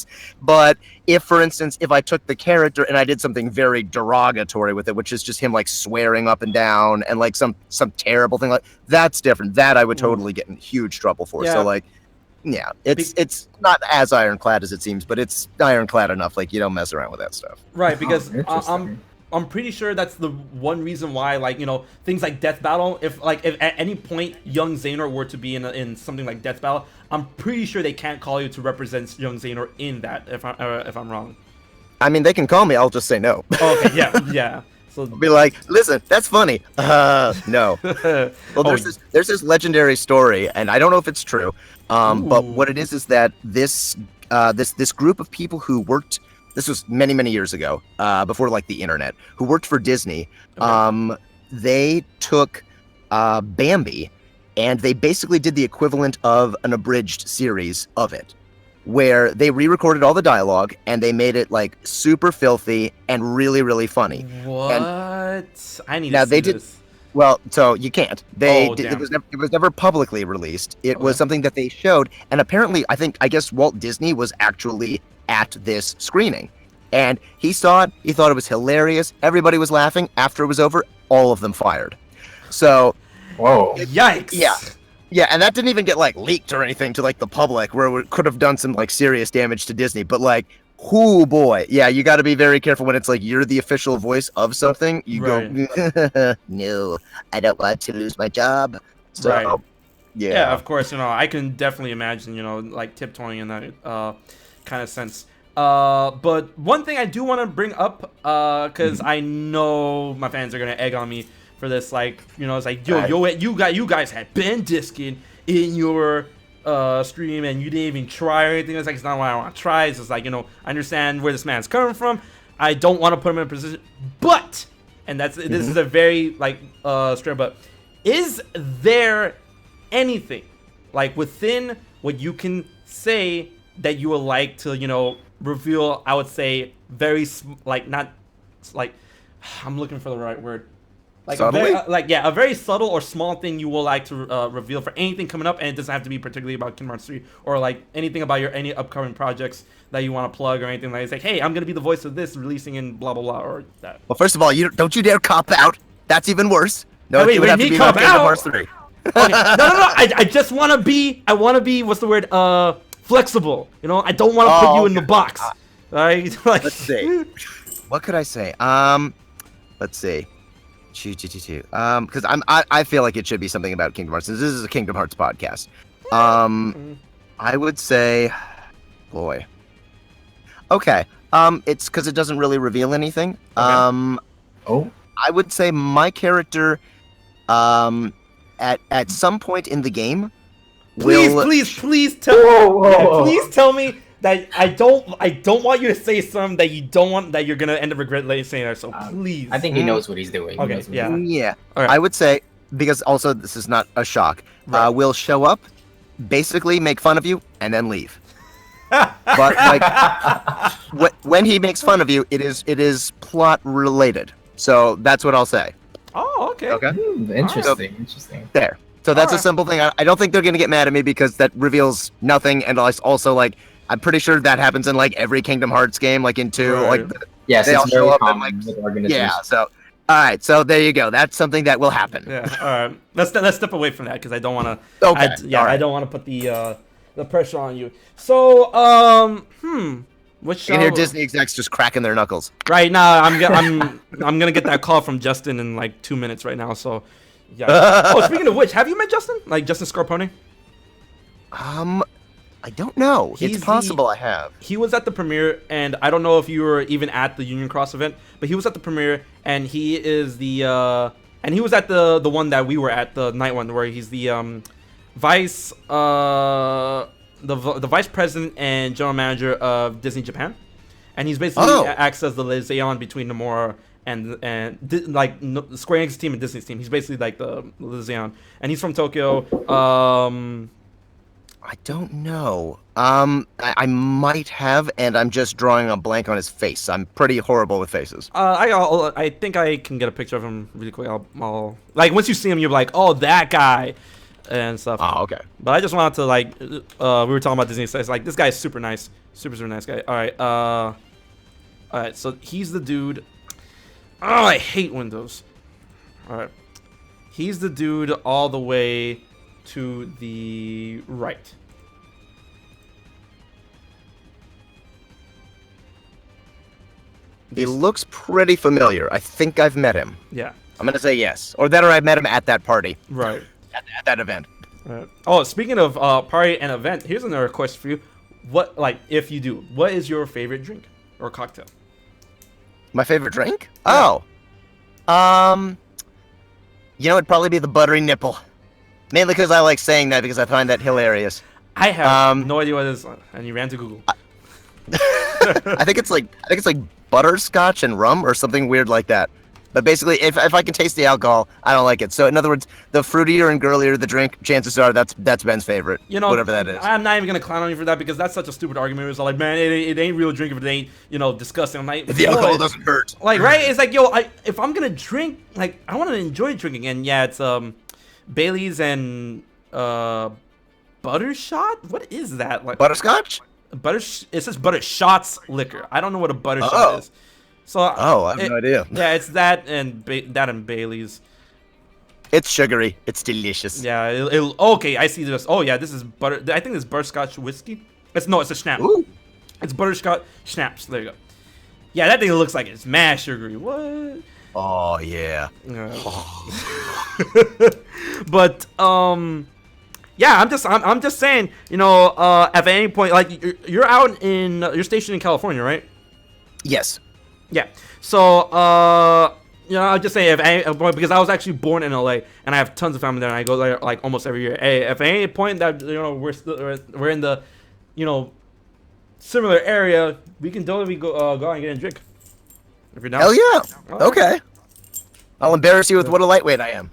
but if for instance, if I took the character and I did something very derogatory with it, which is just him like swearing up and down and like some terrible thing, like that's different. That I would totally get in huge trouble for. Yeah. So like yeah, it's not as ironclad as it seems, but it's ironclad enough. Like you don't mess around with that stuff. Right, because interesting. I'm pretty sure that's the one reason why, like, you know, things like Death Battle, if at any point young Xehanort were to be in something like Death Battle, I'm pretty sure they can't call you to represent young Xehanort in that, if I'm wrong. I mean, they can call me. I'll just say no. Okay, yeah, yeah. So Be like, listen, that's funny. No. Well, there's this legendary story, and I don't know if it's true. But what it is that this group of people who worked. This was many years ago, before like the internet, who worked for Disney. Okay. They took Bambi, and they basically did the equivalent of an abridged series of it, where they re-recorded all the dialogue and they made it like super filthy and really funny. What? I need Now, to see they did- this. Well, so you can't. They Oh, did, damn. it was never publicly released. It was Okay. something that they showed, and apparently, I guess Walt Disney was actually at this screening, and he saw it. He thought it was hilarious. Everybody was laughing. After it was over, all of them fired. So Whoa. Yikes! yeah, and that didn't even get like leaked or anything to like the public, where it could have done some like serious damage to Disney. But like, oh boy, yeah, you got to be very careful when it's like you're the official voice of something. You go, no, I don't want to lose my job. So, Right. yeah. Yeah, of course, you know, I can definitely imagine, you know, like tiptoeing in that kind of sense. But one thing I do want to bring up, because I know my fans are gonna egg on me for this, like, you know, it's like, you guys had Ben Diskin in your stream and you didn't even try or anything. It's like, it's not what I want to try. It's just like, you know, I understand where this man's coming from. I don't want to put him in a position, but, and this is a very like straight, but is there anything like within what you can say that you would like to, you know, reveal? I would say very like, not like, I'm looking for the right word, like a very, a very subtle or small thing you will like to reveal for anything coming up, and it doesn't have to be particularly about Kingdom Hearts 3 or like anything about any upcoming projects that you want to plug or anything like. It's like, hey, I'm gonna be the voice of this releasing in blah blah blah or that. Well, first of all, don't you dare cop out. That's even worse. No, Oh, wait, it would wait, have to me be cop about Kingdom out? Hearts 3. Okay. No. I just want to be. I want to be. What's the word? Flexible. You know, I don't want to put you in the box. Right? Like, Let's see. What could I say? Let's see. Because I feel like it should be something about Kingdom Hearts. This is a Kingdom Hearts podcast. I would say, boy. Okay. It's because it doesn't really reveal anything. Oh. I would say my character, at some point in the game, please tell. Whoa. Please tell me that I don't want you to say something that you don't want, that you're gonna end up regretting saying that. So please. I think he knows what he's doing. Okay, yeah. Yeah. All right. I would say, because also this is not a shock, Right. will show up, basically make fun of you, and then leave. But like, when he makes fun of you, it is plot related. So that's what I'll say. Oh, okay. Okay. Interesting. There. So that's Alright. a simple thing. I don't think they're gonna get mad at me because that reveals nothing, and also like I'm pretty sure that happens in like every Kingdom Hearts game, like in 2, Right. like Yes, They all it's show very up and, common like, with organizations. yeah. So all right. So there you go. That's something that will happen. Yeah. All right. Let's step away from that because I don't want to. Okay. I Alright. don't want to put the pressure on you. So which You can hear Disney execs just cracking their knuckles. right now I'm gonna get that call from Justin in like 2 minutes right now. So yeah. Oh, speaking of which, have you met Justin? Like Justin Scarpone? I don't know. He's It's possible I have. He was at the premiere, and I don't know if you were even at the Union Cross event, but he was at the premiere, and he is the and he was at the one that we were at, the night one, where he's the vice the vice president and general manager of Disney Japan, and he's basically Oh. acts as the liaison between Nomura and like Square Enix team and Disney's team. He's basically like the liaison, and he's from Tokyo. I don't know. I might have, and I'm just drawing a blank on his face. I'm pretty horrible with faces. I think I can get a picture of him really quick. I'll like once you see him, you're like, oh, that guy, and stuff. Oh, okay. But I just wanted to like, we were talking about Disney, so it's like this guy's super nice, super nice guy. All right, so he's the dude. Oh, I hate Windows. All right, he's the dude all the way to the right. He looks pretty familiar. I think I've met him. Yeah. I'm gonna say yes, or I've met him at that party, Right. at that event. Oh, speaking of party and event, here's another question for you. What, like, if you do, what is your favorite drink or cocktail? My favorite drink? Yeah. Oh, it'd probably be the buttery nipple. Mainly because I like saying that because I find that hilarious. I have no idea what it is, and you ran to Google. I think it's like butterscotch and rum or something weird like that. But basically, if I can taste the alcohol, I don't like it. So in other words, the fruitier and girlier the drink, chances are that's Ben's favorite. You know, whatever that is. I'm not even gonna clown on you for that because that's such a stupid argument. It's like, man, it ain't real drink if it ain't, disgusting. I'm like, If the alcohol doesn't hurt. like, right? It's like, yo, if I'm gonna drink, like, I want to enjoy drinking, and yeah, it's Bailey's and buttershot. What is that? Like Butterscotch? it says butter shots liquor. I don't know what a butter shot Oh. is. So I have no idea. Yeah, it's that and Bailey's. It's sugary. It's delicious. Yeah. Okay, I see this. Oh yeah, this is butter. I think this is butterscotch whiskey. It's a schnapps. Ooh. It's butterscotch schnapps. There you go. Yeah, that thing looks like it's mad sugary. What? Oh yeah. But yeah, I'm just saying, at any point, like you're out in you're stationed in California, right? Yes. Yeah. So I'll just say because I was actually born in LA and I have tons of family there and I go there like almost every year. Hey, if at any point that we're in the similar area, we can totally go out and get a drink. If you're down. Hell yeah. All right. Okay. I'll embarrass you with what a lightweight I am.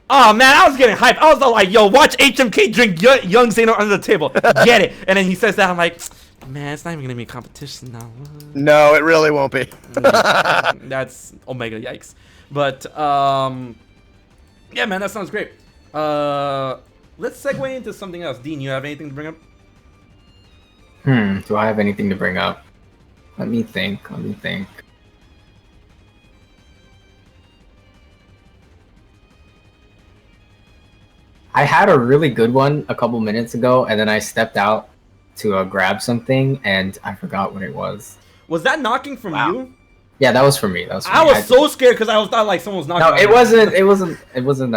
Oh man, I was getting hyped. I was all like, "Yo, watch HMK drink young Zeno under the table, get it." And then he says that, I'm like, "Man, it's not even gonna be a competition now." No, it really won't be. That's Omega, yikes. But yeah, man, that sounds great. Let's segue into something else. Dean, you have anything to bring up? Do I have anything to bring up? Let me think. I had a really good one a couple minutes ago, and then I stepped out to grab something, and I forgot what it was. Was that knocking from you? Yeah, that was for me. I was so scared because I thought like someone was knocking. No, on it me. wasn't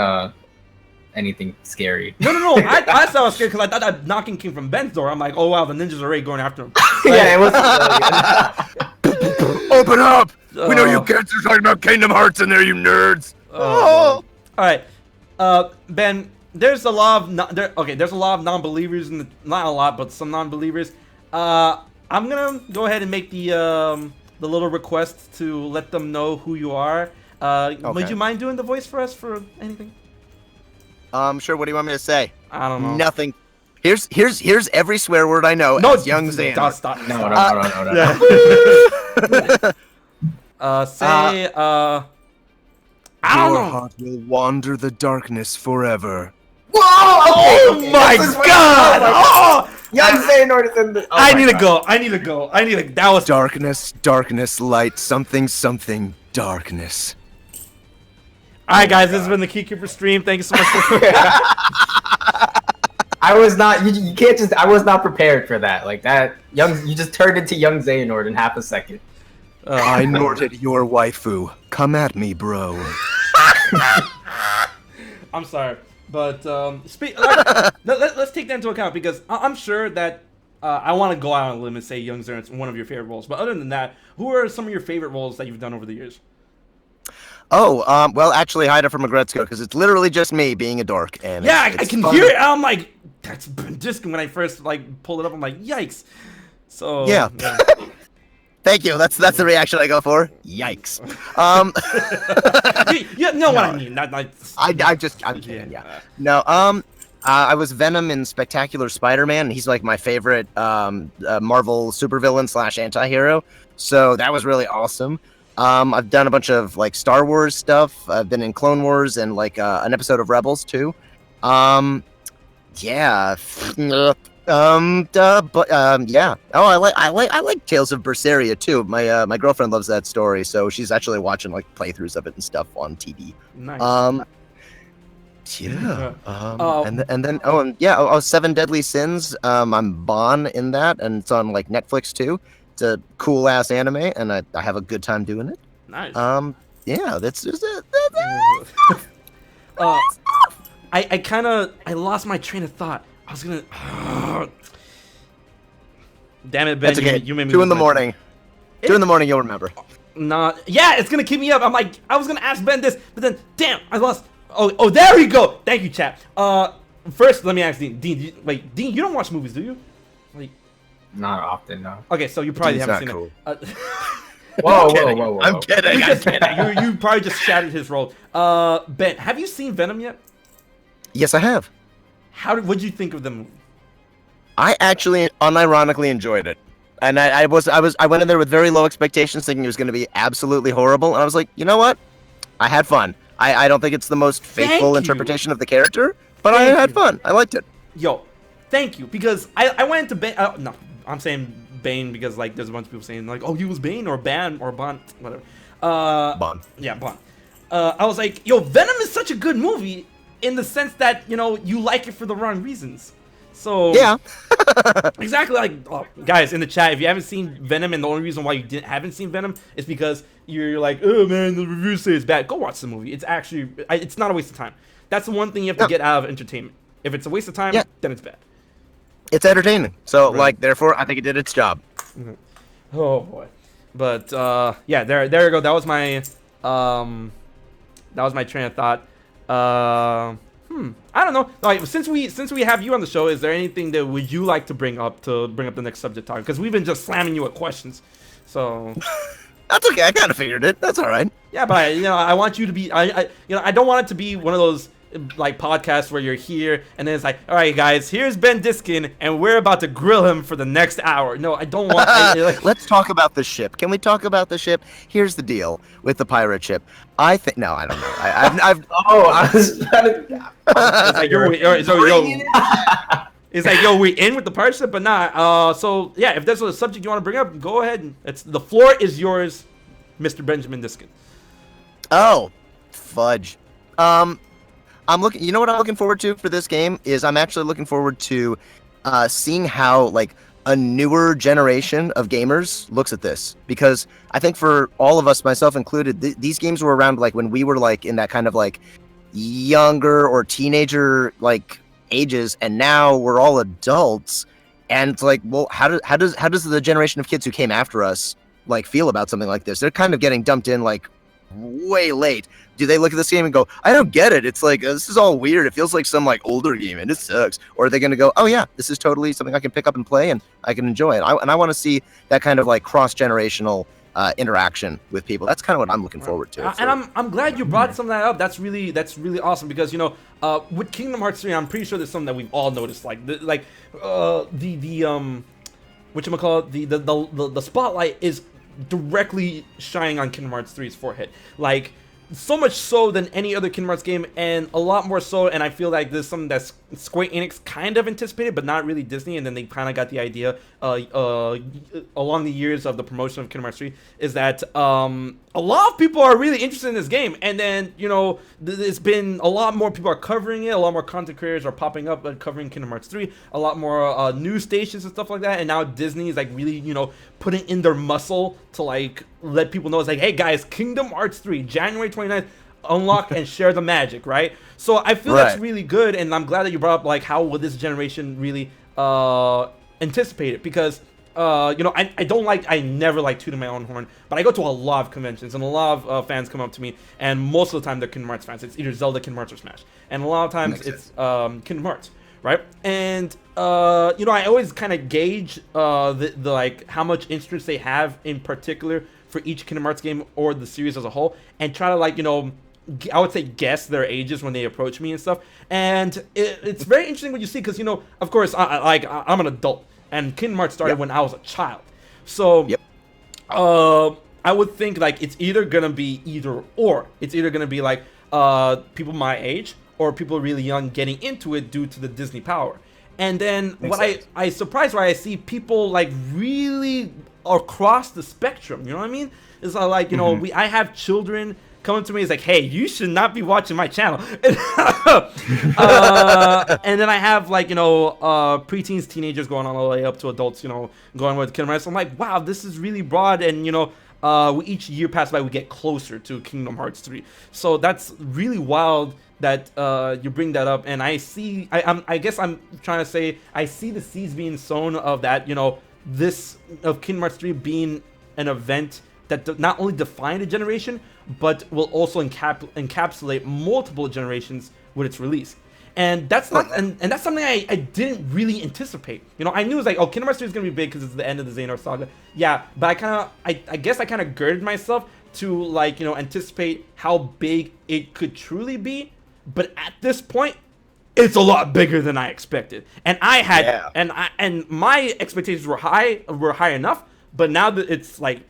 anything scary. No. I thought I was scared because I thought that knocking came from Ben's door. I'm like, oh wow, the ninjas are already going after him. Yeah, it wasn't. Open up! We know you kids are talking about Kingdom Hearts in there, you nerds. All right, Ben. There's a lot of there's a lot of non-believers in not a lot, but some non-believers. I'm gonna go ahead and make the little request to let them know who you are. Would you mind doing the voice for us for anything? Sure. What do you want me to say? I don't know. Nothing. Here's every swear word I know. No, as young Zan. Stop. No. Say I don't Your know. heart will wander the darkness forever. Whoa! Oh my God! Oh! Young Xehanort is in the. I need to go. That was Darkness, light, something, darkness. all right, guys. This has been the Keykeeper stream. Thank you so much for. I was not. You can't just. I was not prepared for that. Like that. You just turned into young Xehanort in half a second. I norted your waifu. Come at me, bro. I'm sorry, but let's take that into account because I'm sure that I want to go out on a limb and say Young Zern's one of your favorite roles. But other than that, who are some of your favorite roles that you've done over the years? Oh, well, actually, Haida from Agretzko, because it's literally just me being a dork. And Yeah, I it's can fun. hear it. I'm like, that's Diskin when I first pulled it up. I'm like, yikes. So Yeah. Thank you. That's the reaction I go for. Yikes. You know what I mean? Not like. I'm kidding. Yeah. No. I was Venom in Spectacular Spider-Man. He's like my favorite Marvel supervillain / anti-hero. So that was really awesome. I've done a bunch of like Star Wars stuff. I've been in Clone Wars and like an episode of Rebels too. Yeah. Yeah. Oh, I like Tales of Berseria too. My girlfriend loves that story, so she's actually watching like playthroughs of it and stuff on TV. Nice. Yeah. And then Seven Deadly Sins. I'm Bon in that, and it's on like Netflix too. It's a cool ass anime, and I have a good time doing it. Nice. Yeah, that's just it. I lost my train of thought. I was gonna. Damn it, Ben! That's okay. You made me 2 in the lose my morning. 2 in the morning, you'll remember. Yeah, it's gonna keep me up. I'm like, I was gonna ask Ben this, but then, damn, I lost. Oh, there we go. Thank you, chat. First, let me ask Dean. Dean, Dean, you don't watch movies, do you? Like, not often, no. Okay, so you probably Dean's haven't not seen cool. it. Whoa. I'm kidding. You probably just shattered his role. Ben, have you seen Venom yet? Yes, I have. What'd you think of the movie? I actually unironically enjoyed it. And I went in there with very low expectations, thinking it was going to be absolutely horrible. And I was like, you know what? I had fun. I don't think it's the most faithful interpretation of the character, but I had fun. I liked it. Yo, thank you. Because I went into Bane. No, I'm saying Bane because like there's a bunch of people saying like, oh, he was Bane or Ban or Bond, whatever. Bond. Yeah, Bond. I was like, yo, Venom is such a good movie in the sense that, you know, you like it for the wrong reasons. So yeah. Exactly, like guys in the chat, if you haven't seen Venom and the only reason why you haven't seen Venom is because you're like, oh man, the reviews say it's bad. Go watch the movie. It's actually it's not a waste of time. That's the one thing you have to get out of entertainment. If it's a waste of time, then it's bad. It's entertaining. So like therefore I think it did its job. Mm-hmm. Oh boy. But yeah, there you go. That was my train of thought. I don't know. Like since we have you on the show, is there anything that would you like to bring up the next subject talk? Because we've been just slamming you with questions. So that's okay. I kind of figured it. That's all right. Yeah, but I want you to be. I don't want it to be one of those like podcasts where you're here and then it's like, all right, guys, here's Ben Diskin and we're about to grill him for the next hour. No, I don't want. Let's talk about the ship. Can we talk about the ship? Here's the deal with the pirate ship. I think no, I don't know. I've I was trying to. It's like, yo, we in with the pirate ship, but nah. So yeah, if there's a subject you want to bring up, go ahead. The floor is yours, Mr. Benjamin Diskin. Oh, fudge. I'm looking. You know what I'm looking forward to for this game is I'm actually looking forward to seeing how like a newer generation of gamers looks at this, because I think for all of us, myself included, these games were around like when we were like in that kind of like younger or teenager like ages, and now we're all adults, and it's like, well, how does the generation of kids who came after us like feel about something like this? They're kind of getting dumped in like way late. Do they look at this game and go, I don't get it, it's like this is all weird, it feels like some like older game and it sucks? Or are they going to go, oh yeah, this is totally something I can pick up and play and I can enjoy it? I want to see that kind of like cross-generational interaction with people. That's kind of what I'm looking forward to. And I'm glad you brought some of that up. That's really awesome, because with Kingdom Hearts 3, I'm pretty sure there's something that we've all noticed, like the spotlight is directly shining on Kingdom Hearts 3's forehead, like so much so than any other Kingdom Hearts game, and a lot more so. And I feel like this is something that Square Enix kind of anticipated, but not really Disney. And then they kind of got the idea along the years of the promotion of Kingdom Hearts 3, is that a lot of people are really interested in this game. And then there's been a lot more people are covering it. A lot more content creators are popping up and covering Kingdom Hearts 3. A lot more news stations and stuff like that. And now Disney is like really putting in their muscle to like let people know, it's like, hey guys, Kingdom Hearts 3, January 29th, unlock and share the magic, right? So I feel that's really good, and I'm glad that you brought up like how will this generation really anticipate it, because I never like tooting my own horn, but I go to a lot of conventions and a lot of fans come up to me, and most of the time they're Kingdom Hearts fans. It's either Zelda, Kingdom Hearts, or Smash, and a lot of times it's Kingdom Hearts. right? And you know, I always kind of gauge the like how much interest they have in particular for each Kingdom Hearts game or the series as a whole, and try to like, you know, I would say guess their ages when they approach me and stuff. And it's very interesting what you see, because, you know, of course, I'm an adult, and Kingdom Hearts started when I was a child. So I would think like it's either gonna be either or. It's either gonna be like people my age or people really young getting into it due to the Disney power. And then what I surprised where I see people like really across the spectrum, you know what I mean? It's like, you know, I have children coming to me, it's like, hey, you should not be watching my channel. And then I have like, you know, preteens, teenagers going all the way up to adults, you know, going with Kingdom Hearts. So I'm like, wow, this is really broad, and you know, each year pass by, we get closer to Kingdom Hearts 3. So that's really wild that you bring that up, and I see, I guess I'm trying to say, I see the seeds being sown of that, you know, this of Kingdom Hearts 3 being an event that not only define a generation, but will also encapsulate multiple generations with its release. And that's not, and that's something I didn't really anticipate. You know, I knew it was like, oh, Kingdom Hearts 3 is gonna be big because it's the end of the Xehanort saga. Yeah, but I guess I kind of girded myself to like, you know, anticipate how big it could truly be. But at this point, it's a lot bigger than I expected. And I had, and my expectations were high enough. But now that it's like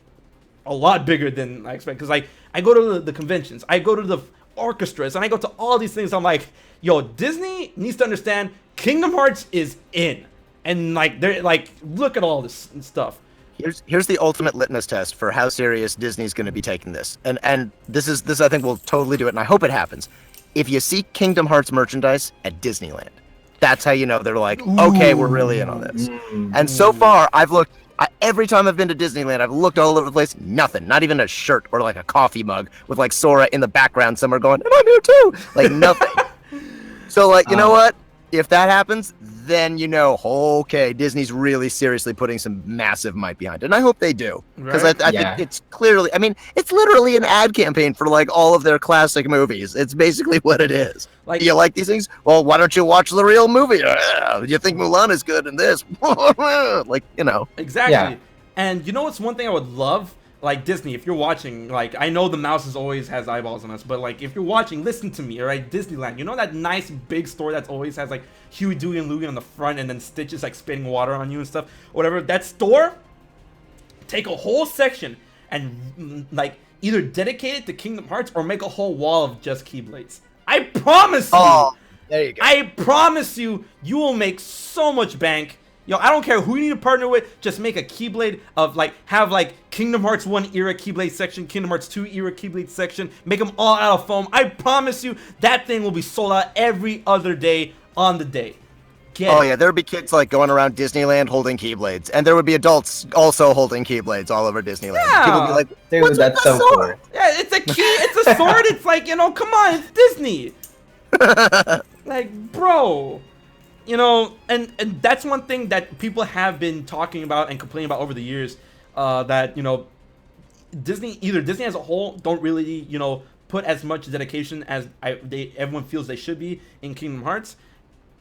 a lot bigger than I expected, because like I go to the conventions, I go to the orchestras, and I go to all these things. I'm like, yo, Disney needs to understand Kingdom Hearts is in, and like they're like, look at all this stuff. Here's the ultimate litmus test for how serious Disney's going to be taking this, and this I think will totally do it, and I hope it happens. If you see Kingdom Hearts merchandise at Disneyland, that's how you know they're like, okay, we're really in on this. And so far, I've looked. Every time I've been to Disneyland, I've looked all over the place. Nothing. Not even a shirt or like a coffee mug with like Sora in the background somewhere going, and I'm here too. Like nothing. So like, you know what? If that happens, then you know, okay, Disney's really seriously putting some massive might behind it. And I hope they do. Because I think it's clearly, I mean, it's literally an ad campaign for like all of their classic movies. It's basically what it is. Like, do you like these things? Well, why don't you watch the real movie? You think Mulan is good in this? Like, you know. Exactly. Yeah. And you know what's one thing I would love? Like Disney, if you're watching, like I know the mouse always has eyeballs on us, but like if you're watching, listen to me, alright? Disneyland, you know that nice big store that always has like Huey, Dewey, and Louie on the front, and then Stitch is like spitting water on you and stuff, whatever. That store, take a whole section and like either dedicate it to Kingdom Hearts or make a whole wall of just Keyblades. I promise you. Oh, there you go. I promise you, you will make so much bank. Yo, I don't care who you need to partner with, just make a Keyblade of like, have like Kingdom Hearts 1 era Keyblade section, Kingdom Hearts 2 era Keyblade section, make them all out of foam. I promise you, that thing will be sold out every other day on the day. Yeah, there would be kids like going around Disneyland holding Keyblades, and there would be adults also holding Keyblades all over Disneyland. Yeah. People would be like, dude, that's so cool. Yeah, it's a key, it's a sword, it's like, you know, come on, it's Disney. Like, bro. You know, and that's one thing that people have been talking about and complaining about over the years, that, you know, Disney as a whole don't really, you know, put as much dedication as everyone feels they should be in Kingdom Hearts,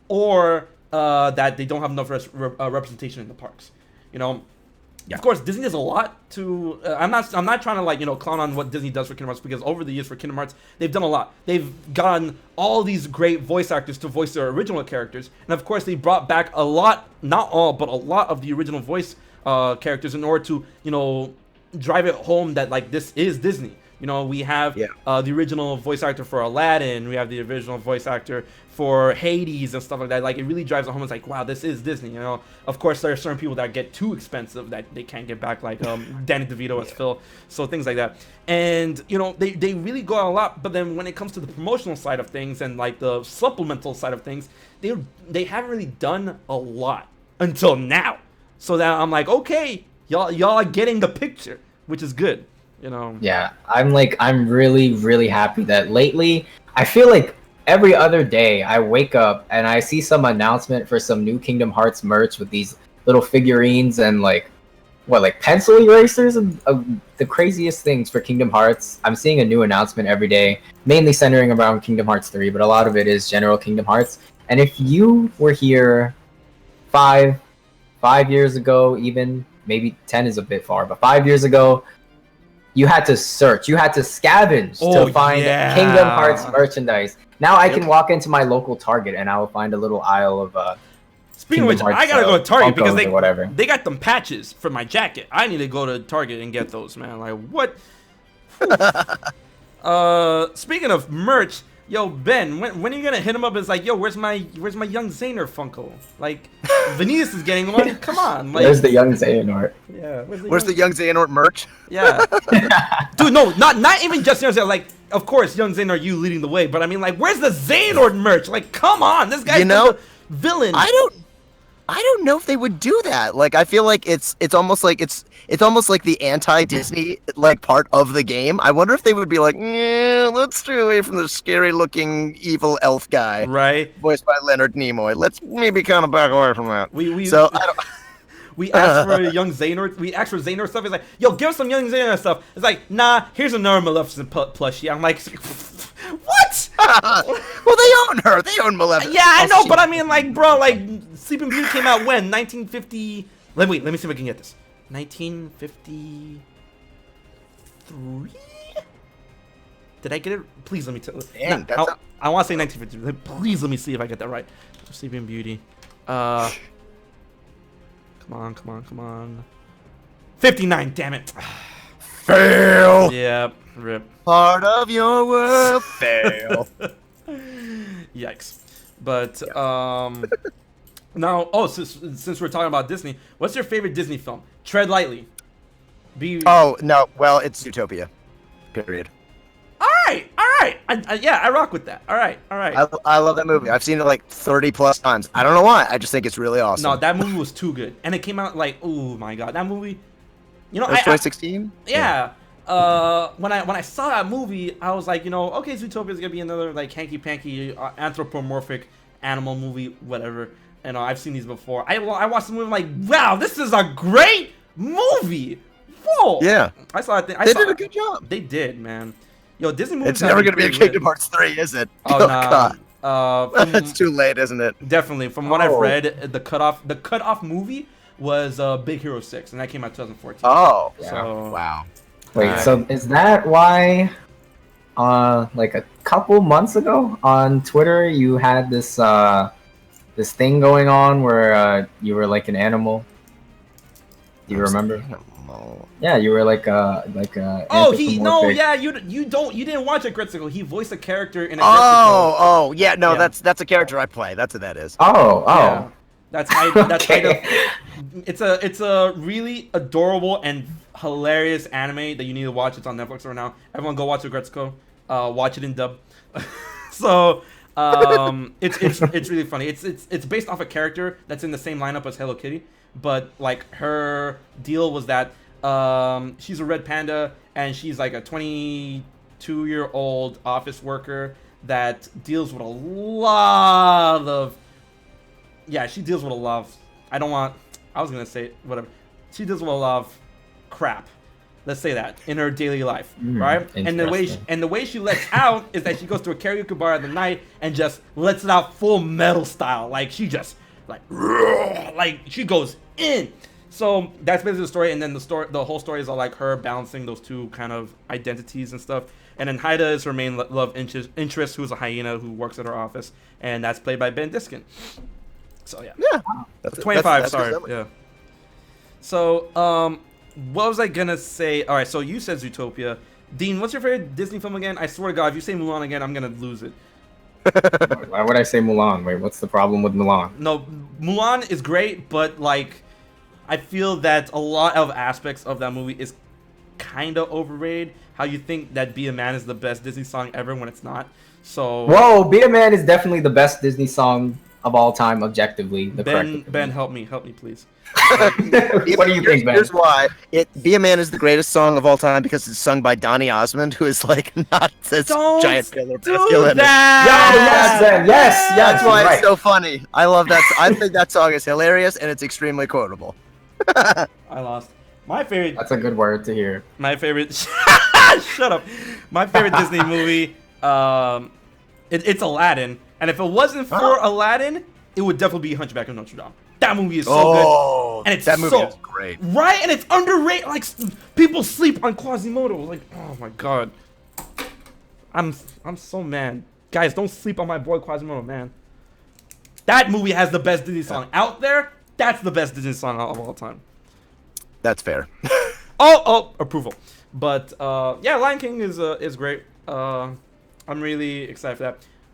or that they don't have enough representation in the parks. You know, of course, Disney does a lot to. I'm not trying to like, you know, clown on what Disney does for Kingdom Hearts, because over the years for Kingdom Hearts they've done a lot. They've gotten all these great voice actors to voice their original characters, and of course they brought back a lot, not all, but a lot of the original voice characters in order to, you know, drive it home that like this is Disney. You know, we have the original voice actor for Aladdin, we have the original voice actor for Hades and stuff like that. Like, it really drives it home. It's like, wow, this is Disney, you know. Of course, there are certain people that get too expensive that they can't get back, like Danny DeVito as Phil, so things like that. And, you know, they really go out a lot, but then when it comes to the promotional side of things and, like, the supplemental side of things, they haven't really done a lot until now. So that I'm like, okay, y'all are getting the picture, which is good. You know. Yeah, I'm really, really happy that lately I feel like every other day I wake up and I see some announcement for some new Kingdom Hearts merch with these little figurines and like pencil erasers and the craziest things for Kingdom Hearts. I'm seeing a new announcement every day, mainly centering around Kingdom Hearts 3, but a lot of it is general Kingdom Hearts. And if you were here five years ago, even maybe 10 is a bit far, but 5 years ago, you had to search, you had to scavenge to find Kingdom Hearts merchandise. Now I can walk into my local Target and I will find a little aisle of Speaking of which, Hearts, I gotta go to Target because whatever. they got them patches for my jacket. I need to go to Target and get those, man. Like what? Speaking of merch, yo Ben, when are you gonna hit him up? It's like, yo, where's my young Xehanort Funko? Like, Venus is getting one. Come on, like, where's the young Xehanort? Yeah, where's the young Xehanort merch? Yeah, dude, no, not even just Xehanort. Like, of course, young Xehanort, you leading the way, but I mean, like, where's the Xehanort merch? Like, come on, this guy's the villain. I don't know if they would do that. Like, I feel like it's almost like the anti-Disney like part of the game. I wonder if they would be like, yeah, let's stay away from the scary-looking evil elf guy, right? Voiced by Leonard Nimoy. Let's maybe kind of back away from that. So I don't. We asked for young Xehanort. We asked for Xehanort stuff. It's like, yo, give us some young Xehanort stuff. It's like, nah, here's another Maleficent plushie. I'm like, what? Well, they own her. They own Maleficent. Yeah, I know, but I mean, like, bro, like, Sleeping Beauty came out when? 1950. Let me see if I can get this. 1953. Did I get it? Please let me tell. Dang, I want to say 1950. Please let me see if I get that right. Sleeping Beauty. Come on. 59, damn it. Fail. Yeah, rip. Part of your world. Fail. Yikes. But, now, since we're talking about Disney, what's your favorite Disney film? Tread lightly. Oh, no, well, it's Zootopia. Period. Alright. I rock with that. Alright. I love that movie. I've seen it like 30 plus times. I don't know why. I just think it's really awesome. No, that movie was too good. And it came out like, oh my god, that movie. You know, it was 2016? Yeah. When I saw that movie, I was like, you know, okay, Zootopia is gonna be another like hanky-panky anthropomorphic animal movie, whatever. And I've seen these before. I watched the movie, I'm like, wow, this is a great movie. Whoa. Yeah. I saw it. They did a good job. They did, man. Yo, Disney movies. It's never gonna be a Kingdom Hearts 3, is it? Oh, nah. God. It's too late, isn't it? Definitely. From what I've read, the cutoff movie was Big Hero 6, and that came out 2014. Oh, yeah. So, wow. Wait, so is that why, like a couple months ago on Twitter, you had this this thing going on where you were like an animal? Do you remember? Yeah, you were like a oh, you didn't watch a Gritzicle. He voiced a character in a yeah, no, yeah. That's a character I play. That's what that is. Yeah. That's okay. It's a really adorable and hilarious anime that you need to watch. It's on Netflix right now. Everyone go watch Gritzicle. Watch it in dub. So it's really funny. It's based off a character that's in the same lineup as Hello Kitty, but like her deal was that she's a red panda and she's like a 22-year-old office worker that deals with a lot of she deals with a lot of she deals with a lot of crap, let's say that, in her daily life, right? And the way she lets out is that she goes to a karaoke bar at the night and just lets it out full metal style. Like she just like she goes in. So that's basically the story, and then the whole story is all like her balancing those two kind of identities and stuff. And then Haida is her main love interest, who's a hyena who works at her office, and that's played by Ben Diskin. So yeah, 25. Sorry, yeah. So what was I gonna say? All right, so you said Zootopia. Dean, what's your favorite Disney film again? I swear to God, if you say Mulan again, I'm gonna lose it. Why would I say Mulan? Wait, what's the problem with Mulan? No, Mulan is great, but like, I feel that a lot of aspects of that movie is kind of overrated. How you think that Be a Man is the best Disney song ever when it's not. So whoa, Be a Man is definitely the best Disney song of all time, objectively. Ben, help me, please. What do you think, Ben? Here's why. Be a Man is the greatest song of all time because it's sung by Donny Osmond, who is like not this giant killer. Yes, that's why it's so funny. I love that. I think that song is hilarious and it's extremely quotable. I lost. My favorite. That's a good word to hear. My favorite. Shut up. My favorite Disney movie. It's Aladdin, And if it wasn't for Aladdin, it would definitely be Hunchback of Notre Dame. That movie is so good, and it's that movie is great. Right, and it's underrated. Like people sleep on Quasimodo. Like, oh my god, I'm so mad. Guys, don't sleep on my boy Quasimodo, man. That movie has the best Disney song out there. That's the best Disney song of all time. That's fair. Oh, approval. But yeah, Lion King is great. I'm really excited for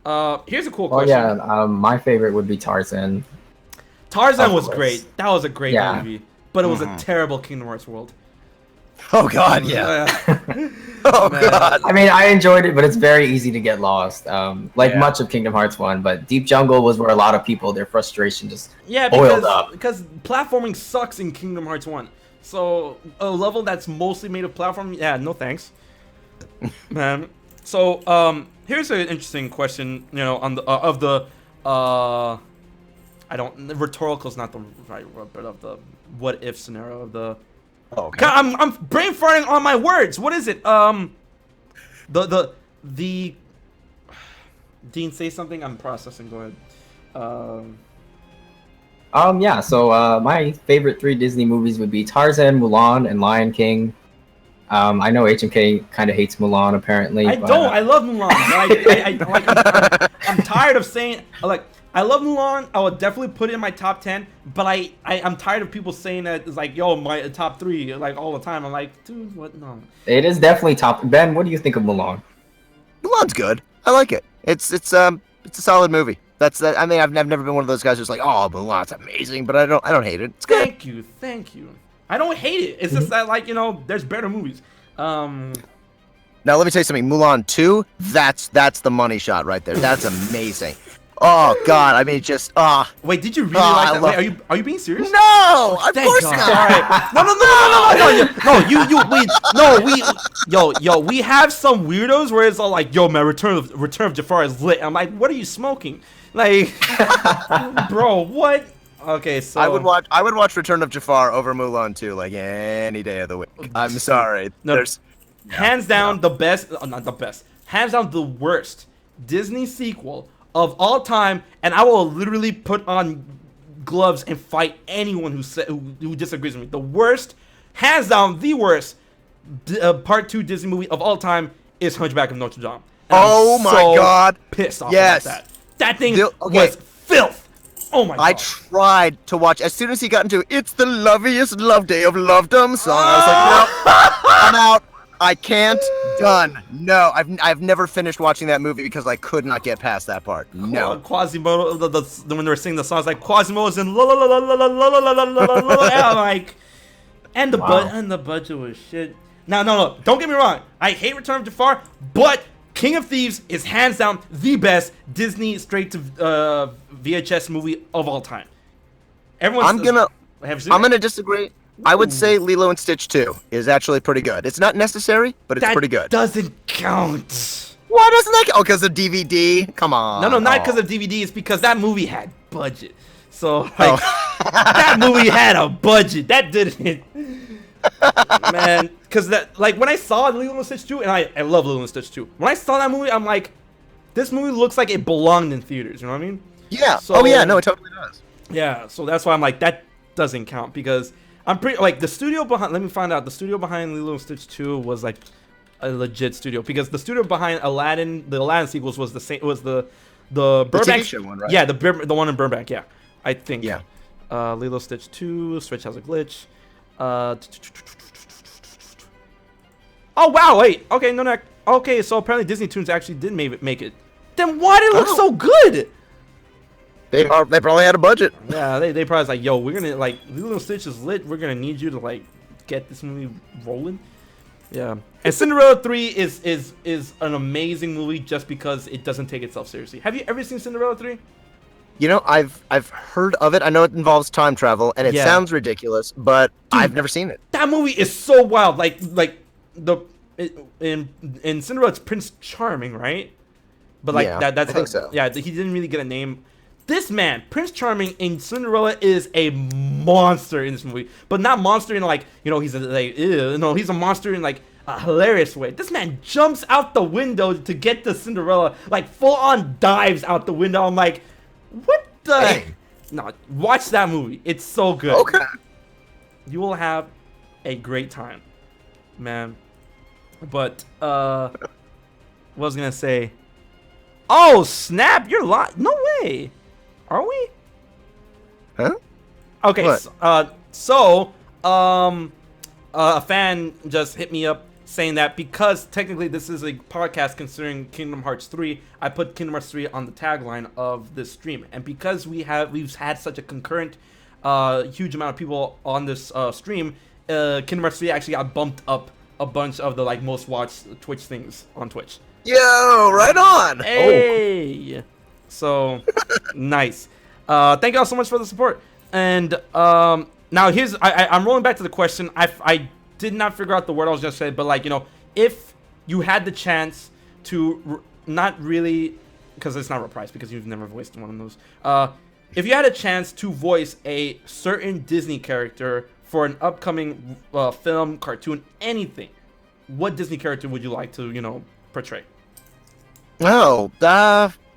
that. Here's a cool question. Yeah, my favorite would be Tarzan. Tarzan was great. That was a great movie, but it was a terrible Kingdom Hearts world. Oh God, yeah. Oh God. I mean, I enjoyed it, but it's very easy to get lost. Like much of Kingdom Hearts 1, but Deep Jungle was where a lot of people, their frustration just boiled up. Because platforming sucks in Kingdom Hearts 1. So a level that's mostly made of platforming, yeah, no thanks, man. So here's an interesting question. You know, on the rhetorical is not the right word, but of the what if scenario of the. Oh, okay. I'm brain farting on my words. What is it? The Dean, say something. I'm processing. Go ahead. Yeah. So my favorite 3 Disney movies would be Tarzan, Mulan, and Lion King. I know HMK kind of hates Mulan apparently. I don't. I love Mulan. I'm tired of saying like. I love Mulan. I would definitely put it in my top 10, but I'm tired of people saying that it's like, yo, my top 3 like all the time. I'm like, dude, what? No. It is definitely top. Ben, what do you think of Mulan? Mulan's good. I like it. It's a solid movie. I mean, I've never been one of those guys who's like, oh, Mulan's amazing, but I don't hate it. It's good. Thank you. I don't hate it. It's just that, like, you know, there's better movies. Now let me tell you something. Mulan 2, that's the money shot right there. That's amazing. Oh God! I mean, just Wait, did you really like that? Wait, are you being serious? No, of course not. No. We have some weirdos where it's all like, yo, man, Return of Jafar is lit. I'm like, what are you smoking? Like, bro, what? Okay, so I would watch Return of Jafar over Mulan 2 like any day of the week. I'm sorry. No, hands down the best, not the best. Hands down the worst Disney sequel of all time, and I will literally put on gloves and fight anyone who disagrees with me. The worst, hands down, the worst Part 2 Disney movie of all time is Hunchback of Notre Dame. And my God! Pissed off about that. That thing was filth. Oh my God! I tried to watch as soon as he got into "It's the Loveliest Love Day of Lovedom" song. I was like, no, I'm out. I can't. Done. No, I've never finished watching that movie because I could not get past that part. No. Quasimodo, when they were singing the songs like Quasimodo's in la la la la la la la la la la la, I'm like, and the budget was shit. No. Don't get me wrong. I hate Return of Jafar, but King of Thieves is hands down the best Disney straight to VHS movie of all time. I'm gonna disagree. I would say Lilo and Stitch 2 is actually pretty good. It's not necessary, but it's pretty good. That doesn't count. Why doesn't that count? Oh, because of DVD? Come on. No, not because of DVD. It's because that movie had budget. So, like, that movie had a budget. That didn't. Man, because that, like, when I saw Lilo and Stitch 2, and I love Lilo and Stitch 2. When I saw that movie, I'm like, this movie looks like it belonged in theaters. You know what I mean? Yeah. So, yeah, no, it totally does. Yeah, so that's why I'm like, that doesn't count because I'm pretty like the studio behind. Let me find out. The studio behind Lilo and Stitch 2 was like a legit studio because the studio behind Aladdin, the Aladdin sequels was the same. Was the Burbank TV show one, right? Yeah, the one in Burbank. Yeah, I think. Yeah. Lilo Stitch 2. Switch has a glitch. Oh wow! Wait. Okay, no. Okay, so apparently Disney Toons actually did make it. Then why did it look so good? They probably had a budget. Yeah, they probably was like, yo, we're gonna like Lilo and Stitch is lit. We're gonna need you to like get this movie rolling. Yeah, and Cinderella 3 is an amazing movie just because it doesn't take itself seriously. Have you ever seen Cinderella 3? You know, I've heard of it. I know it involves time travel, and it sounds ridiculous, but dude, I've never seen it. That movie is so wild. In Cinderella, it's Prince Charming, right? But like I think so. Yeah, he didn't really get a name. This man, Prince Charming in Cinderella, is a monster in this movie, but not monster in like, you know, he's a, like, ew. No, he's a monster in like a hilarious way. This man jumps out the window to get to Cinderella, like full on dives out the window. I'm like, what the? Dang. No, watch that movie. It's so good. Okay. You will have a great time, man. But what was I gonna say? Oh snap! You're lying. No way. Are we? Huh? Okay. What? A fan just hit me up saying that because technically this is a podcast concerning Kingdom Hearts 3, I put Kingdom Hearts 3 on the tagline of this stream, and because we've had such a concurrent, huge amount of people on this stream, Kingdom Hearts 3 actually got bumped up a bunch of the most watched Twitch things on Twitch. Yo, right on. Hey, so nice. Thank you all so much for the support. And now here's I'm rolling back to the question. I did not figure out the word I was gonna say, but if you had the chance to not really, because it's not reprised because you've never voiced one of those. If you had a chance to voice a certain Disney character for an upcoming film, cartoon, anything, what Disney character would you like to portray? Oh,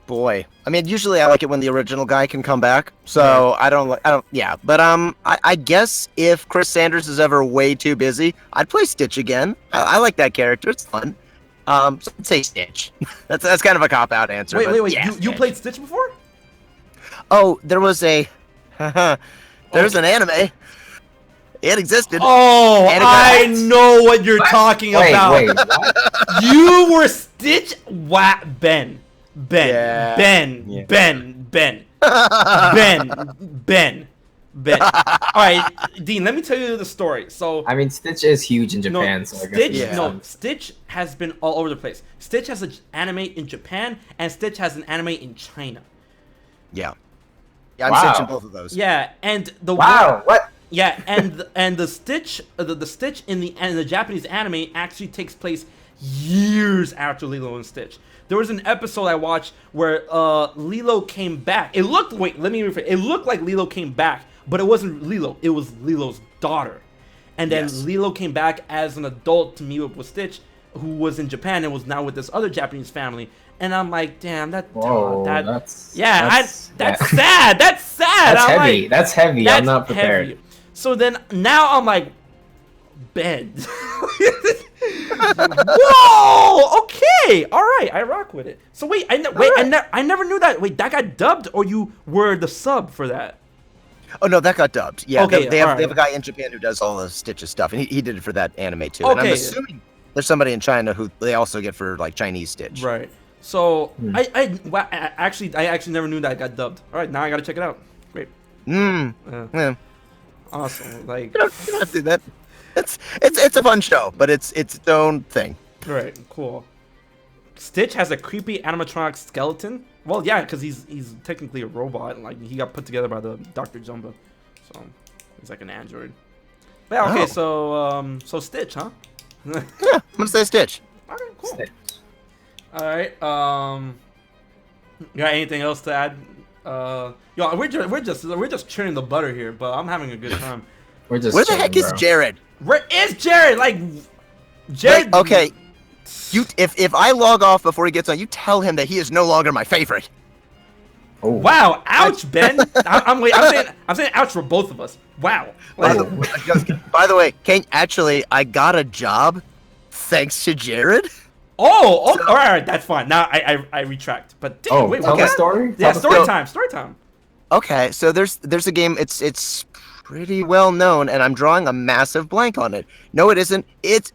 boy. I mean, usually I like it when the original guy can come back. So yeah. But I guess if Chris Sanders is ever way too busy, I'd play Stitch again. I like that character. It's fun. So I'd say Stitch. that's kind of a cop-out answer. Wait. Yeah, You played Stitch before? Oh, there was an anime. It existed. Oh, And it I got- know what you're talking about. Wait, what? You were Stitch. Wow, Ben. Yeah. Ben. All right, Dean. Let me tell you the story. So I mean, Stitch is huge in Japan, so I guess Stitch. it makes No, sense. Stitch has been all over the place. Stitch has an anime in Japan, and Stitch has an anime in China. Yeah. Yeah, I'm Wow. Stitch in both of those. Yeah, and the Wow, what? Yeah, and the Stitch, the Stitch in the Japanese anime actually takes place years after Lilo and Stitch. There was an episode I watched where Lilo came back. It looked like Lilo came back, but it wasn't Lilo. It was Lilo's daughter. And then Yes. Lilo came back as an adult to meet up with Stitch, who was in Japan and was now with this other Japanese family. And I'm like, damn, Whoa, that's sad. sad. That's sad. That's I'm heavy. like, That's heavy. that's I'm not prepared. heavy. So then now I'm like, Ben. Whoa. Okay. All right. I rock with it. So wait. I never knew that. Wait, that got dubbed, or you were the sub for that? Oh no, that got dubbed. Yeah, Okay, they have alright. a guy in Japan who does all the Stitches stuff, and he did it for that anime too. And I'm Okay. assuming there's somebody in China who they also get for Chinese Stitch. Right. So I actually never knew that it got dubbed. All right. Now I gotta check it out. Great. Yeah. Awesome. Like. You don't have to do that. It's a fun show, but it's its own thing. Right, cool. Stitch has a creepy animatronic skeleton. Well, yeah, because he's technically a robot. Like he got put together by the Dr. Jumba, so he's like an android. But yeah, okay, Oh. so Stitch, huh? Yeah, I'm gonna say Stitch. Okay, cool. Stitch. All right. You got anything else to add? Yo, we're just churning the butter here, but I'm having a good time. We're just Where the chilling, heck is bro. Jared? Where is Jared? Like, Jared. Wait, okay, if I log off before he gets on, you tell him that he is no longer my favorite. Oh. Wow, ouch, Ben. I'm saying ouch for both of us. Wow. Like, By the way, Kane, actually, I got a job thanks to Jared. all right, that's fine. Now I retract. But damn, Oh, wait, tell what? the story? Yeah, Tell the story time. Okay, so there's a game. It's pretty well known, and I'm drawing a massive blank on it. No, it isn't.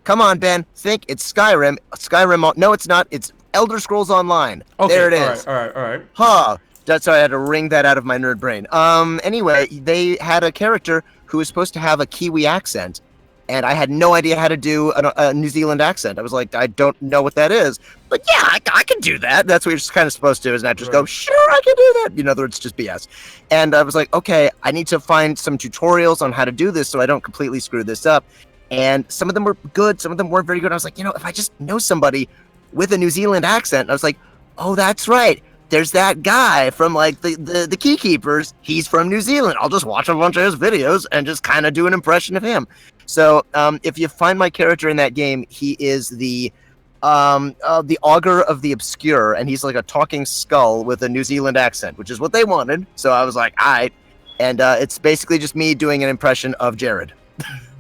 Come on, Ben. Think it's Skyrim. No, it's not. It's Elder Scrolls Online. Okay, There it is. All right. Huh. That's why I had to wring that out of my nerd brain. Anyway, they had a character who was supposed to have a Kiwi accent, and I had no idea how to do a New Zealand accent. I was like, I don't know what that is. But yeah, I can do that. That's what you're kind of supposed to, is not just go, sure, I can do that. In other words, just BS. And I was like, okay, I need to find some tutorials on how to do this so I don't completely screw this up. And some of them were good, some of them weren't very good. I was like, if I just know somebody with a New Zealand accent, I was like, oh, that's right. there's that guy from like the Key Keepers. He's from New Zealand. I'll just watch a bunch of his videos and just kind of do an impression of him. So if you find my character in that game, he is the Augur of the Obscure, and he's like a talking skull with a New Zealand accent, which is what they wanted. So I was like, all right. And it's basically just me doing an impression of Jared.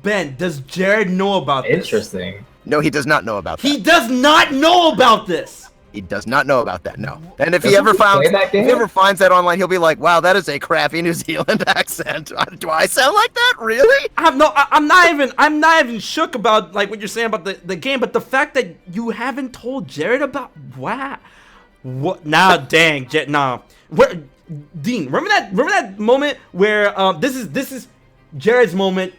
Ben, does Jared know about this? Interesting. No, he does not know about that. He does not know about this. He does not know about that, no. And if Doesn't he ever finds that online, he'll be like, wow, that is a crappy New Zealand accent. Do I sound like that? Really? I'm not even shook about like what you're saying about the game, but the fact that you haven't told Jared about what nah dang nah. Where Dean, remember that moment where this is Jared's moment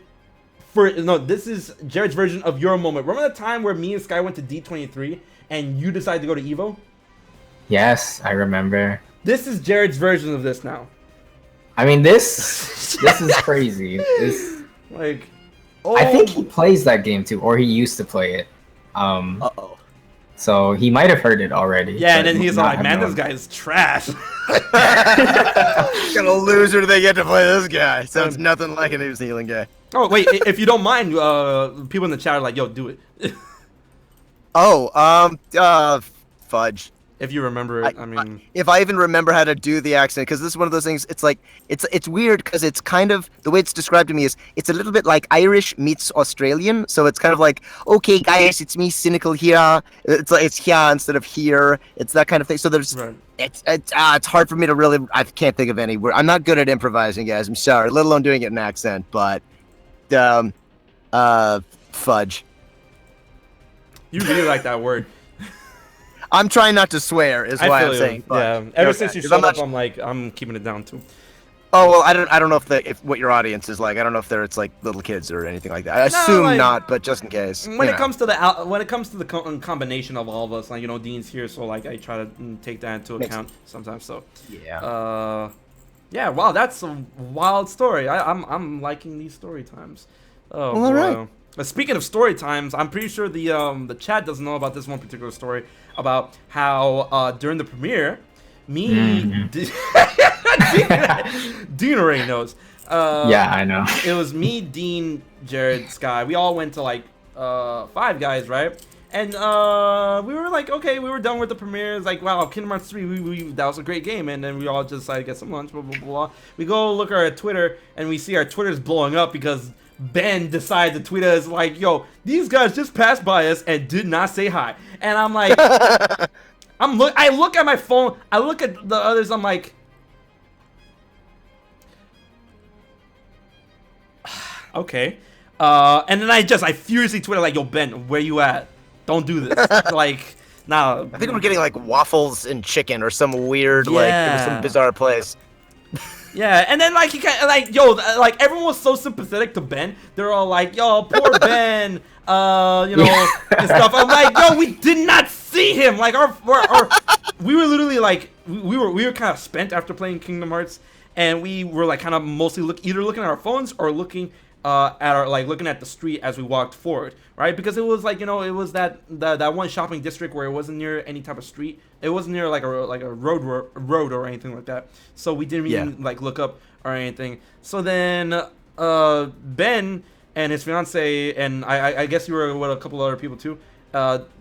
this is Jared's version of your moment. Remember the time where me and Sky went to D23 and you decided to go to Evo? Yes, I remember. This is Jared's version of this now. I mean, this is crazy. This, like, I think he plays that game too, or he used to play it. Uh-oh. So he might have heard it already. Yeah, and then he's like, man, this guy is trash. What kind of loser do they get to play this guy? Sounds nothing like a New Zealand guy. Oh, wait, if you don't mind, people in the chat are like, yo, do it. Fudge. If you remember it, I mean... If I even remember how to do the accent, because this is one of those things, it's like, it's weird, because it's kind of, the way it's described to me is, it's a little bit like Irish meets Australian, so it's kind of like, okay, guys, it's me, Cynical here, it's like, it's here instead of here, it's that kind of thing, so there's, right. It's hard for me to really, I can't think of any word, I'm not good at improvising, guys, I'm sorry, let alone doing it in accent, but, fudge. You really like that word. I'm trying not to swear, is why I'm saying. Yeah, ever since you showed up, I'm keeping it down too. Oh well, I don't know if what your audience is like. I don't know if it's like little kids or anything like that. I assume like, not, but just in case. When it comes to the combination of all of us, like Dean's here, so like I try to take that into account sometimes. So yeah. Yeah. Wow, that's a wild story. I'm liking these story times. Oh, well, all right. Speaking of story times, I'm pretty sure the chat doesn't know about this one particular story about how during the premiere, me, Dean already knows. Yeah, I know. It was me, Dean, Jared, Sky. We all went to like Five Guys, right? And we were like, okay, we were done with the premiere. It's like, wow, Kingdom Hearts 3, that was a great game. And then we all just decided to get some lunch, blah, blah, blah. We go look at our Twitter, and we see our Twitter's blowing up because Ben decided to tweet us like, yo, these guys just passed by us and did not say hi. And I'm like, I look at my phone, I look at the others, I'm like, okay. And then I furiously tweeted like, yo, Ben, where you at? Don't do this. Like, nah. I think we're getting like waffles and chicken or some weird, like, it was some bizarre place. Yeah, and then like like everyone was so sympathetic to Ben. They're all like, "Yo, poor Ben," and stuff. I'm like, "Yo, we did not see him. Like our we were literally like we were kind of spent after playing Kingdom Hearts, and we were like kind of mostly either looking at our phones or looking looking at the street as we walked forward, right? Because it was like it was that one shopping district where it wasn't near any type of street. It wasn't near like a road or anything like that. So we didn't even like look up or anything. So then Ben and his fiance and I guess you were with a couple other people too,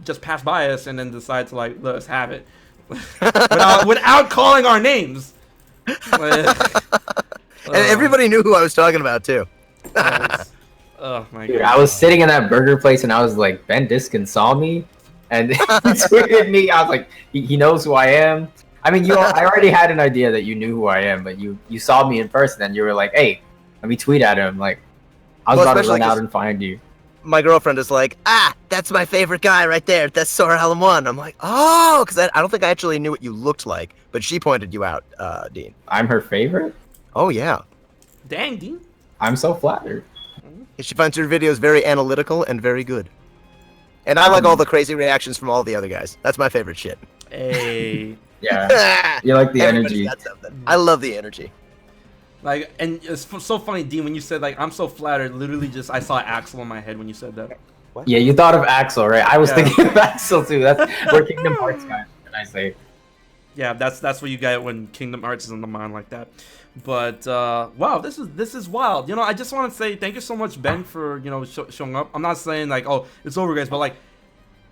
just passed by us and then decided to like let us have it without calling our names. And everybody knew who I was talking about too. Oh my Dude, god! I was sitting in that burger place and I was like, Ben Diskin saw me and he tweeted me. I was like, he knows who I am. I mean, I already had an idea that you knew who I am, but you saw me in person and you were like, hey, let me tweet at him. Like, I was about to run out and find you. My girlfriend is like, that's my favorite guy right there. That's Sora Hallam 1. I'm like, oh, because I don't think I actually knew what you looked like, but she pointed you out, Dean. I'm her favorite? Oh, yeah. Dang, Dean. I'm so flattered. She finds your videos very analytical and very good. And I like all the crazy reactions from all the other guys. That's my favorite shit. Hey. Yeah. You like the energy. I love the energy. Like, and it's so funny, Dean, when you said like I'm so flattered. Literally, just I saw Axel in my head when you said that. What? Yeah, you thought of Axel, right? I was thinking of Axel too. That's where Kingdom Hearts got. Can I say? Yeah, that's what you get when Kingdom Hearts is on the mind like that. But wow, this is wild. You know, I just want to say thank you so much, Ben, for showing up. I'm not saying like, oh, it's over, guys, but like,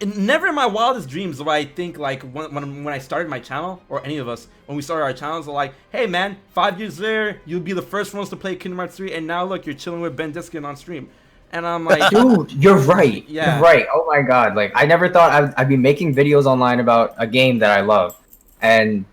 never in my wildest dreams do I think like when I started my channel, or any of us when we started our channels, are like, hey man, 5 years later you'll be the first ones to play Kingdom Hearts 3, and now look, you're chilling with Ben Diskin on stream. And I'm like, dude, you're right. Yeah. You're right. Oh my god. Like, I never thought I'd be making videos online about a game that I love. And,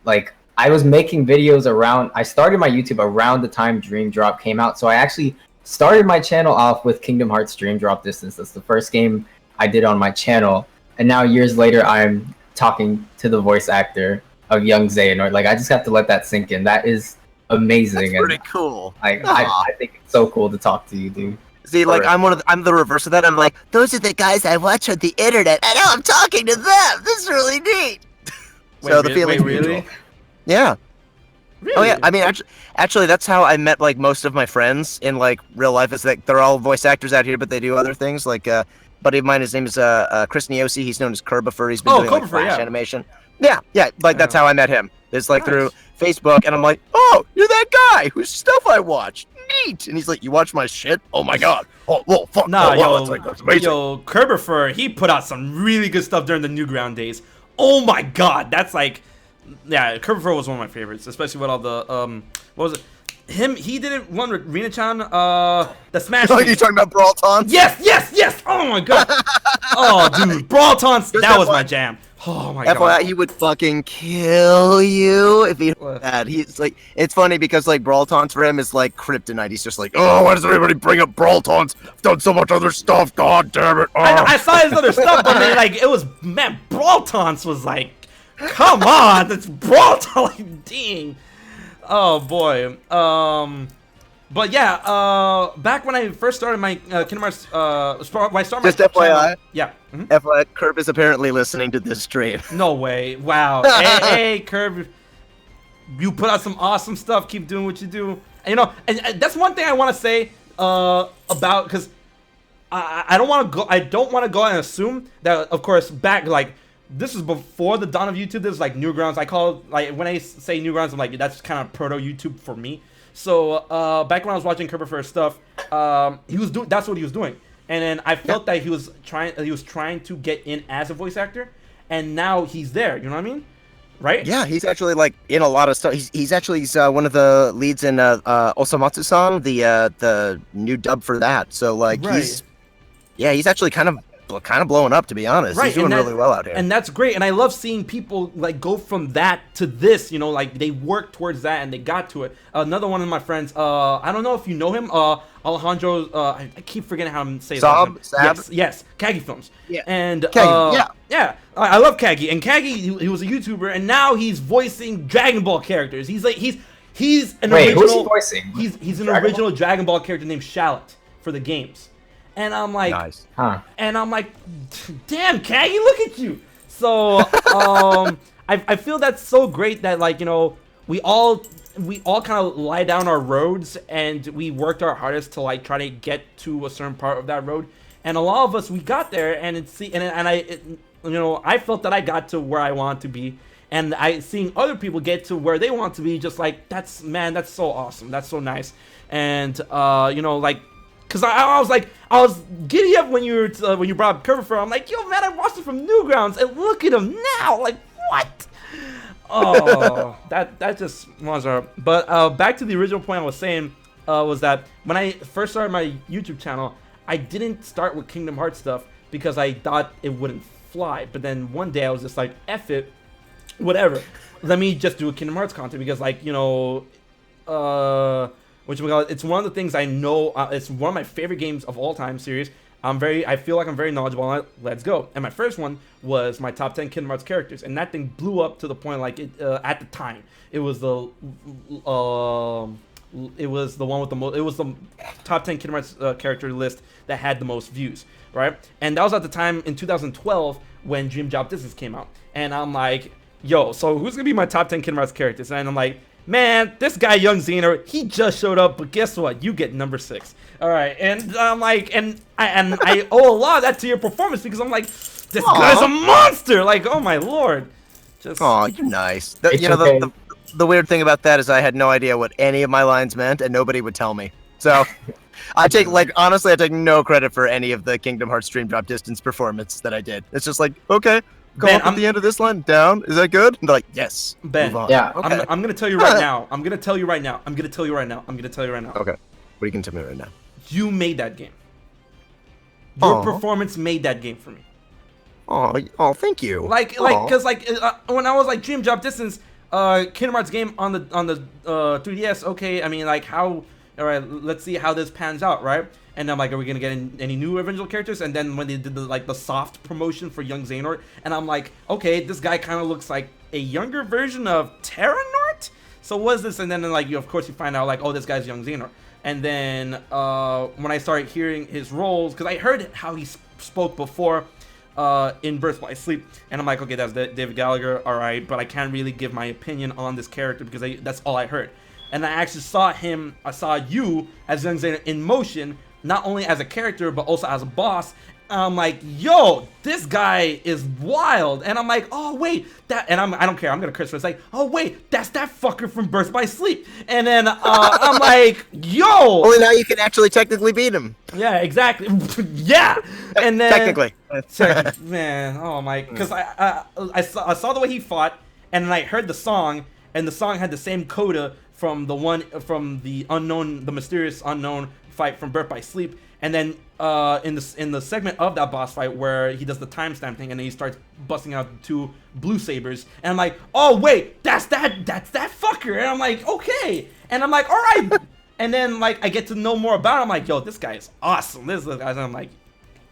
like, I was making videos I started my YouTube around the time Dream Drop came out. So I actually started my channel off with Kingdom Hearts Dream Drop Distance. That's the first game I did on my channel. And now, years later, I'm talking to the voice actor of young Xehanort. Like, I just have to let that sink in. That is amazing. That's pretty cool. I think it's so cool to talk to you, dude. See, like, I'm the reverse of that. I'm like, those are the guys I watch on the internet, and now I'm talking to them. This is really neat. So the feeling's really? Yeah. Really? Oh yeah. I mean, actually, that's how I met like most of my friends in like real life. Is that they're all voice actors out here, but they do other things. Like a buddy of mine, his name is Chris Niosi. He's known as Kerbifer. He's been doing like Flash animation. Yeah. Like that's how I met him. It's like through Facebook, and I'm like, oh, you're that guy whose stuff I watch. Neat. And he's like, you watch my shit? Oh my god. Oh, whoa, fuck. Nah, wow, that's amazing. Yo, Kerbifer, he put out some really good stuff during the Newground days. Oh my god, that's like, yeah, Kerbifer was one of my favorites, especially with all the what was it? He did it one with Rina-chan, the Smash. Oh, you talking about Brawl Taunts? Yes. Oh my god. Oh, dude, Brawl Taunts, that was my jam. Oh my god. He would fucking kill you if he heard that. He's like, it's funny because like Brawl Taunts for him is like kryptonite. He's just like, oh, why does everybody bring up Brawl Taunts? I've done so much other stuff. God damn it. Oh. I saw his other stuff, but then like it was, man, Brawl Taunts was like, come on, that's Brawl Taunts. Like, dang. Oh boy. But yeah, back when I first started my Kingdom Hearts, when I started just my FYI, channel, yeah. FYI, Curb is apparently listening to this stream. No way! Wow. hey, Curb, you put out some awesome stuff. Keep doing what you do. And, and that's one thing I want to say about, because I don't want to go. I don't want to go and assume that, of course, back like. This is before the dawn of YouTube. This is like Newgrounds. I call it, like, when I say Newgrounds, I'm like, that's kind of proto YouTube for me. So back when I was watching Kerbifer's stuff, he was doing, that's what he was doing, and then I felt that he was trying to get in as a voice actor, and now he's there. You know what I mean? Right? Yeah, he's actually like in a lot of stuff. He's one of the leads in Osamatsu-san, the new dub for that. So like he's actually kind of blowing up, to be honest. Right, he's doing really well out here, and that's great. And I love seeing people like go from that to this. You know, like they worked towards that and they got to it. Another one of my friends, I don't know if you know him, Alejandro. I keep forgetting how to say his name. Yes, Kagi Films. Yeah, and Kagi, I love Kagi. And Kagi, he was a YouTuber, and now he's voicing Dragon Ball characters. He's like he's an original. Who's he voicing? He's an original Dragon Ball character named Shallot for the games. And I'm like, nice. And I'm like, damn, Kagi, look at you. So I feel that's so great that, like, we all kind of lie down our roads and we worked our hardest to like try to get to a certain part of that road. And a lot of us, we got there, and I felt that I got to where I want to be. And seeing other people get to where they want to be, just like, that's so awesome. That's so nice. And like. Cause I was giddy up when you brought up Kerbifer. I'm like, yo man, I watched it from Newgrounds, and look at him now. Like, what? Oh, that just was But back to the original point I was saying was that when I first started my YouTube channel, I didn't start with Kingdom Hearts stuff because I thought it wouldn't fly. But then one day I was just like, F it, whatever. Let me just do a Kingdom Hearts content because, like, it's one of the things I know. It's one of my favorite games of all time series. I feel like I'm very knowledgeable on it. Let's go. And my first one was my top 10 Kingdom Hearts characters, and that thing blew up to the point like at the time it was the one with the most. It was the top 10 Kingdom Hearts character list that had the most views, right? And that was at the time in 2012 when Dream Drop Distance came out, and I'm like, yo, so who's gonna be my top 10 Kingdom Hearts characters? And I'm like, man, this guy, Young Xehanort, he just showed up, but guess what? You get number 6. All right, and I'm like, and I owe a lot of that to your performance because I'm like, this guy's a monster. Like, oh my lord, Just Oh, you're nice. It's You know, okay. the weird thing about that is I had no idea what any of my lines meant, and nobody would tell me. So, honestly, I take no credit for any of the Kingdom Hearts Stream Drop Distance performance that I did. It's just like, okay, go Ben, up at the end of this line, down. Is that good? And they're like, yes. Ben, Move on. Yeah. Okay. I'm gonna tell you right now. I'm gonna tell you right now. I'm gonna tell you right now. I'm gonna tell you right now. Okay. What are you gonna tell me right now? You made that game. Your Aw. performance made that game for me. Oh, thank you. Cause when I was like Dream Drop Distance, Kingdom Hearts game on the 3DS. Okay, I mean like how. All right, let's see how this pans out, right? And I'm like, are we gonna get any new original characters? And then when they did the soft promotion for young Xehanort, and I'm like, okay, this guy kind of looks like a younger version of Terranort. So what is this? And then like of course you find out like, oh, this guy's young Xehanort. And then when I started hearing his roles, because I heard how he spoke before in Birth by Sleep, and I'm like, okay, that's David Gallagher, all right, but I can't really give my opinion on this character because that's all I heard. And I actually saw you as young Xehanort in motion, not only as a character but also as a boss. And I'm like, yo, this guy is wild. And I'm like, oh wait, I don't care, I'm gonna curse for a second. Oh wait, that's that fucker from Birth by Sleep. And then I'm like, yo. Only now you can actually technically beat him. Yeah, exactly. Yeah. And then Technically. man, oh my, because I saw the way he fought, and then I heard the song, and the song had the same coda from the mysterious unknown fight from Birth by Sleep. And then in the segment of that boss fight where he does the timestamp thing and then he starts busting out the two blue sabers, and I'm like, oh wait, that's that fucker. And I'm like, okay. And I'm like, all right. And then like I get to know more about him. I'm like, yo, this guy is awesome. This guy, and I'm like,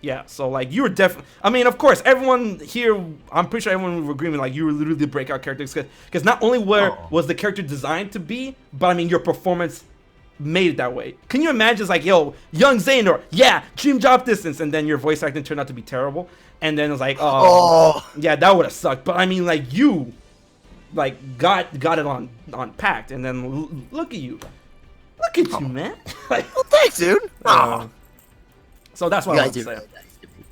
yeah. So like you were definitely. I mean, of course, everyone here. I'm pretty sure everyone will agree with like you were literally the breakout character because not only was the character designed to be, but I mean your performance made it that way. Can you imagine? It's like, yo, young Xehanort, yeah, Dream Drop Distance, and then your voice acting turned out to be terrible, and then it's like, oh. Yeah, that would have sucked. But I mean, like you, like got it on packed, and then look at you, man. Like, Well, thanks, dude. so that's what I want to say.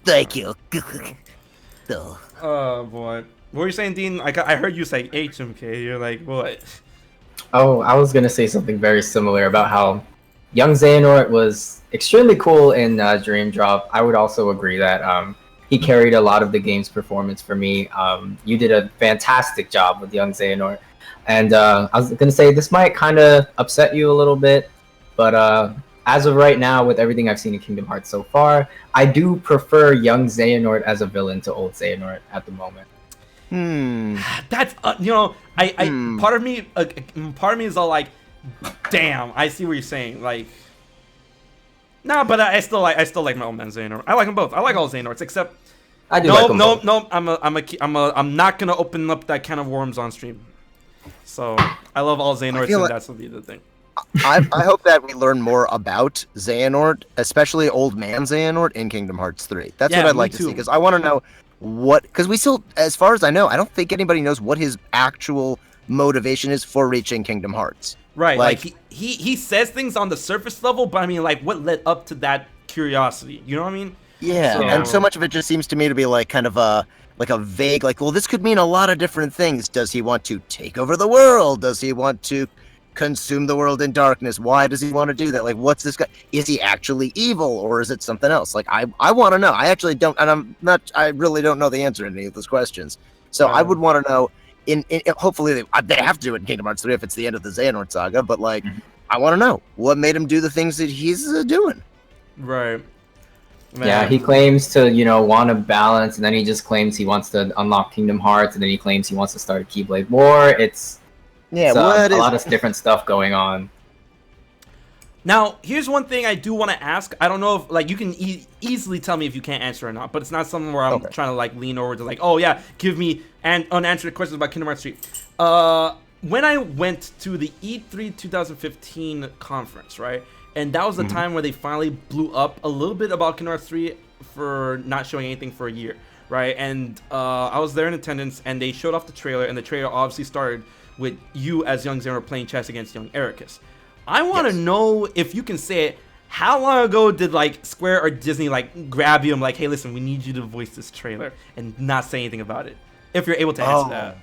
Thank you. Oh boy, what were you saying, Dean? I heard you say HMK. You're like, what? Oh, I was gonna say something very similar about how young Xehanort was extremely cool in Dream Drop. I would also agree that he carried a lot of the game's performance for me. You did a fantastic job with young Xehanort, and I was gonna say this might kind of upset you a little bit, but as of right now, with everything I've seen in Kingdom Hearts so far, I do prefer young Xehanort as a villain to old Xehanort at the moment. That's part of me is all like, damn, I see what you're saying. Like, nah, but I still like my old man Xehanort. I like them both. I like all Xehanorts except. I do like them both. No. I'm not gonna open up that can of worms on stream. So I love all Xehanorts, and that's the thing. I hope that we learn more about Xehanort, especially old man Xehanort in Kingdom Hearts 3. That's what I'd like to see, because I want to know because we still, as far as I know, I don't think anybody knows what his actual motivation is for reaching Kingdom Hearts. Right, like he says things on the surface level, but I mean, like, what led up to that curiosity? You know what I mean? Yeah, and so much of it just seems to me to be like kind of a vague, like, well, this could mean a lot of different things. Does he want to take over the world? Does he want to consume the world in darkness? Why does he want to do that? Like, what's this guy? Is he actually evil, or is it something else? Like, I want to know. I actually don't, and I really don't know the answer to any of those questions. So I would want to know. In hopefully they have to do it in Kingdom Hearts 3 if it's the end of the Xehanort saga. But like, I want to know what made him do the things that he's doing. Right. Man. Yeah, he claims to, want to balance, and then he just claims he wants to unlock Kingdom Hearts, and then he claims he wants to start a Keyblade War. It's a lot of different stuff going on. Now, here's one thing I do want to ask. I don't know if, like, you can easily tell me if you can't answer or not, but it's not something where I'm trying to, like, lean over to, like, oh, yeah, give me unanswered questions about Kingdom Hearts 3. When I went to the E3 2015 conference, right, and that was the time where they finally blew up a little bit about Kingdom Hearts 3 for not showing anything for a year, right, and I was there in attendance, and they showed off the trailer, and the trailer obviously started with you as young Xehanort playing chess against young Ericus. I want to know if you can say it. How long ago did like Square or Disney like grab you and like, hey, listen, we need you to voice this trailer and not say anything about it? If you're able to answer that.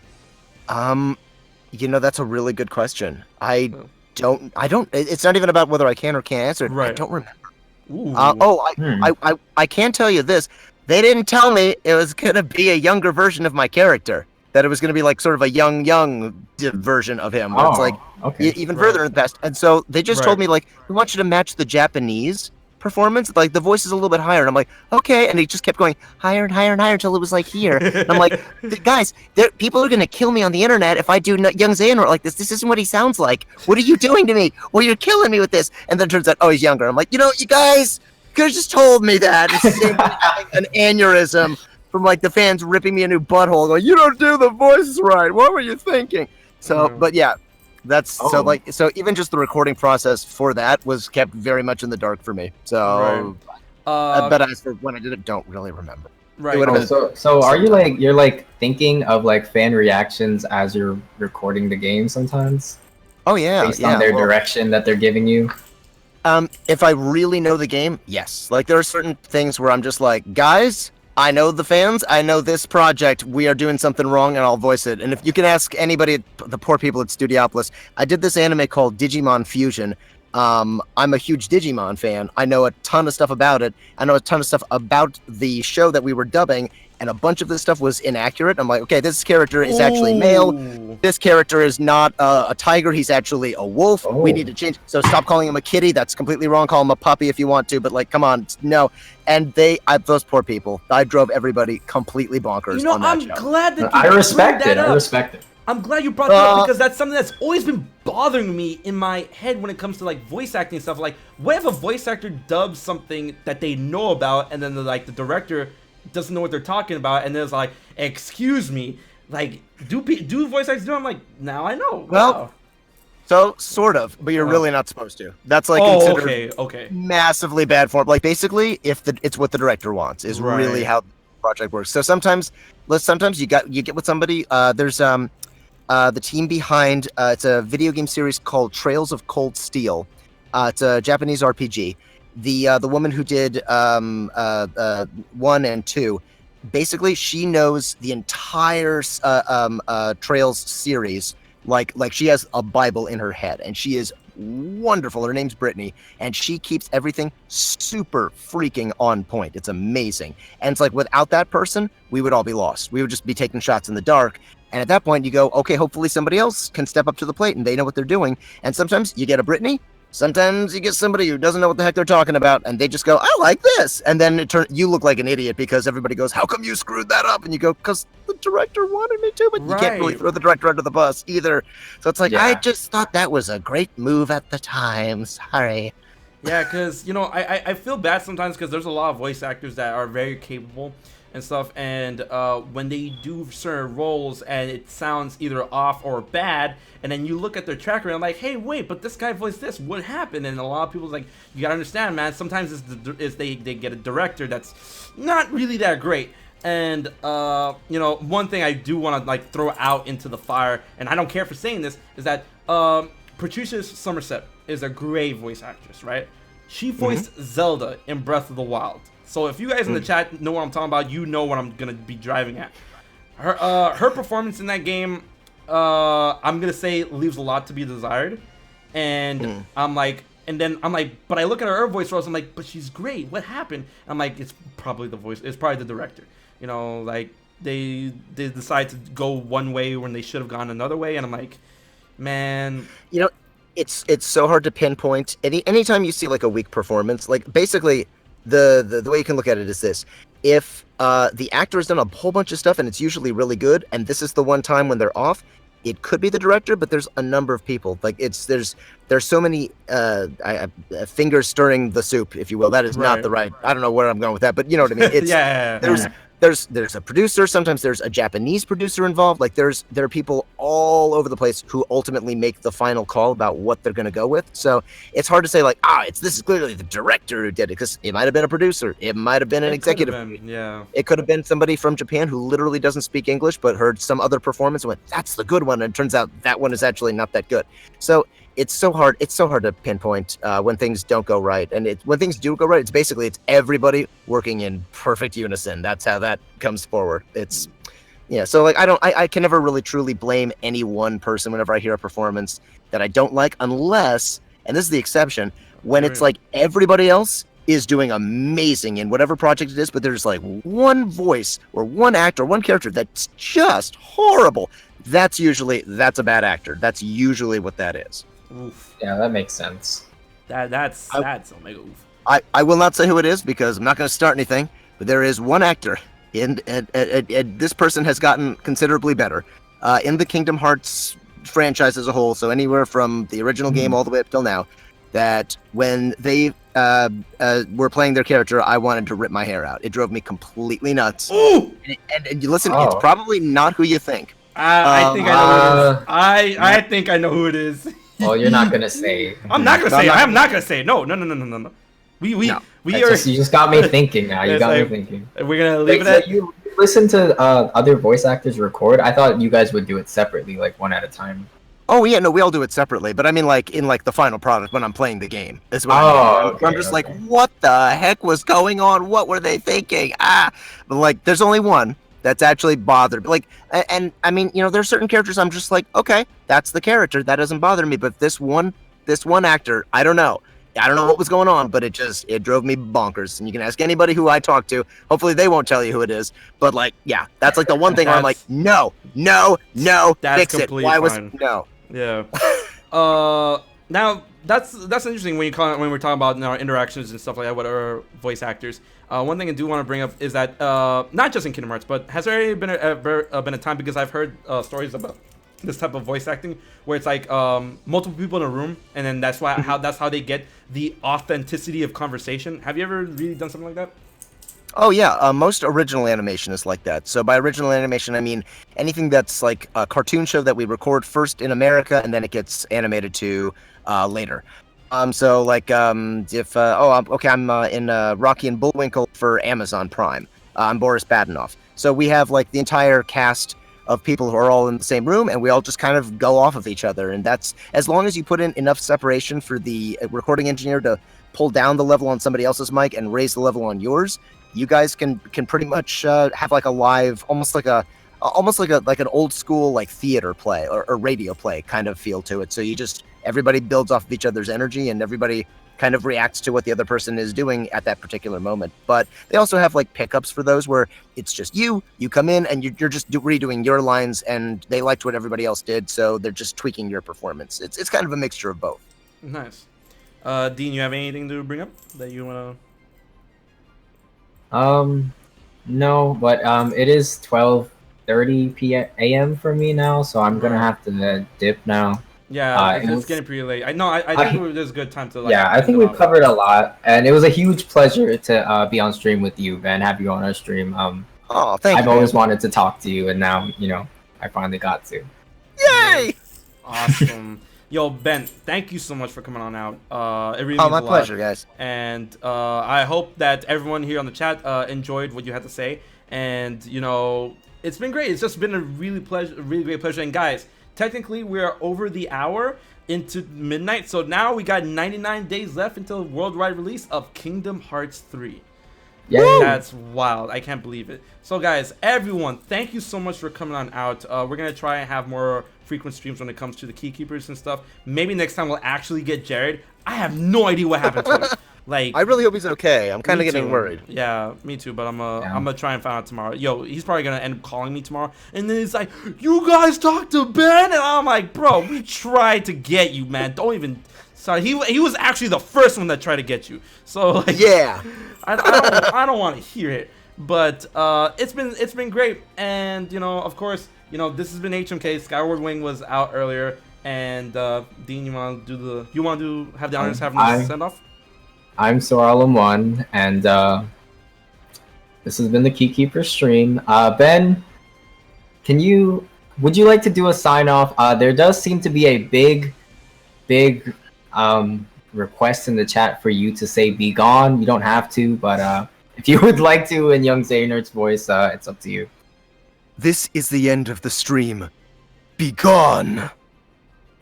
That's a really good question. I Oh. don't. It's not even about whether I can or can't answer it. I Right. don't remember. Ooh. I can tell you this. They didn't tell me it was gonna be a younger version of my character. That it was gonna be like sort of a young version of him. Where it's like okay. even Right. further in the past. And so they just Right. told me like, we want you to match the Japanese performance. Like the voice is a little bit higher. And I'm like, okay. And he just kept going higher and higher and higher until it was like here. And I'm like, guys, people are gonna kill me on the internet if I do young Xehanort like this. This isn't what he sounds like. What are you doing to me? Well, you're killing me with this. And then it turns out, oh, he's younger. I'm like, you guys could have just told me that. It's the same thing having an aneurysm from like the fans ripping me a new butthole, going, "You don't do the voices right. What were you thinking?" So, but yeah, that's so even just the recording process for that was kept very much in the dark for me. So, but as for when I did it, don't really remember. Right. It would have been So are you're like thinking of like fan reactions as you're recording the game sometimes? Oh yeah, Based on their direction that they're giving you? If I really know the game, yes. Like there are certain things where I'm just like, guys, I know the fans, I know this project, we are doing something wrong, and I'll voice it. And if you can ask anybody, the poor people at Studiopolis, I did this anime called Digimon Fusion. I'm a huge Digimon fan. I know a ton of stuff about it. I know a ton of stuff about the show that we were dubbing, and a bunch of this stuff was inaccurate. I'm like, okay, this character is actually male. This character is not a tiger. He's actually a wolf. We need to change. So stop calling him a kitty. That's completely wrong. Call him a puppy if you want to, but like, come on, no. And those poor people, I drove everybody completely bonkers on that I'm show. glad that I respect it. up. I respect it. I'm glad you brought that up because that's something that's always been bothering me in my head when it comes to like voice acting stuff. Like, what if a voice actor dubs something that they know about, and then the director doesn't know what they're talking about, and then it's like, excuse me, like, do voice actors do it? I'm like, now I know. Well, Wow. so sort of, but you're really not supposed to. That's like considered okay. massively bad form. Like basically, it's what the director wants is really how the project works. So sometimes you get with somebody. There's the team behind it's a video game series called Trails of Cold Steel. It's a Japanese RPG. The woman who did 1 and 2, basically she knows the entire Trails series like she has a Bible in her head, and she is wonderful. Her name's Brittany, and she keeps everything super freaking on point. It's amazing. And it's like, without that person, we would all be lost. We would just be taking shots in the dark. And at that point, you go, okay, hopefully somebody else can step up to the plate and they know what they're doing. And sometimes you get a Brittany. Sometimes you get somebody who doesn't know what the heck they're talking about, and they just go, I like this. And then you look like an idiot because everybody goes, how come you screwed that up? And you go, because the director wanted me to, but you can't really throw the director under the bus either. So it's like, I just thought that was a great move at the time. Sorry. Yeah, because, I feel bad sometimes because there's a lot of voice actors that are very capable and stuff, and when they do certain roles and it sounds either off or bad, and then you look at their track record and like, hey, wait, but this guy voiced this, what happened? And a lot of people's like, you gotta understand, man, sometimes they get a director that's not really that great. And one thing I do want to like throw out into the fire, and I don't care for saying this, is that Patricia Somerset is a great voice actress, right? She voiced Zelda in Breath of the Wild. So if you guys in the chat know what I'm talking about, you know what I'm gonna be driving at. Her performance in that game, I'm gonna say, leaves a lot to be desired. And I'm like, but I look at her voice roles, I'm like, but she's great. What happened? I'm like, it's probably the voice. It's probably the director. Like they decide to go one way when they should have gone another way, and I'm like, man. It's so hard to pinpoint. Anytime you see like a weak performance, like basically. The way you can look at it is this: if the actor has done a whole bunch of stuff and it's usually really good, and this is the one time when they're off, it could be the director, but there's a number of people. Like there's so many fingers stirring the soup, if you will. That is not the right. I don't know where I'm going with that, but you know what I mean. It's there's a producer. Sometimes there's a Japanese producer involved. Like there are people all over the place who ultimately make the final call about what they're going to go with. So it's hard to say like, this is clearly the director who did it, because it might have been a producer, it might have been an executive. It could have been somebody from Japan who literally doesn't speak English but heard some other performance and went, that's the good one, and it turns out that one is actually not that good. So it's so hard to pinpoint when things don't go right. And when things do go right, it's everybody working in perfect unison. That's how that comes forward. It's Yeah, so like I can never really truly blame any one person whenever I hear a performance that I don't like, unless, and this is the exception, when it's like everybody else is doing amazing in whatever project it is, but there's like one voice or one actor, one character that's just horrible. That's a bad actor. That's usually what that is. Oof. Yeah, that makes sense. That's Omega oof. I will not say who it is because I'm not going to start anything, but there is one actor, and this person has gotten considerably better in the Kingdom Hearts franchise as a whole, so anywhere from the original game all the way up till now, that when they were playing their character, I wanted to rip my hair out. It drove me completely nuts. Ooh! And you listen, it's probably not who you think. I think I know who it is. I think I know who it is. Well, you're not gonna say. I'm not gonna say. I'm not gonna say. No. We are. You just got me thinking now. You got me thinking. We're gonna leave it at. You listen to other voice actors record. I thought you guys would do it separately, like one at a time. Oh yeah, no, we all do it separately. But I mean, like in like the final product when I'm playing the game, is what I mean. I'm just like, what the heck was going on? What were they thinking? But like, there's only one that's actually bothered. Like, and I mean, you know, there's certain characters I'm just like, okay, that's the character. That doesn't bother me. But this one actor, I don't know what was going on, but it drove me bonkers. And you can ask anybody who I talk to. Hopefully they won't tell you who it is. But like, yeah, that's like the one thing where I'm like, no, fix it. Why was no? Yeah. Now that's interesting when we're talking about our interactions and stuff like that with our voice actors. One thing I do want to bring up is that not just in Kingdom Hearts, but has there been a time, because I've heard stories about this type of voice acting where it's like multiple people in a room, and then that's how they get the authenticity of conversation. Have you ever really done something like that? Oh yeah, most original animation is like that. So by original animation, I mean anything that's like a cartoon show that we record first in America and then it gets animated to later. So like if I'm in Rocky and Bullwinkle for Amazon Prime. I'm Boris Badenoff. So we have like the entire cast of people who are all in the same room, and we all just kind of go off of each other. And that's, as long as you put in enough separation for the recording engineer to pull down the level on somebody else's mic and raise the level on yours, you guys can pretty much have like a live, almost like an old school like theater play or radio play kind of feel to it. So everybody builds off of each other's energy, and everybody kind of reacts to what the other person is doing at that particular moment. But they also have like pickups for those where it's just you come in and you're just redoing your lines, and they liked what everybody else did, so they're just tweaking your performance. It's kind of a mixture of both. Nice. Dean, you have anything to bring up that you want to? No, but it is 12:30 a.m. for me now, so I'm gonna have to dip now. Yeah, it's getting pretty late. I think it was a good time to like. Yeah, I think we've covered a lot, and it was a huge pleasure to be on stream with you, Ben. Have you on our stream? Oh, thank you. I've always wanted to talk to you, and now I finally got to. Yay! Awesome. Yo, Ben, thank you so much for coming on out. It really means my a lot. pleasure, guys. And I hope that everyone here on the chat enjoyed what you had to say. And it's been great. It's just been a really great pleasure. And guys, technically we are over the hour into midnight, so now we got 99 days left until worldwide release of Kingdom Hearts 3. Yeah, that's wild. I can't believe it. So guys, everyone, thank you so much for coming on out. We're gonna try and have more frequent streams when it comes to the key keepers and stuff. Maybe next time we'll actually get Jared. I have no idea what happened to him. Like, I really hope he's okay. I'm kind of getting worried. Yeah, me too. But I'm gonna try and find out tomorrow. Yo, he's probably gonna end up calling me tomorrow, and then he's like, "You guys talked to Ben," and I'm like, "Bro, we tried to get you, man. Don't even." Sorry, he was actually the first one that tried to get you. So like, yeah, I don't want to hear it. But it's been great, and of course, this has been HMK. Skyward Wing was out earlier, and Dean, you want to have the honors having this send off? I'm Soralum1, and this has been the Keykeeper stream. Ben, would you like to do a sign off? There does seem to be a big request in the chat for you to say "be gone." You don't have to, but if you would like to in young Xehanort's voice, it's up to you. This is the end of the stream. Be gone.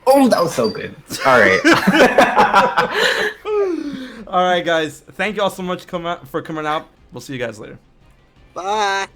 Oh, that was so good. All right. All right, guys. Thank you all so much for coming out. We'll see you guys later. Bye.